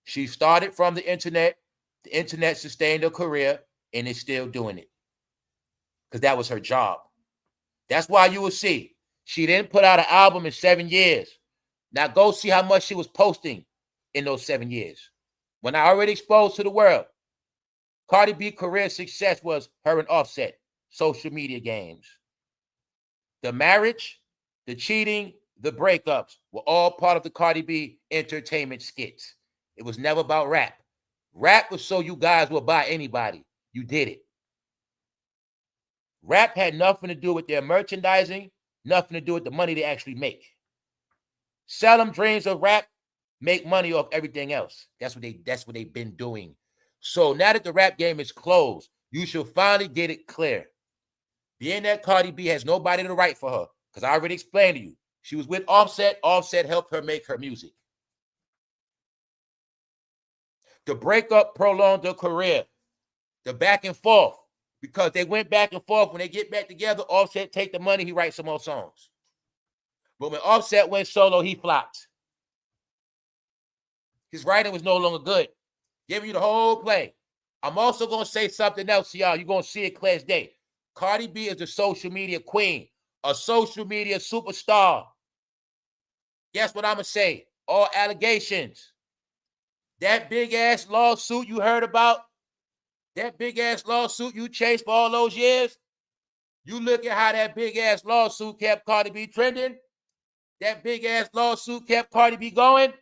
She started from the internet. The internet sustained her career and is still doing it because that was her job. That's why you will see she didn't put out an album in 7 years. Now go see how much she was posting in those 7 years. When I already exposed to the world, Cardi B career success was her and Offset, social media games. The marriage, the cheating, the breakups were all part of the Cardi B entertainment skits. It was never about rap. Rap was so you guys would buy anybody. You did it. Rap had nothing to do with their merchandising, nothing to do with the money they actually make. Sell them dreams of rap, make money off everything else. That's what they've been doing. So now that the rap game is closed, you should finally get it clear. Being that Cardi B has nobody to write for her, because I already explained to you. She was with Offset. Offset helped her make her music. The breakup prolonged her career. The back and forth, because they went back and forth. When they get back together, Offset take the money, he writes some more songs. But when Offset went solo, he flopped. His writing was no longer good. Giving you the whole play. I'm also going to say something else to y'all. You're going to see it clear as day. Cardi B is the social media queen, a social media superstar. Guess what I'm going to say? All allegations. That big-ass lawsuit you heard about, that big-ass lawsuit you chased for all those years, you look at how that big-ass lawsuit kept Cardi B trending, that big-ass lawsuit kept Cardi B going,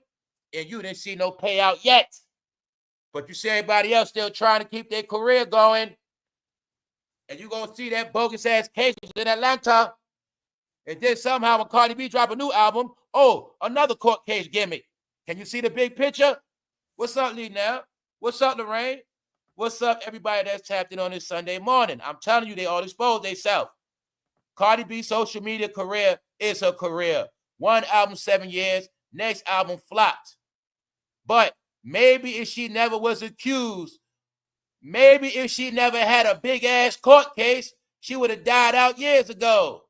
and you didn't see no payout yet. But you see everybody else still trying to keep their career going, and you're going to see that bogus-ass case in Atlanta, and then somehow when Cardi B drop a new album, oh, another court case gimmick. Can you see the big picture? What's up, Lee now? What's up, Lorraine? What's up, everybody that's tapped in on this Sunday morning? I'm telling you, they all exposed themselves. Cardi B's social media career is her career. One album, 7 years. Next album flopped. But maybe if she never was accused, maybe if she never had a big-ass court case, she would have died out years ago.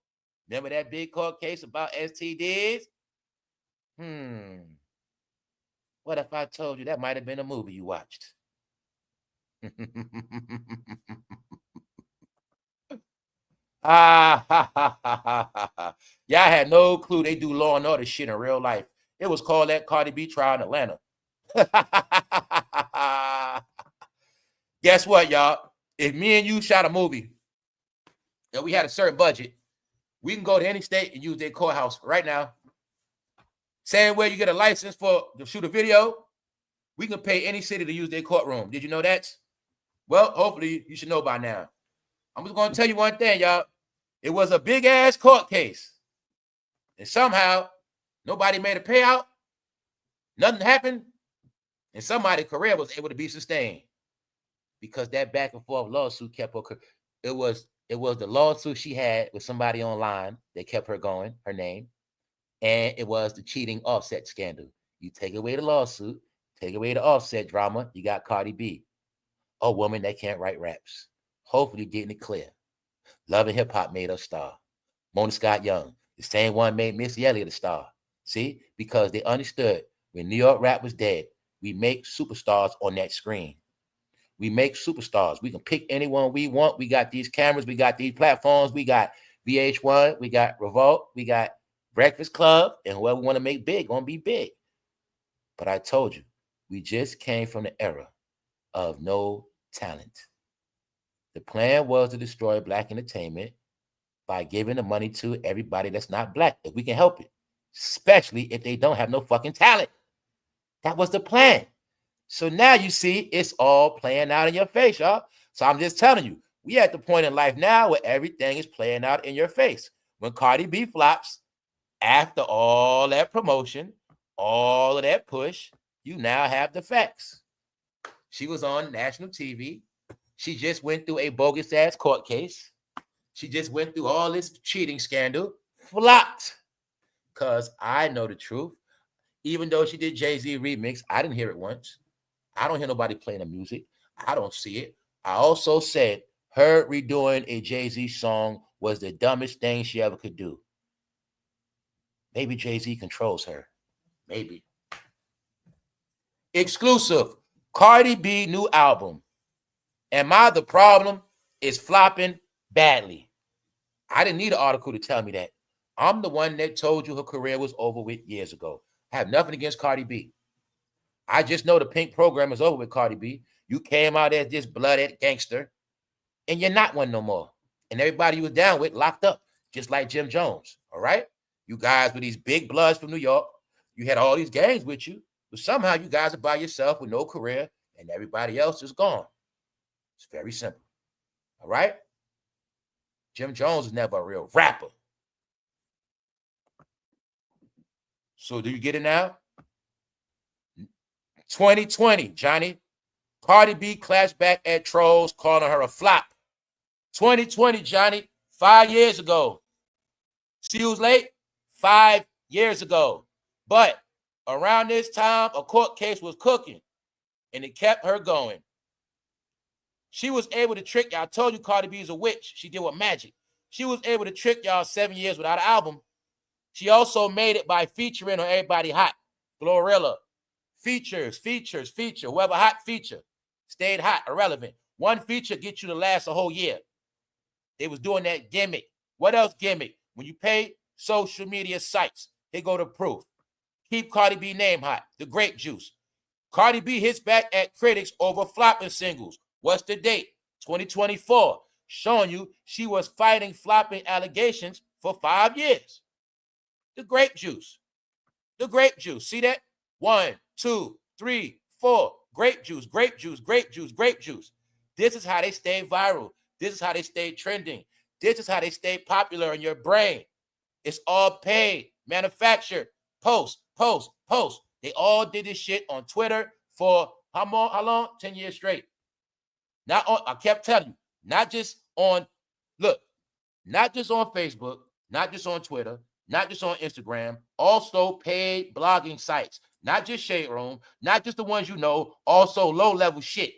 Remember that big court case about STDs? What if I told you that might have been a movie you watched? Y'all had no clue they do Law and Order shit in real life. It was called that Cardi B trial in Atlanta. Guess what, y'all? If me and you shot a movie and we had a certain budget, we can go to any state and use their courthouse right now. Same way you get a license to shoot a video, we can pay any city to use their courtroom. Did you know that? Well, hopefully you should know by now. I'm just going to tell you one thing, y'all. It was a big-ass court case. And somehow, nobody made a payout. Nothing happened. And somebody's career was able to be sustained. Because that back-and-forth lawsuit kept her. It was the lawsuit she had with somebody online that kept her going, her name. And it was the cheating Offset scandal. You take away the lawsuit, take away the Offset drama, you got Cardi B, a woman that can't write raps. Hopefully getting it clear. Love and Hip Hop made her star. Mona Scott Young, the same one made Missy Elliott a star. See? Because they understood when New York rap was dead, we make superstars on that screen. We make superstars. We can pick anyone we want. We got these cameras. We got these platforms. We got VH1. We got Revolt. We got Breakfast Club, and whoever want to make big, gonna be big. But I told you, we just came from the era of no talent. The plan was to destroy Black entertainment by giving the money to everybody that's not Black, if we can help it, especially if they don't have no fucking talent. That was the plan. So now you see, it's all playing out in your face, y'all. So I'm just telling you, we at the point in life now where everything is playing out in your face. When Cardi B flops, After all that promotion, all of that push, you now have the facts. She was on national TV. She just went through a bogus ass court case. She just went through all this cheating scandal. Flopped. Because I know the truth. Even though she did Jay-Z remix, I didn't hear it once. I don't hear nobody playing the music. I don't see it. I also said her redoing a Jay-Z song was the dumbest thing she ever could do. Maybe Jay-Z controls her. Maybe. Exclusive. Cardi B new album. Am I the problem? Is flopping badly. I didn't need an article to tell me that. I'm the one that told you her career was over with years ago. I have nothing against Cardi B. I just know the pink program is over with, Cardi B. You came out as this blooded gangster, and you're not one no more. And everybody you was down with locked up, just like Jim Jones, all right? You guys were these big bloods from New York. You had all these gangs with you, but somehow you guys are by yourself with no career, and everybody else is gone. It's very simple, all right? Jim Jones was never a real rapper. So do you get it now? 2020, Johnny. Cardi B clashed back at trolls, calling her a flop. 2020, Johnny. 5 years ago. See who's late? 5 years ago. But around this time, a court case was cooking, and it kept her going. She was able to trick y'all. I told you Cardi B is a witch. She did with magic. She was able to trick y'all 7 years without an album. She also made it by featuring on Everybody Hot. Glorilla. Feature. Whoever hot feature. Stayed hot, irrelevant. One feature gets you to last a whole year. They was doing that gimmick. What else gimmick? When you pay social media sites, they go to proof. Keep Cardi B name hot. The grape juice. Cardi B hits back at critics over flopping singles. What's the date? 2024. Showing you she was fighting flopping allegations for 5 years. The grape juice. The grape juice. See that? 1, 2, 3, 4. Grape juice, grape juice, grape juice, grape juice. This is how they stay viral. This is how they stay trending. This is how they stay popular in your brain. It's all paid, manufactured, post. They all did this shit on Twitter for how long? 10 years straight. Not on, I kept telling you, not just on Facebook, not just on Twitter, not just on Instagram, also paid blogging sites, not just Shade Room, not just the ones you know, also low-level shit.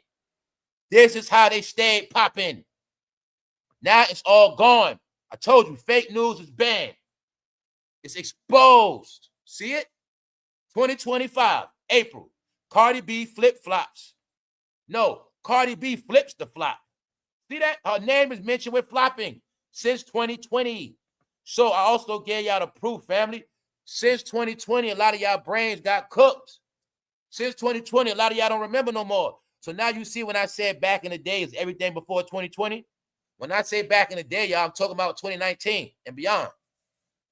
This is how they stayed popping. Now it's all gone. I told you, fake news is banned. It's exposed. See it? 2025, April. Cardi B flip-flops. No, Cardi B flips the flop. See that? Her name is mentioned with flopping since 2020. So I also gave y'all the proof, family. Since 2020, a lot of y'all brains got cooked. Since 2020, a lot of y'all don't remember no more. So now you see when I said back in the day is everything before 2020. When I say back in the day, y'all, I'm talking about 2019 and beyond.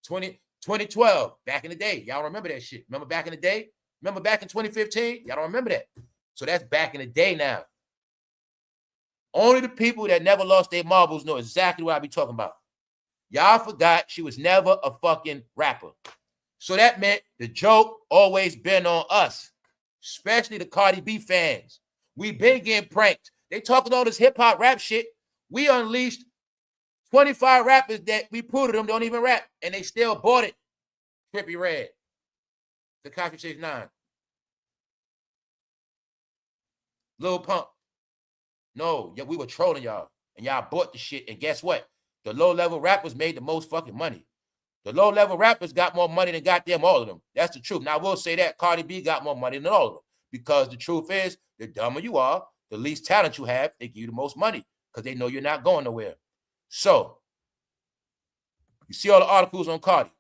2012, back in the day. Y'all remember that shit. Remember back in the day? Remember back in 2015? Y'all don't remember that. So that's back in the day now. Only the people that never lost their marbles know exactly what I be talking about. Y'all forgot she was never a fucking rapper. So that meant the joke always been on us, especially the Cardi B fans. We been getting pranked. They talking all this hip-hop rap shit. We unleashed 25 rappers that we proved them don't even rap, and they still bought it. Trippie Redd, Tekashi 69, Lil Pump. No, we were trolling y'all, and y'all bought the shit, and guess what? The low-level rappers made the most fucking money. The low-level rappers got more money than goddamn all of them. That's the truth. Now, I will say that Cardi B got more money than all of them, because the truth is, the dumber you are, the least talent you have, they give you the most money, because they know you're not going nowhere. So, you see all the articles on Cardi.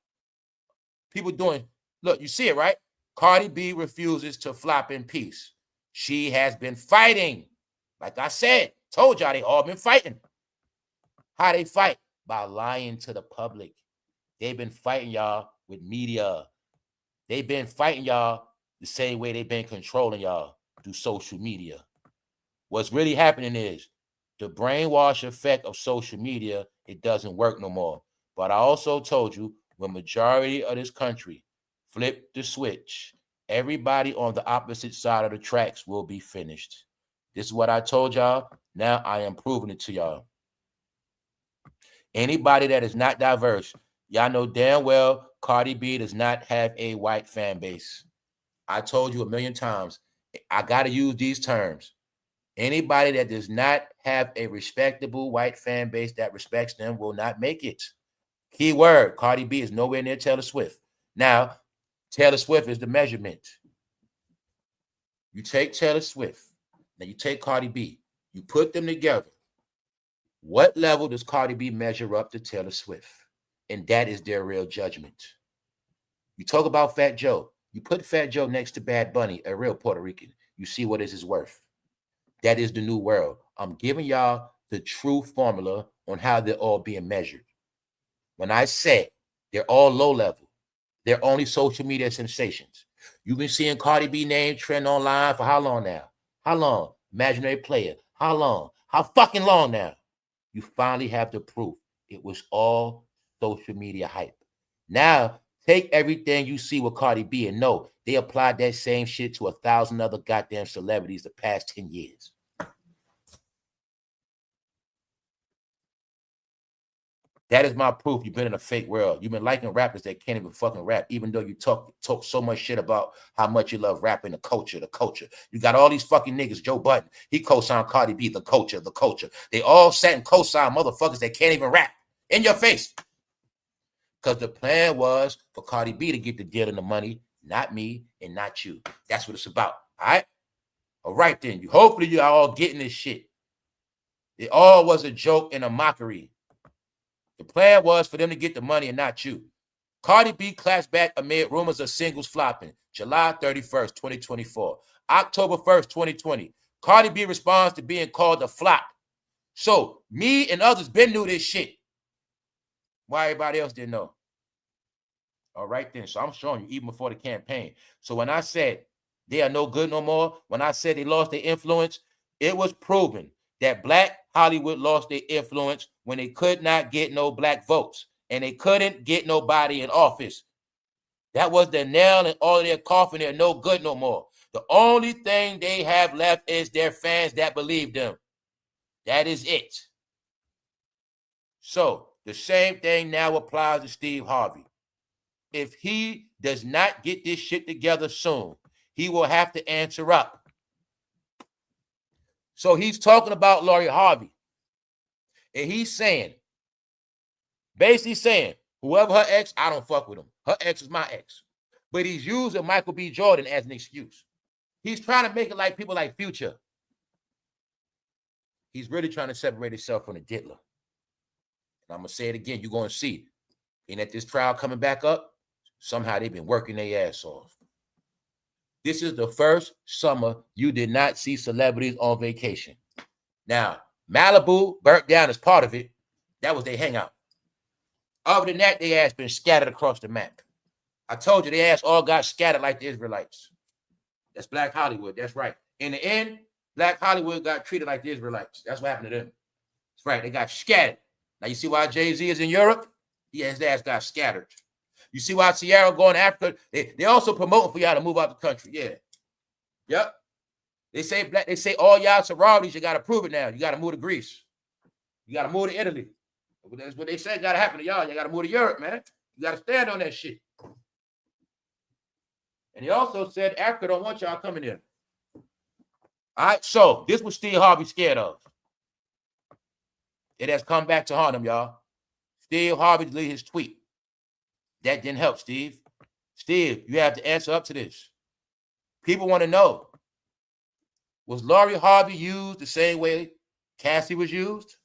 People doing, look, you see it, right? Cardi B refuses to flop in peace. She has been fighting. Like I said, told y'all they all been fighting. How they fight? By lying to the public. They've been fighting y'all with media. They've been fighting y'all the same way they've been controlling y'all through social media. What's really happening is the brainwash effect of social media, it doesn't work no more. But I also told you when majority of this country flip the switch, everybody on the opposite side of the tracks will be finished. This is what I told y'all. Now I am proving it to y'all. Anybody that is not diverse, y'all know damn well Cardi B does not have a white fan base. I told you a million times. I got to use these terms. Anybody that does not have a respectable white fan base that respects them will not make it. Key word, Cardi B is nowhere near Taylor Swift. Now, Taylor Swift is the measurement. You take Taylor Swift, now you take Cardi B, you put them together. What level does Cardi B measure up to Taylor Swift? And that is their real judgment. You talk about Fat Joe. You put Fat Joe next to Bad Bunny, a real Puerto Rican. You see what is his worth. That is the new world. I'm giving y'all the true formula on how they're all being measured. When I said they're all low level, they're only social media sensations. You've been seeing Cardi B name trend online for how long now? How long? Imaginary player. How long? How fucking long now? You finally have the proof. It was all social media hype. Now, take everything you see with Cardi B and know they applied that same shit to 1,000 other goddamn celebrities the past 10 years. That is my proof you've been in a fake world. You've been liking rappers that can't even fucking rap, even though you talk so much shit about how much you love rapping, the culture. You got all these fucking niggas, Joe Budden, he co-signed Cardi B, the culture. They all sat and co-signed motherfuckers that can't even rap in your face. Because the plan was for Cardi B to get the deal and the money, not me and not you. That's what it's about, all right? All right then, hopefully you are all getting this shit. It all was a joke and a mockery. The plan was for them to get the money and not you. Cardi B clashed back amid rumors of singles flopping. July 31st, 2024. October 1st, 2020. Cardi B responds to being called a flop. So me and others been knew this shit. Why everybody else didn't know? All right then. So I'm showing you even before the campaign. So when I said they are no good no more, when I said they lost their influence, it was proven that Black Hollywood lost their influence when they could not get no Black votes and they couldn't get nobody in office. That was the nail in all of their coffin. They're no good no more. The only thing they have left is their fans that believe them. That is it. So the same thing now applies to Steve Harvey. If he does not get this shit together soon, he will have to answer up. So he's talking about Lori Harvey. And he's saying, basically saying, whoever her ex, I don't fuck with him. Her ex is my ex. But he's using Michael B. Jordan as an excuse. He's trying to make it like people like Future. He's really trying to separate himself from the diddler. And I'm going to say it again. You're going to see. And at this trial coming back up, somehow they've been working their ass off. This is the first summer you did not see celebrities on vacation. Now, Malibu burnt down as part of it. That was their hangout. Other than that, they ass been scattered across the map. I told you, they ass all got scattered like the Israelites. That's Black Hollywood. That's right. In the end, Black Hollywood got treated like the Israelites. That's what happened to them. That's right. They got scattered. Now, you see why Jayz is in Europe? His ass got scattered. You see why Sierra going after? They also promoting for y'all to move out the country. Yeah. Yep. They say all y'all sororities, you got to prove it now. You got to move to Greece. You got to move to Italy. That's what they said got to happen to y'all. You got to move to Europe, man. You got to stand on that shit. And he also said Africa don't want y'all coming in. All right, so this was Steve Harvey scared of. It has come back to haunt him, y'all. Steve Harvey deleted his tweet. That didn't help, Steve. Steve, you have to answer up to this. People want to know, was Lori Harvey used the same way Cassie was used?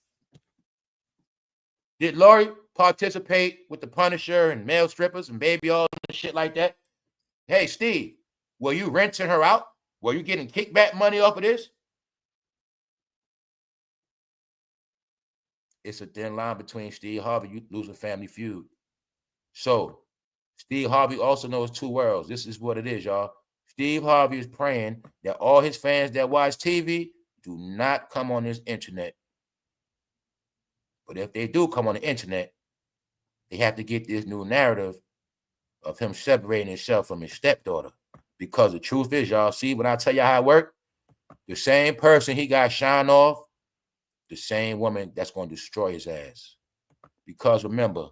Did Lori participate with the Punisher and male strippers and baby all and shit like that? Hey, Steve, were you renting her out? Were you getting kickback money off of this? It's a thin line between Steve Harvey, you losing Family Feud. So Steve Harvey also knows two worlds. This is what it is, y'all. Steve Harvey is praying that all his fans that watch TV do not come on this internet. But if they do come on the internet, they have to get this new narrative of him separating himself from his stepdaughter. Because the truth is, y'all, see, when I tell you how it worked, the same person he got shined off, the same woman that's going to destroy his ass. Because remember,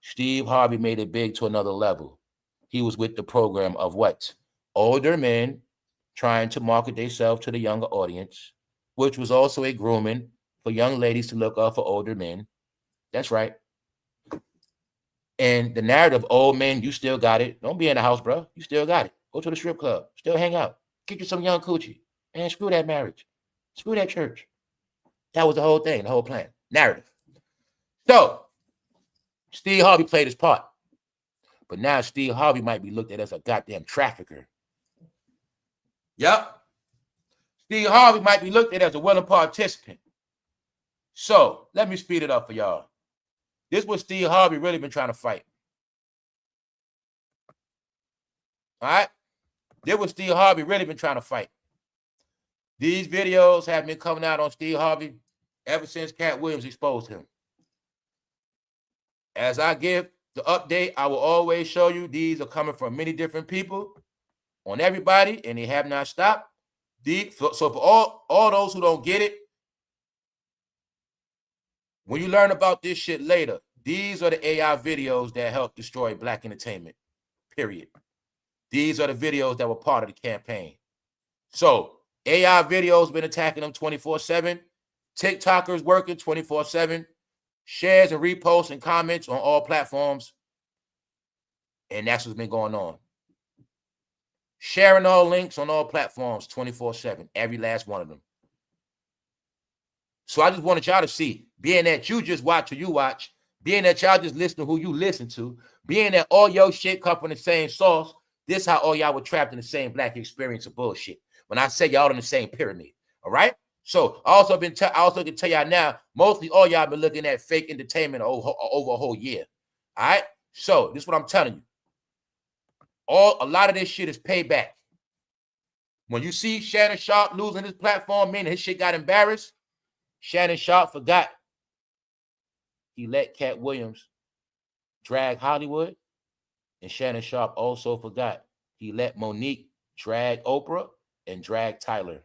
Steve Harvey made it big to another level. He was with the program of what? Older men trying to market themselves to the younger audience, which was also a grooming for young ladies to look up for older men. That's right. And the narrative, old men, you still got it. Don't be in the house, bro. You still got it. Go to the strip club. Still hang out. Get you some young coochie. And screw that marriage. Screw that church. That was the whole thing, the whole plan. Narrative. So, Steve Harvey played his part. But now Steve Harvey might be looked at as a goddamn trafficker. Yep. Steve Harvey might be looked at as a willing participant. So, let me speed it up for y'all. This is what Steve Harvey really been trying to fight. All right? This is what Steve Harvey really been trying to fight. These videos have been coming out on Steve Harvey ever since Cat Williams exposed him. As I give the update, I will always show you these are coming from many different people on everybody, and they have not stopped. So for all those who don't get it, when you learn about this shit later, these are the AI videos that helped destroy black entertainment, period. These are the videos that were part of the campaign. So AI videos been attacking them 24/7. TikTokers working 24/7. Shares and reposts and comments on all platforms. And that's what's been going on. Sharing all links on all platforms 24/7. Every last one of them. So I just wanted y'all to see, being that you just watch who you watch, being that y'all just listen to who you listen to, being that all your shit come from the same source, this how all y'all were trapped in the same black experience of bullshit. When I say y'all in the same pyramid, all right? So I also can tell y'all now, mostly all y'all been looking at fake entertainment over a whole year. All right. So this is what I'm telling you. A lot of this shit is payback. When you see Shannonsharpe losing his platform, meaning his shit got embarrassed, Shannonsharpe forgot he let Cat Williams drag Hollywood, and Shannonsharpe also forgot he let Monique drag Oprah and drag Tyler.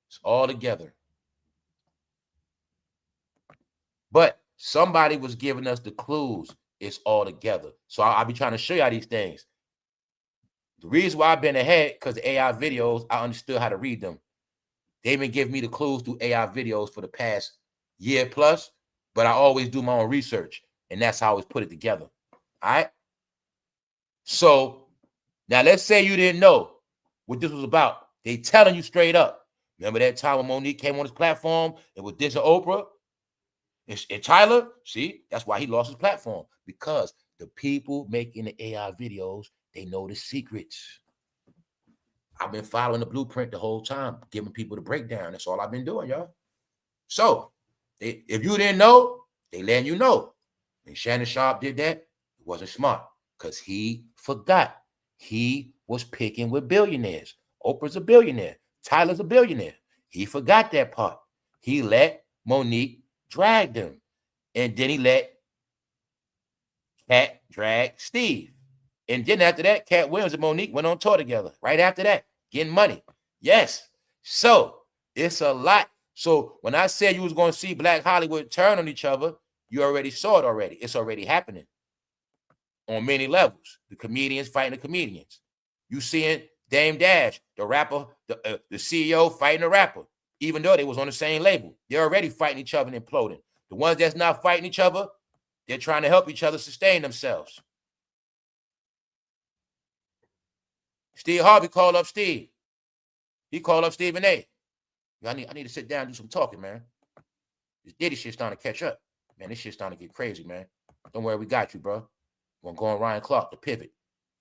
It's all together. But somebody was giving us the clues. It's all together. So I'll be trying to show y'all these things. The reason why I've been ahead, because the AI videos, I understood how to read them. They've been giving me the clues through AI videos for the past year plus, but I always do my own research, and that's how I always put it together. All right? So now let's say you didn't know what this was about. They telling you straight up. Remember that time when Monique came on his platform and was dissing Oprah? And Tyler, see, that's why he lost his platform. Because the people making the AI videos, they know the secrets. I've been following the blueprint the whole time, giving people the breakdown. That's all I've been doing, y'all. So, if you didn't know, they letting you know. And Shannonsharpe did that. It wasn't smart because he forgot. He was picking with billionaires. Oprah's a billionaire. Tyler's a billionaire. He forgot that part. He let Monique drag them. And then he let Cat drag Steve. And then after that, Cat Williams and Monique went on tour together. Right after that, getting money. Yes. So it's a lot. So when I said you was going to see Black Hollywood turn on each other, you already saw it already. It's already happening on many levels. The comedians fighting the comedians. You seeing damedash, the rapper, the CEO fighting the rapper, even though they was on the same label. They're already fighting each other and imploding. The ones that's not fighting each other, they're trying to help each other sustain themselves. Steve Harvey called up Steve. He called up Stephen A. I need to sit down and do some talking, man. This Diddy shit's starting to catch up. Man, this shit's starting to get crazy, man. Don't worry, we got you, bro. We're going to go on Ryan Clark, the pivot.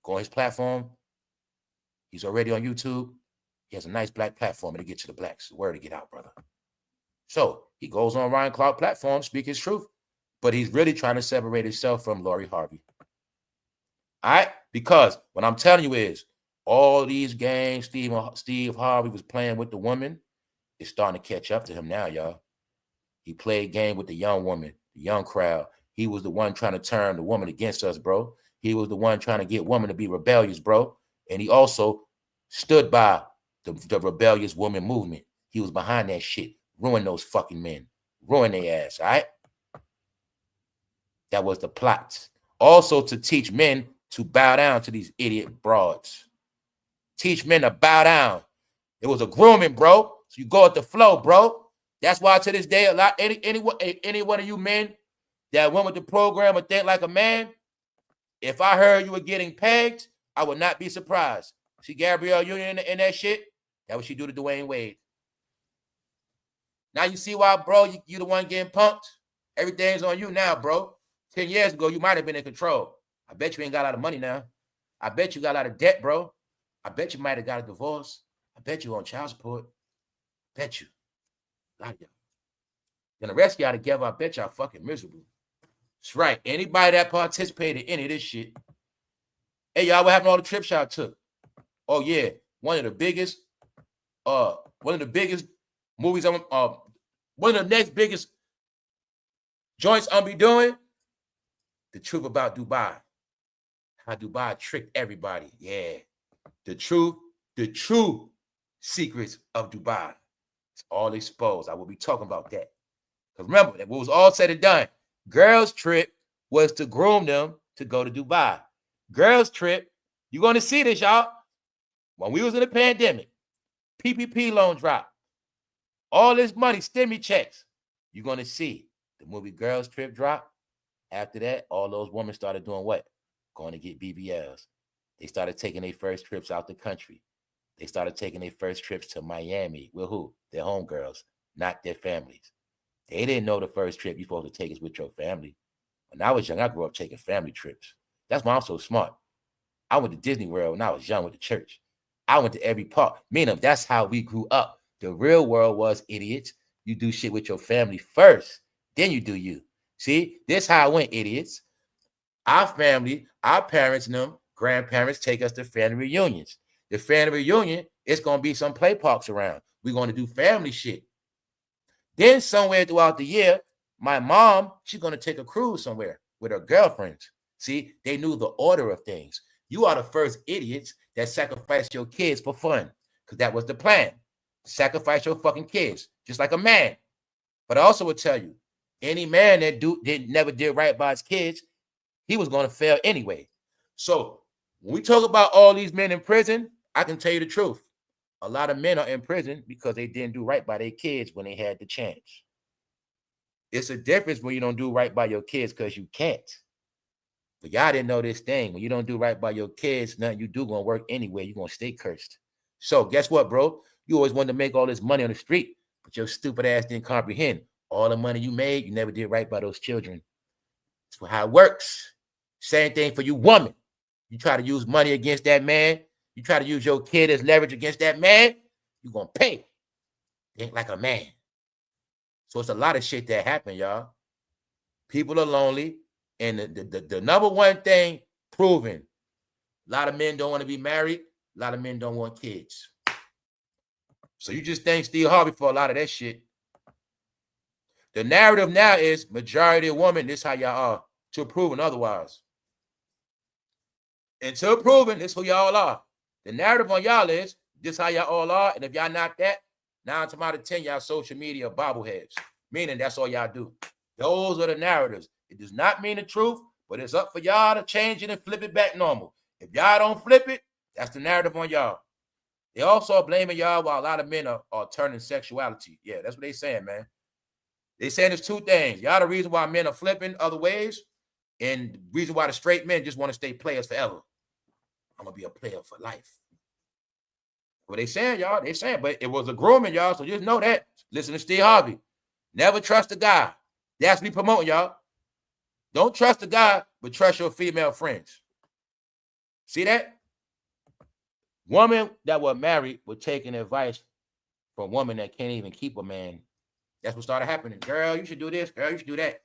Go on his platform. He's already on YouTube. He has a nice black platform to get to the blacks. The word to get out, brother. So he goes on Ryan Clark platform, speak his truth. But he's really trying to separate himself from Lori Harvey. All right? Because what I'm telling you is, all these games Steve Harvey was playing with the woman is starting to catch up to him now, y'all. He played game with the young woman, the young crowd. He was the one trying to turn the woman against us, bro. He was the one trying to get women to be rebellious, bro. And he also stood by the rebellious woman movement. He was behind that shit. Ruin those fucking men. Ruin their ass, all right? That was the plot. Also to teach men to bow down to these idiot broads. Teach men to bow down. It was a grooming, bro. So you go with the flow, bro. That's why to this day, any one of you men that went with the program or think like a man, if I heard you were getting pegged, I would not be surprised. See Gabrielle Union in that shit? That's what she do to Dwayne Wade. Now you see why, bro, you the one getting punked? Everything's on you now, bro. 10 years ago, you might have been in control. I bet you ain't got a lot of money now. I bet you got a lot of debt, bro. I bet you might have got a divorce. I bet you on child support. Bet you. A lot of y'all. Then the rest of y'all together, I bet y'all fucking miserable. That's right. Anybody that participated in any of this shit. Hey, y'all, what happened to all the trips y'all took? Oh, yeah. One of the biggest movies, one of the next biggest joints I'm be doing, The Truth About Dubai. How Dubai tricked everybody. Yeah. The true secrets of Dubai. It's all exposed. I will be talking about that. Because remember, that what was all said and done, girls' trip was to groom them to go to Dubai. Girls' trip, you're going to see this, y'all. When we was in the pandemic, PPP loan drop, all this money, stimmy checks, you're going to see the movie Girls' Trip drop. After that, all those women started doing what? Going to get BBLs. They started taking their first trips out the country. They started taking their first trips to Miami. With who? Their homegirls, not their families. They didn't know the first trip you're supposed to take is with your family. When I was young, I grew up taking family trips. That's why I'm so smart. I went to Disney World when I was young with the church. I went to every park. Meaning, that's how we grew up. The real world was, idiots, you do shit with your family first, then you do you. See, this how it went, idiots. Our family, our parents and them, grandparents take us to family reunions. The family reunion, it's going to be some play parks around. We're going to do family shit. Then somewhere throughout the year, my mom, she's going to take a cruise somewhere with her girlfriends. See, they knew the order of things. You are the first idiots that sacrificed your kids for fun, because that was the plan. Sacrifice your fucking kids, just like a man. But I also would tell you, any man that never did right by his kids, he was going to fail anyway. So when we talk about all these men in prison, I can tell you the truth. A lot of men are in prison because they didn't do right by their kids when they had the chance. It's a difference when you don't do right by your kids because you can't. But y'all didn't know this thing. When you don't do right by your kids, nothing you do going to work anyway. You're going to stay cursed. So guess what, bro? You always wanted to make all this money on the street, but your stupid ass didn't comprehend. All the money you made, you never did right by those children. That's how it works. Same thing for you, woman. You try to use money against that man. You try to use your kid as leverage against that man, you're going to pay. Ain't like a man. So it's a lot of shit that happen, y'all. People are lonely. And the number one thing proven, a lot of men don't want to be married. A lot of men don't want kids. So you just thank Steve Harvey for a lot of that shit. The narrative now is majority of women, this how y'all are, till proven otherwise. Until proven, this who y'all are. The narrative on y'all is, this how y'all all are, and if y'all not that, 9 times out of 10, y'all social media bobbleheads. Meaning that's all y'all do. Those are the narratives. It does not mean the truth, but it's up for y'all to change it and flip it back normal. If y'all don't flip it, that's the narrative on y'all. They also are blaming y'all while a lot of men are turning sexuality. Yeah, that's what they saying, man. They saying there's two things. Y'all the reason why men are flipping other ways, and the reason why the straight men just want to stay players forever. I'm going to be a player for life. What they saying, y'all? They saying, but it was a grooming, y'all, so just know that. Listen to Steve Harvey. Never trust a guy. That's me promoting, y'all. Don't trust a guy, but trust your female friends. See that? Women that were married were taking advice from women that can't even keep a man. That's what started happening. Girl, you should do this. Girl, you should do that.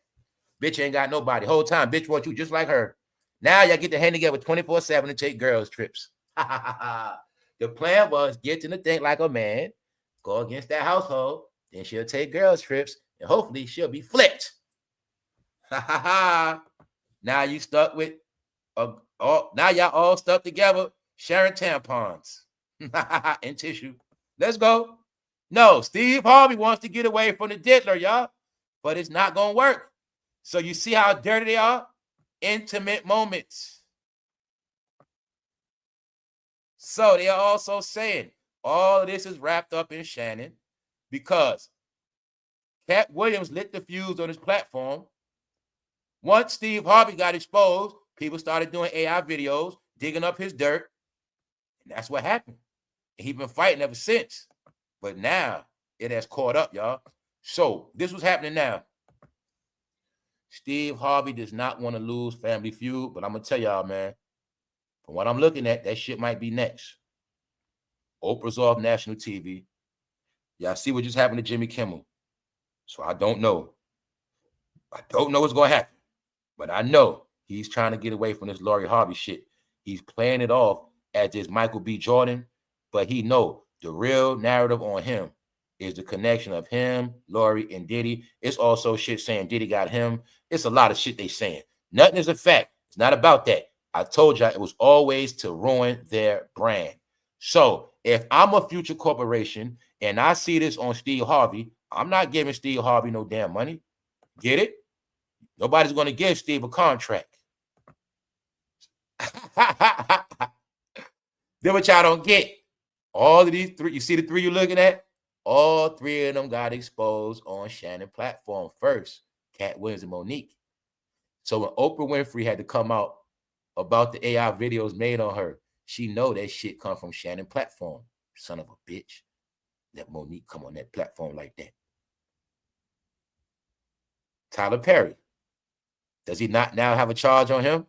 Bitch ain't got nobody. Whole time, bitch wants you just like her. Now y'all get to hang together 24/7 and take girls' trips. The plan was get to the thing like a man, go against that household, then she'll take girls' trips, and hopefully she'll be flipped. Now you stuck with now y'all all stuck together sharing tampons and tissue. Let's go. No, Steve Harvey wants to get away from the diddler, y'all, but it's not gonna work. So you see how dirty they are? Intimate moments. So they are also saying all of this is wrapped up in Shannon because Cat Williams lit the fuse on his platform. Once Steve Harvey got exposed, people started doing AI videos, digging up his dirt, and that's what happened. And he's been fighting ever since. But now it has caught up, y'all. So this was happening now. Steve Harvey does not want to lose Family Feud, but I'm going to tell y'all, man, from what I'm looking at, that shit might be next. Oprah's off national TV. Y'all see what just happened to Jimmy Kimmel. So I don't know. I don't know what's going to happen. But I know he's trying to get away from this Lori Harvey shit. He's playing it off as this Michael B. Jordan, but he know the real narrative on him is the connection of him, Lori, and Diddy. It's also shit saying Diddy got him. It's a lot of shit they saying. Nothing is a fact. It's not about that. I told y'all it was always to ruin their brand. So if I'm a future corporation and I see this on Steve Harvey, I'm not giving Steve Harvey no damn money. Get it? Nobody's going to give Steve a contract. Then what y'all don't get? All of these three, you see the three you're looking at? All three of them got exposed on Shannon platform first, Cat Williams and Monique. So when Oprah Winfrey had to come out about the AI videos made on her, she know that shit come from Shannon platform. Son of a bitch. Let Monique come on that platform like that. Tyler Perry. Does he not now have a charge on him?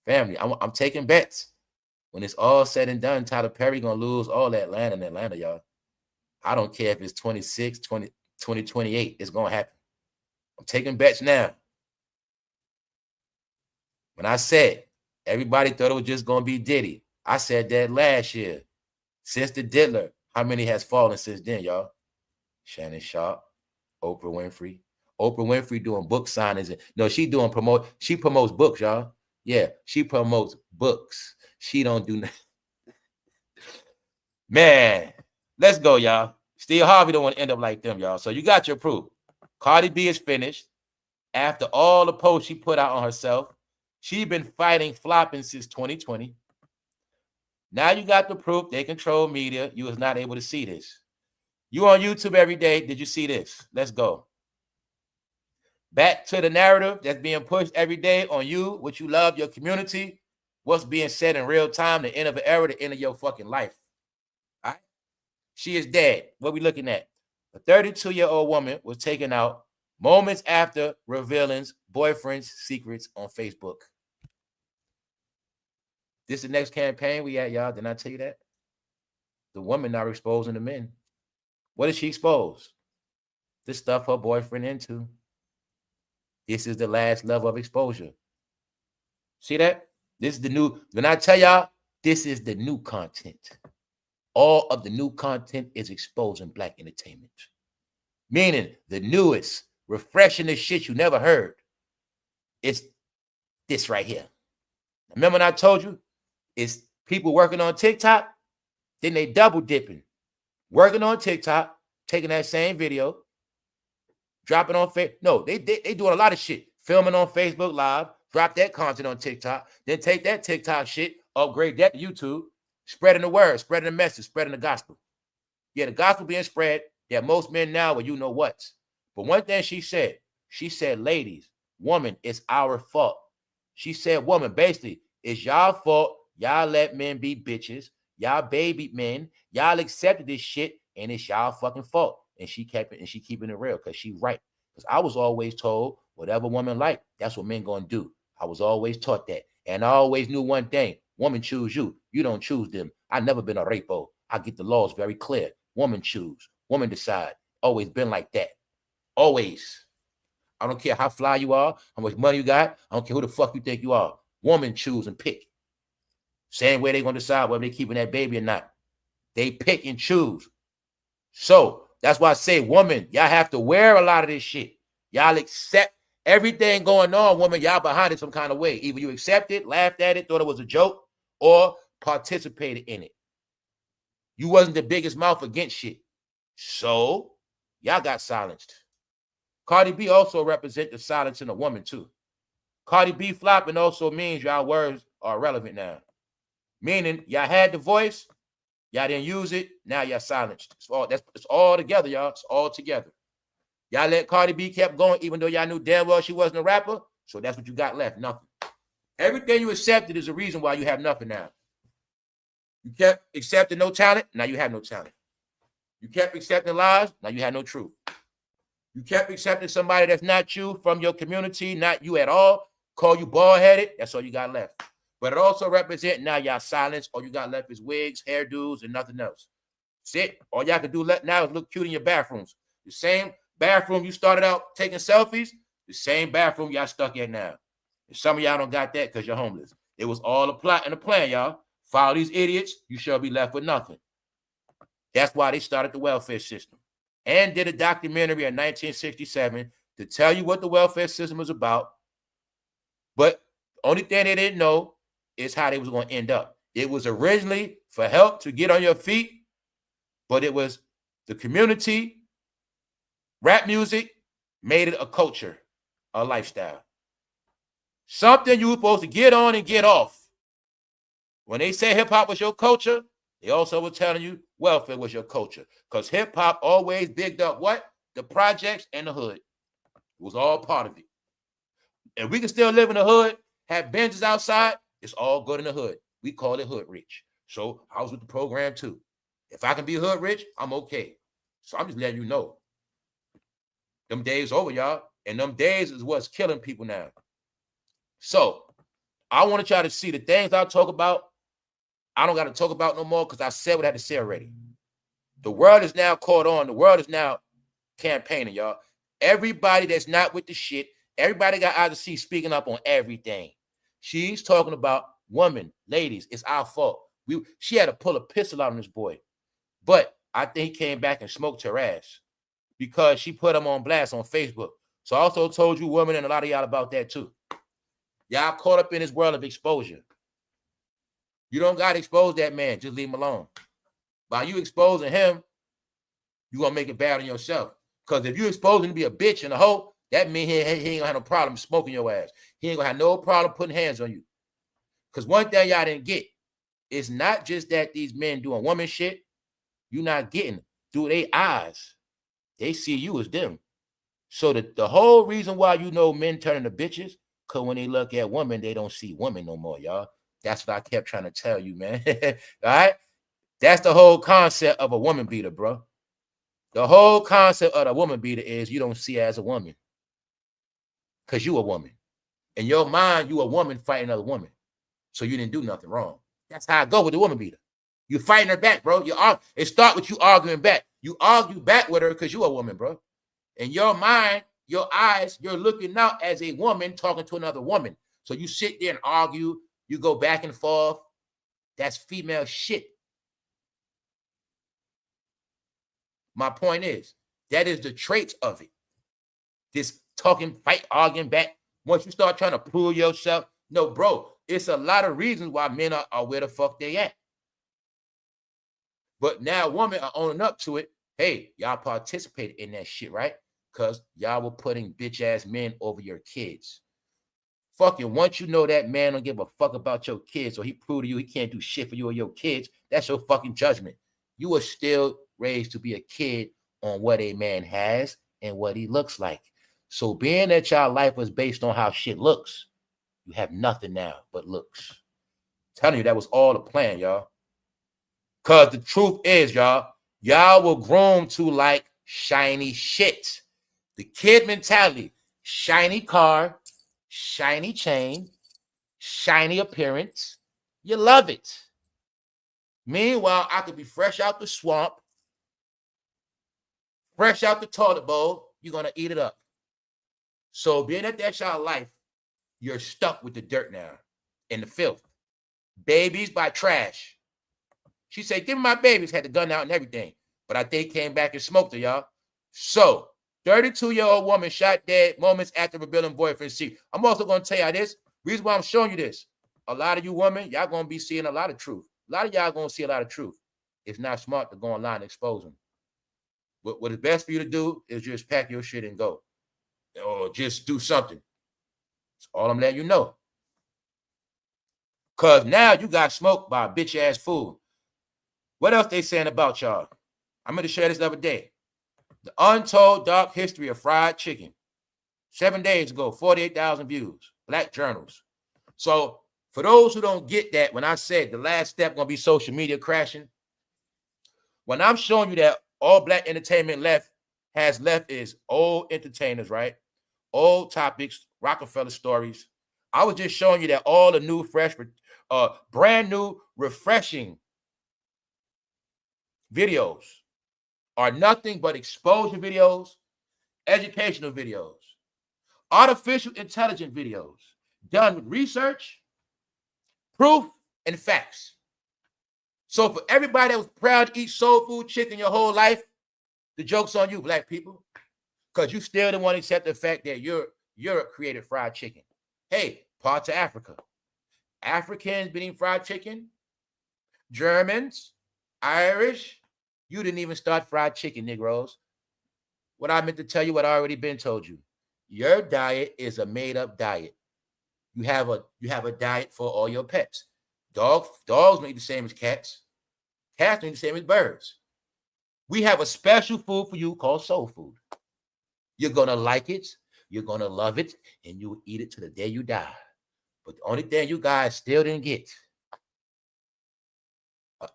Family, I'm taking bets. When it's all said and done, Tyler Perry going to lose all that land in Atlanta, y'all. I don't care if it's 26, 2028. It's going to happen. I'm taking bets now. When I said everybody thought it was just going to be Diddy, I said that last year. Since the diddler, how many has fallen since then, y'all? Shannonsharpe, Oprah Winfrey. Oprah Winfrey doing book signings. No, she promotes books, y'all. Yeah, she promotes books. She don't do nothing. Man, let's go, y'all. Steve Harvey don't want to end up like them, y'all. So you got your proof. Cardi B is finished. After all the posts she put out on herself, she's been fighting flopping since 2020. Now you got the proof. They control media. You was not able to see this. You on YouTube every day. Did you see this? Let's go. Back to the narrative that's being pushed every day on you, what you love, your community, what's being said in real time, the end of an era, the end of your fucking life. All right? She is dead. What we looking at? A 32-year-old woman was taken out moments after revealing boyfriend's secrets on Facebook. This is the next campaign we at, y'all. Didn't I tell you that? The woman now exposing the men. What did she expose? The stuff her boyfriend into. This is the last level of exposure. See that? This is the new, when I tell y'all, this is the new content. All of the new content is exposing Black entertainment. Meaning the newest, refreshing the shit you never heard. It's this right here. Remember when I told you? It's people working on TikTok, then they double dipping. Working on TikTok, taking that same video, dropping on Facebook. No, they doing a lot of shit. Filming on Facebook Live, drop that content on TikTok, then take that TikTok shit, upgrade that to YouTube, spreading the word, spreading the message, spreading the gospel. Yeah, the gospel being spread. Yeah, most men now, well, you know what. But one thing she said, ladies, woman, it's our fault. She said, woman, basically, it's y'all fault. Y'all let men be bitches. Y'all baby men. Y'all accepted this shit, and it's y'all fucking fault. And she kept it, and she keeping it real because she right. Because I was always told whatever woman like, that's what men gonna do. I was always taught that. And I always knew one thing. Woman choose you. You don't choose them. I never been a rapo. I get the laws very clear. Woman choose. Woman decide. Always been like that. Always. I don't care how fly you are, how much money you got. I don't care who the fuck you think you are. Woman choose and pick. Same way they gonna decide whether they keeping that baby or not. They pick and choose. So that's why I say, woman, y'all have to wear a lot of this shit. Y'all accept Everything going on, woman, y'all behind it some kind of way. Either you accepted, laughed at it, thought it was a joke, or participated in it. You wasn't the biggest mouth against shit. So, y'all got silenced. Cardi B also represents the silence in a woman, too. Cardi B flopping also means y'all words are irrelevant now. Meaning, y'all had the voice, y'all didn't use it, now y'all silenced. It's all together, y'all. It's all together. Y'all let Cardi B kept going, even though y'all knew damn well she wasn't a rapper. So that's what you got left, nothing. Everything you accepted is a reason why you have nothing now. You kept accepting no talent, now you have no talent. You kept accepting lies, now you have no truth. You kept accepting somebody that's not you from your community, not you at all, call you bald-headed, that's all you got left. But it also represents now y'all silence, all you got left is wigs, hairdos, and nothing else. That's it. All y'all can do now is look cute in your bathrooms. The same bathroom you started out taking selfies, the same bathroom y'all stuck in now. And some of y'all don't got that because you're homeless. It was all a plot and a plan, y'all. Follow these idiots, you shall be left with nothing. That's why they started the welfare system and did a documentary in 1967 to tell you what the welfare system was about. But the only thing they didn't know is how they was going to end up. It was originally for help to get on your feet, but it was the community, rap music made it a culture, a lifestyle. Something you were supposed to get on and get off. When they say hip-hop was your culture, they also were telling you welfare was your culture. Because hip-hop always bigged up what? The projects and the hood. It was all part of it. And we can still live in the hood, have benches outside, it's all good in the hood. We call it hood rich. So I was with the program too. If I can be hood rich, I'm okay. So I'm just letting you know. Them days over, y'all. And them days is what's killing people now. So I want to try to see the things I talk about. I don't got to talk about no more because I said what I had to say already. The world is now caught on. The world is now campaigning, y'all. Everybody that's not with the shit, everybody got eyes to see speaking up on everything. She's talking about women, ladies, it's our fault. She had to pull a pistol out on this boy. But I think he came back and smoked her ass because she put him on blast on Facebook. So I also told you women and a lot of y'all about that too. Y'all caught up in this world of exposure. You don't got to expose that man. Just leave him alone. By you exposing him, you're going to make it bad on yourself. Because if you expose him to be a bitch and a hoe, that means he ain't going to have no problem smoking your ass. He ain't going to have no problem putting hands on you. Because one thing y'all didn't get is not just that these men doing woman shit. You're not getting through their eyes. They see you as them. So the whole reason why you know men turning to bitches, because when they look at women, they don't see women no more, y'all. That's what I kept trying to tell you, man. All right? That's the whole concept of a woman beater, bro. The whole concept of a woman beater is you don't see her as a woman. Because you a woman. In your mind, you a woman fighting another woman. So you didn't do nothing wrong. That's how I go with the woman beater. You fighting her back, bro. It start with you arguing back. You argue back with her because you a woman, bro. In your mind, your eyes, you're looking out as a woman talking to another woman. So you sit there and argue. You go back and forth. That's female shit. My point is, that is the traits of it. This talking, fight, arguing back. Once you start trying to prove yourself, no, bro, it's a lot of reasons why men are where the fuck they at. But now women are owning up to it. Hey, y'all participated in that shit, right? Because y'all were putting bitch-ass men over your kids. Fucking once you know that man don't give a fuck about your kids or he proved to you he can't do shit for you or your kids, that's your fucking judgment. You were still raised to be a kid on what a man has and what he looks like. So being that y'all life was based on how shit looks, you have nothing now but looks. I'm telling you, that was all a plan, y'all. Because the truth is, y'all were groomed to like shiny shit. The kid mentality, shiny car, shiny chain, shiny appearance. You love it. Meanwhile, I could be fresh out the swamp, fresh out the toilet bowl. You're going to eat it up. So being that that's y'all life, you're stuck with the dirt now and the filth. Babies by trash. She said, give me my babies, had the gun out and everything. But I think came back and smoked her, y'all. So 32-year-old woman shot dead moments after revealing boyfriend's cheat. I'm also going to tell you this. Reason why I'm showing you this. A lot of you women, y'all going to be seeing a lot of truth. A lot of y'all going to see a lot of truth. It's not smart to go online and expose them. What is best for you to do is just pack your shit and go. Or just do something. That's all I'm letting you know. Because now you got smoked by a bitch-ass fool. What else they saying about y'all? I'm going to share this the other day. The untold dark history of fried chicken. 7 days ago, 48,000 views. Black journals. So for those who don't get that, when I said the last step going to be social media crashing, when I'm showing you that all black entertainment has left is old entertainers, right? Old topics, Rockefeller stories. I was just showing you that all the new, fresh, brand new, refreshing videos are nothing but exposure videos, educational videos, artificial intelligence videos done with research, proof, and facts. So for everybody that was proud to eat soul food chicken your whole life, the joke's on you, black people, because you still don't want to accept the fact that Europe created fried chicken. Hey, parts of Africa. Africans been eating fried chicken. Germans, Irish, you didn't even start fried chicken, Negroes. What I meant to tell you, what I already been told you. Your diet is a made-up diet. You have a diet for all your pets. Dogs don't eat the same as cats. Cats don't eat the same as birds. We have a special food for you called soul food. You're going to like it. You're going to love it. And you will eat it to the day you die. But the only thing you guys still didn't get.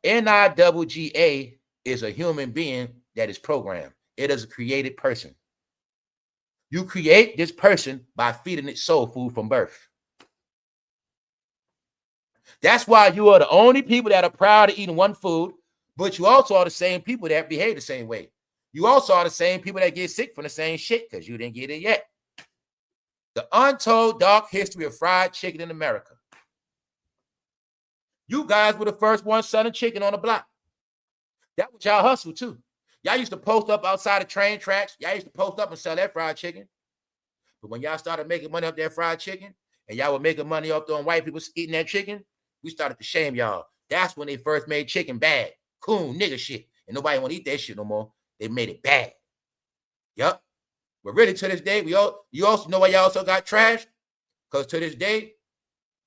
NIWGA is a human being that is programmed. It is a created person. You create this person by feeding it soul food from birth. That's why you are the only people that are proud of eating one food, but you also are the same people that behave the same way. You also are the same people that get sick from the same shit because you didn't get it yet. The untold dark history of fried chicken in America. You guys were the first ones selling chicken on the block. That was y'all hustle too. Y'all used to post up outside the train tracks. Y'all used to post up and sell that fried chicken. But when y'all started making money off that fried chicken, and y'all were making money off throwing white people eating that chicken, we started to shame y'all. That's when they first made chicken bad. Coon, nigga shit. And nobody want to eat that shit no more. They made it bad. Yup. But really, to this day, you also know why y'all also got trashed? Because to this day,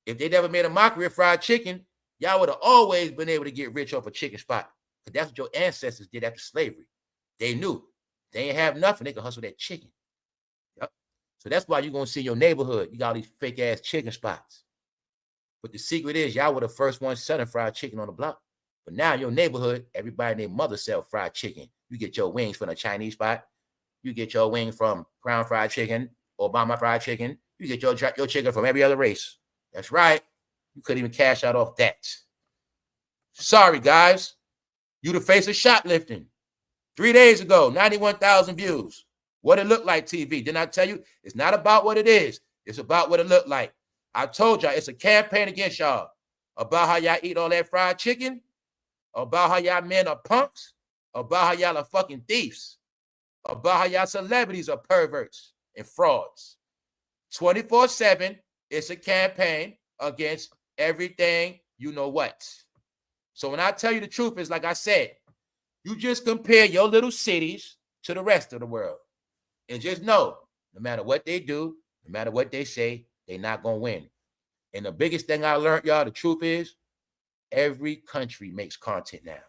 if they never made a mockery of fried chicken, y'all would have always been able to get rich off a chicken spot. Because that's what your ancestors did after slavery. They knew. They ain't have nothing. They could hustle that chicken. Yep. So that's why you're going to see in your neighborhood, you got all these fake-ass chicken spots. But the secret is, y'all were the first ones selling fried chicken on the block. But now in your neighborhood, everybody and their mother sell fried chicken. You get your wings from a Chinese spot. You get your wing from Crown Fried Chicken, Obama Fried Chicken. You get your chicken from every other race. That's right. You couldn't even cash out off that. Sorry, guys. You the face of shoplifting. 3 days ago, 91,000 views. What it looked like, TV. Didn't I tell you? It's not about what it is. It's about what it looked like. I told y'all it's a campaign against y'all. About how y'all eat all that fried chicken. About how y'all men are punks. About how y'all are fucking thieves. About how y'all celebrities are perverts and frauds. 24/7, it's a campaign against everything you know what. So when I tell you the truth, is like I said, you just compare your little cities to the rest of the world. And just know, no matter what they do, no matter what they say, they're not going to win. And the biggest thing I learned, y'all, the truth is, every country makes content now.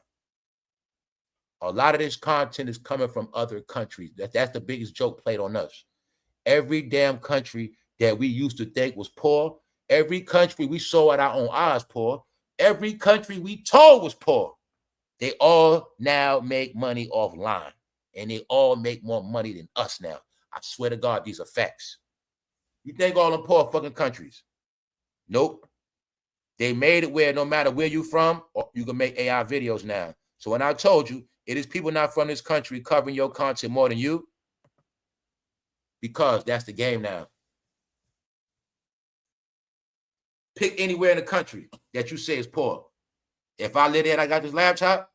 A lot of this content is coming from other countries. That's the biggest joke played on us. Every damn country that we used to think was poor, every country we saw at our own eyes poor, every country we told was poor, they all now make money offline. And they all make more money than us now. I swear to God, these are facts. You think all them poor fucking countries? Nope. They made it where no matter where you from, you can make AI videos now. So when I told you, it is people not from this country covering your content more than you, because that's the game now. Pick anywhere in the country that you say is poor. If I live there and I got this laptop,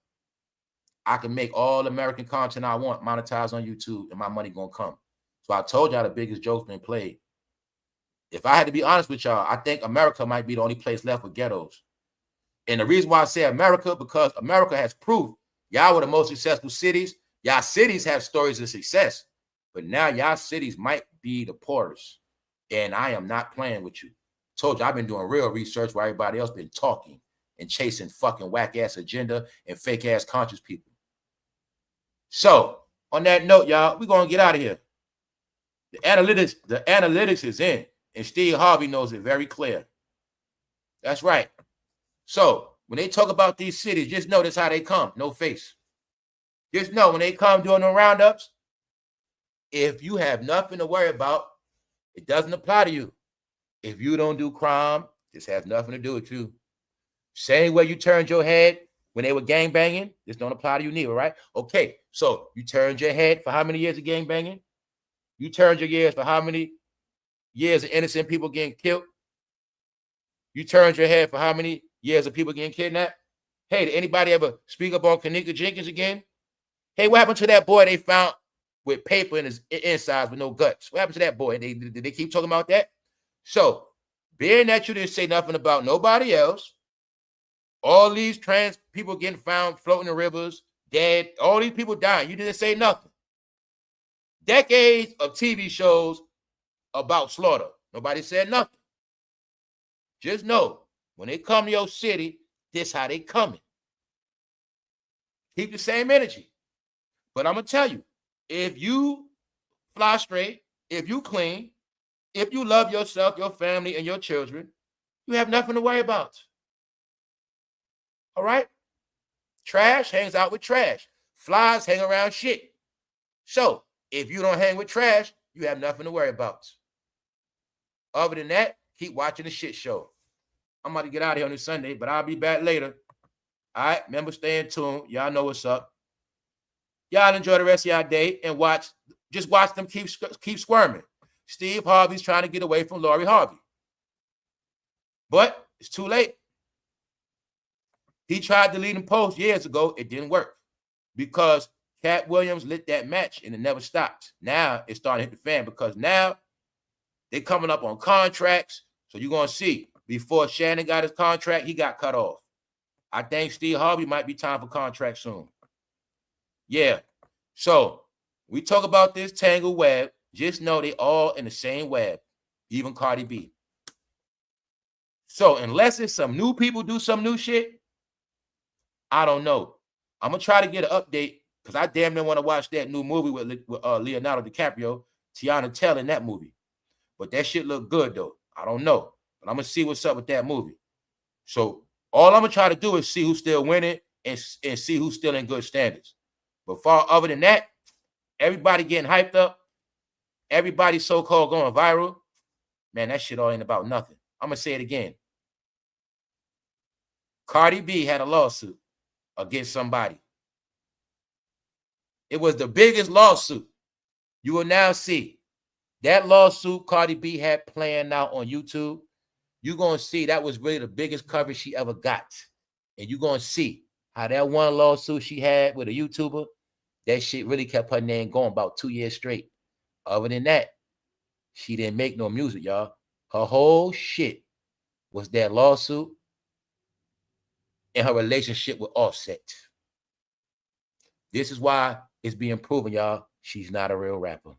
I can make all American content I want, monetize on YouTube, and my money gonna come. So I told y'all the biggest joke's been played. If I had to be honest with y'all, I think America might be the only place left with ghettos. And the reason why I say America, because America has proof y'all were the most successful cities. Y'all cities have stories of success, but now y'all cities might be the poorest. And I am not playing with you. Told you I've been doing real research while everybody else been talking and chasing fucking whack ass agenda and fake ass conscious people. So on that note, y'all, we're gonna get out of here. The analytics is in, and Steve Harvey knows it very clear. That's right. So when they talk about these cities, just notice how they come, no face. Just know when they come doing the roundups, if you have nothing to worry about, it doesn't apply to you. If you don't do crime, this has nothing to do with you. Same way you turned your head when they were gangbanging, this don't apply to you neither, right? Okay, so you turned your head for how many years of gangbanging? You turned your ears for how many years of innocent people getting killed? You turned your head for how many years of people getting kidnapped? Hey, did anybody ever speak up on Kanika Jenkins again? Hey, what happened to that boy they found with paper in his insides with no guts? What happened to that boy? Did they keep talking about that? So, being that you didn't say nothing about nobody else, all these trans people getting found floating in rivers, dead, all these people dying, you didn't say nothing. Decades of TV shows about slaughter, nobody said nothing. Just know, when they come to your city, this how they coming. Keep the same energy. But I'm going to tell you, if you fly straight, if you clean, if you love yourself, your family, and your children, you have nothing to worry about. All right? Trash hangs out with trash. Flies hang around shit. So, if you don't hang with trash, you have nothing to worry about. Other than that, keep watching the shit show. I'm about to get out of here on this Sunday, but I'll be back later. All right? Remember, stay in tune. Y'all know what's up. Y'all enjoy the rest of y'all day and just watch them keep squirming. Steve Harvey's trying to get away from Lori Harvey. But it's too late. He tried deleting posts years ago. It didn't work because Cat Williams lit that match and it never stopped. Now it's starting to hit the fan because now they're coming up on contracts. So you're going to see before Shannon got his contract, he got cut off. I think Steve Harvey might be time for contract soon. Yeah. So we talk about this tangled web. Just know they all in the same web, even Cardi B. So unless it's some new people do some new shit, I don't know. I'm going to try to get an update because I damn near want to watch that new movie with Leonardo DiCaprio, Tiana Taylor in that movie. But that shit look good, though. I don't know. But I'm going to see what's up with that movie. So all I'm going to try to do is see who's still winning and see who's still in good standards. But far other than that, everybody getting hyped up, everybody so-called going viral, man, that shit all ain't about nothing. I'm going to say it again. Cardi B had a lawsuit against somebody. It was the biggest lawsuit. You will now see that lawsuit Cardi B had playing out on YouTube. You're going to see that was really the biggest coverage she ever got. And you're going to see how that one lawsuit she had with a YouTuber, that shit really kept her name going about 2 years straight. Other than that, she didn't make no music, y'all. Her whole shit was that lawsuit and her relationship with Offset. This is why it's being proven, y'all, she's not a real rapper.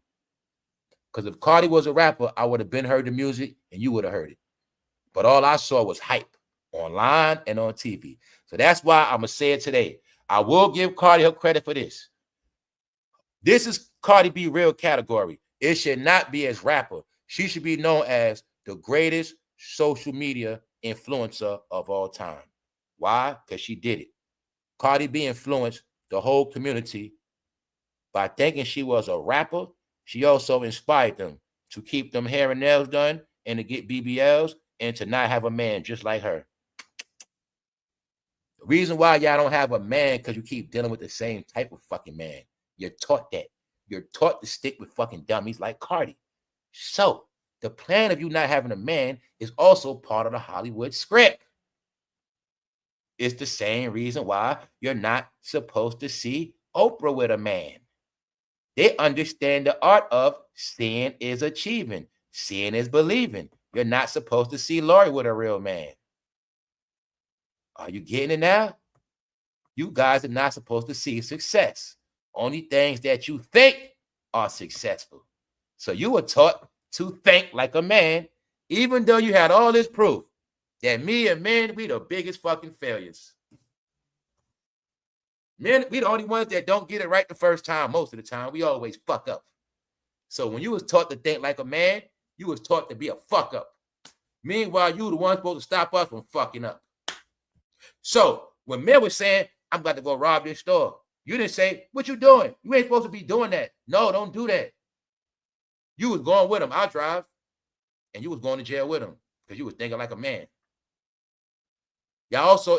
Because if Cardi was a rapper, I would have been heard the music and you would have heard it. But all I saw was hype online and on TV. So that's why I'm going to say it today. I will give Cardi her credit for this. This is Cardi B real category. It should not be as rapper. She should be known as the greatest social media influencer of all time. Why? Because she did it. Cardi B influenced the whole community by thinking she was a rapper. She also inspired them to keep them hair and nails done and to get BBLs and to not have a man just like her. The reason why y'all don't have a man because you keep dealing with the same type of fucking man. You're taught that. You're taught to stick with fucking dummies like Cardi. So the plan of you not having a man is also part of the Hollywood script. It's the same reason why you're not supposed to see Oprah with a man. They understand the art of seeing is achieving, seeing is believing. You're not supposed to see Lori with a real man. Are you getting it now? You guys are not supposed to see success. Only things that you think are successful. So you were taught to think like a man, even though you had all this proof that me and men, we the biggest fucking failures. Men, we the only ones that don't get it right the first time. Most of the time, we always fuck up. So when you was taught to think like a man, you was taught to be a fuck up. Meanwhile, you the one supposed to stop us from fucking up. So when men was saying, I'm about to go rob this store, you didn't say, what you doing? You ain't supposed to be doing that. No, don't do that. You was going with him. I'll drive. And you was going to jail with him because you was thinking like a man. Y'all also,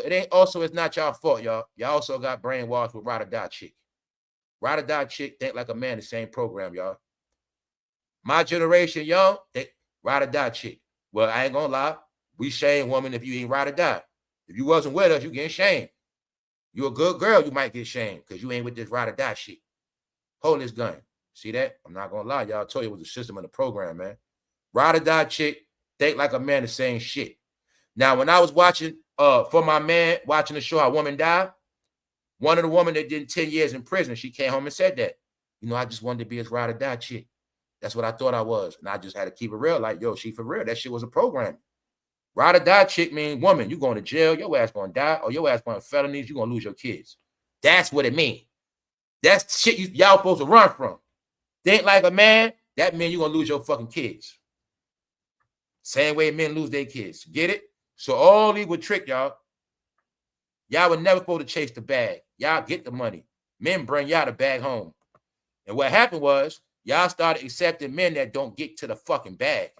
it's not y'all fault, y'all. Y'all also got brainwashed with ride or die chick. Ride or die chick think like a man, the same program, y'all. My generation, young, they ride or die chick. Well, I ain't gonna lie. We shame women if you ain't ride or die. If you wasn't with us, you getting shamed. You a good girl, you might get shamed because you ain't with this ride or die shit. Hold this gun. See that? I'm not gonna lie, y'all. I told you it was a system in the program, man. Ride or die chick, think like a man, the same shit. Now, when I was watching, for my man, watching the show How Women Die, one of the women that did 10 years in prison, she came home and said that. You know, I just wanted to be his ride or die chick. That's what I thought I was. And I just had to keep it real. Like, yo, she for real. That shit was a program. Ride or die chick mean woman. You going to jail, your ass going to die, or your ass going to felonies, you going to lose your kids. That's what it means. That's shit y'all supposed to run from. Think like a man, that means you're going to lose your fucking kids. Same way men lose their kids. Get it? So all these would trick y'all. Y'all were never supposed to chase the bag. Y'all get the money. Men bring y'all the bag home. And what happened was, y'all started accepting men that don't get to the fucking bag.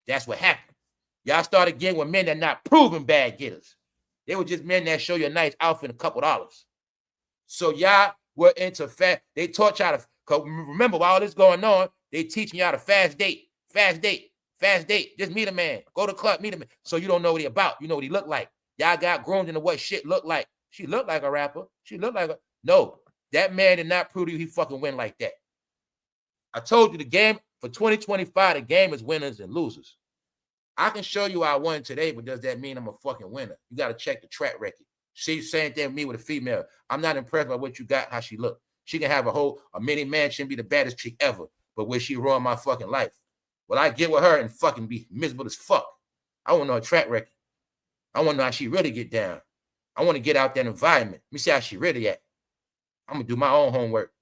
That's what happened. Y'all started getting with men that not proven bag getters. They were just men that show you a nice outfit and a couple dollars. So y'all were into fast. They taught y'all to, remember, while all this going on, they teaching y'all to fast date. Just meet a man. Go to the club, meet a man. So you don't know what he about. You know what he look like. Y'all got groomed into what shit look like. She looked like a rapper. She looked like a, no. That man did not prove to you he fucking win like that. I told you the game for 2025, the game is winners and losers. I can show you I won today, but does that mean I'm a fucking winner? You got to check the track record. See, same thing with me with a female. I'm not impressed by what you got, how she look. She can have a mini mansion, be the baddest chick ever, but will she ruin my fucking life? Will I get with her and fucking be miserable as fuck? I want to know her track record. I want to know how she really get down. I want to get out that environment. Let me see how she really at. I'm going to do my own homework.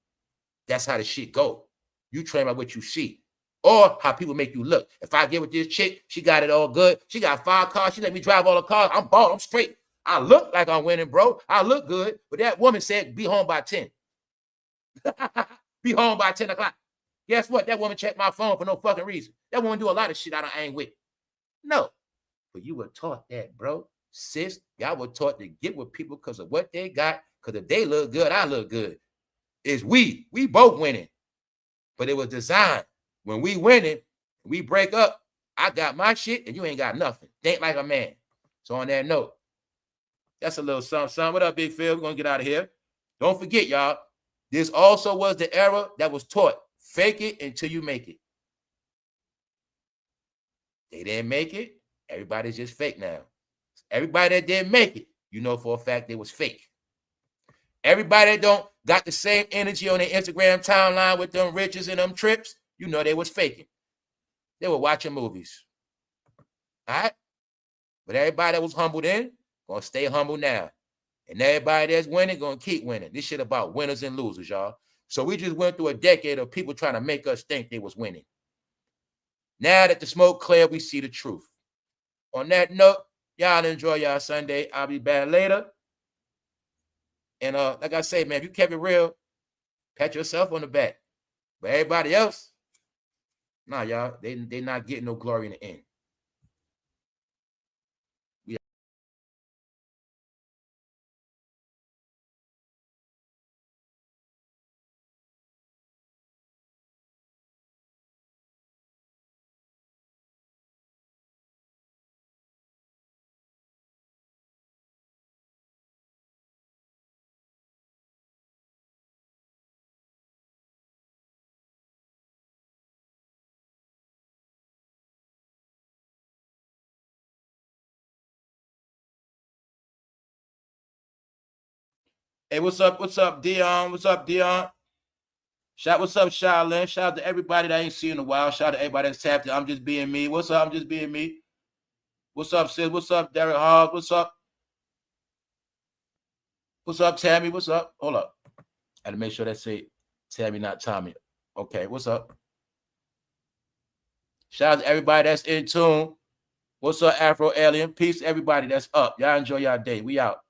That's how the shit go. You train by what you see. Or how people make you look. If I get with this chick, she got it all good. She got 5 cars. She let me drive all the cars. I'm bald. I'm straight. I look like I'm winning, bro. I look good. But that woman said, be home by 10. Be home by 10 o'clock. Guess what? That woman checked my phone for no fucking reason. That woman do a lot of shit I ain't with. No. But you were taught that, bro. Sis, y'all were taught to get with people because of what they got. Because if they look good, I look good. It's we. We both winning. But it was designed. When we winning, we break up, I got my shit and you ain't got nothing. Think like a man. So on that note, that's a little something. What up, Big Phil? We're going to get out of here. Don't forget, y'all, this also was the era that was taught. Fake it until you make it. They didn't make it. Everybody's just fake now. Everybody that didn't make it, you know for a fact they was fake. Everybody that don't got the same energy on their Instagram timeline with them riches and them trips, you know they was faking. They were watching movies. All right? But everybody that was humble then, gonna stay humble now. And everybody that's winning, gonna keep winning. This shit about winners and losers, y'all. So we just went through a decade of people trying to make us think they was winning. Now that the smoke cleared, we see the truth. On that note, y'all enjoy y'all Sunday. I'll be back later. And like I say, man, if you kept it real, pat yourself on the back. But everybody else, nah, y'all, they not getting no glory in the end. Hey, what's up? What's up, Dion? What's up, Dion? What's up, Shaolin? Shout out to everybody that I ain't seen in a while. Shout out to everybody that's tapped in. I'm just being me. What's up? I'm just being me. What's up, sis? What's up, Derek Hogg? What's up? What's up, Tammy? What's up? Hold up. I had to make sure that say Tammy, not Tommy. Okay, what's up? Shout out to everybody that's in tune. What's up, Afro Alien? Peace to everybody that's up. Y'all enjoy y'all day. We out.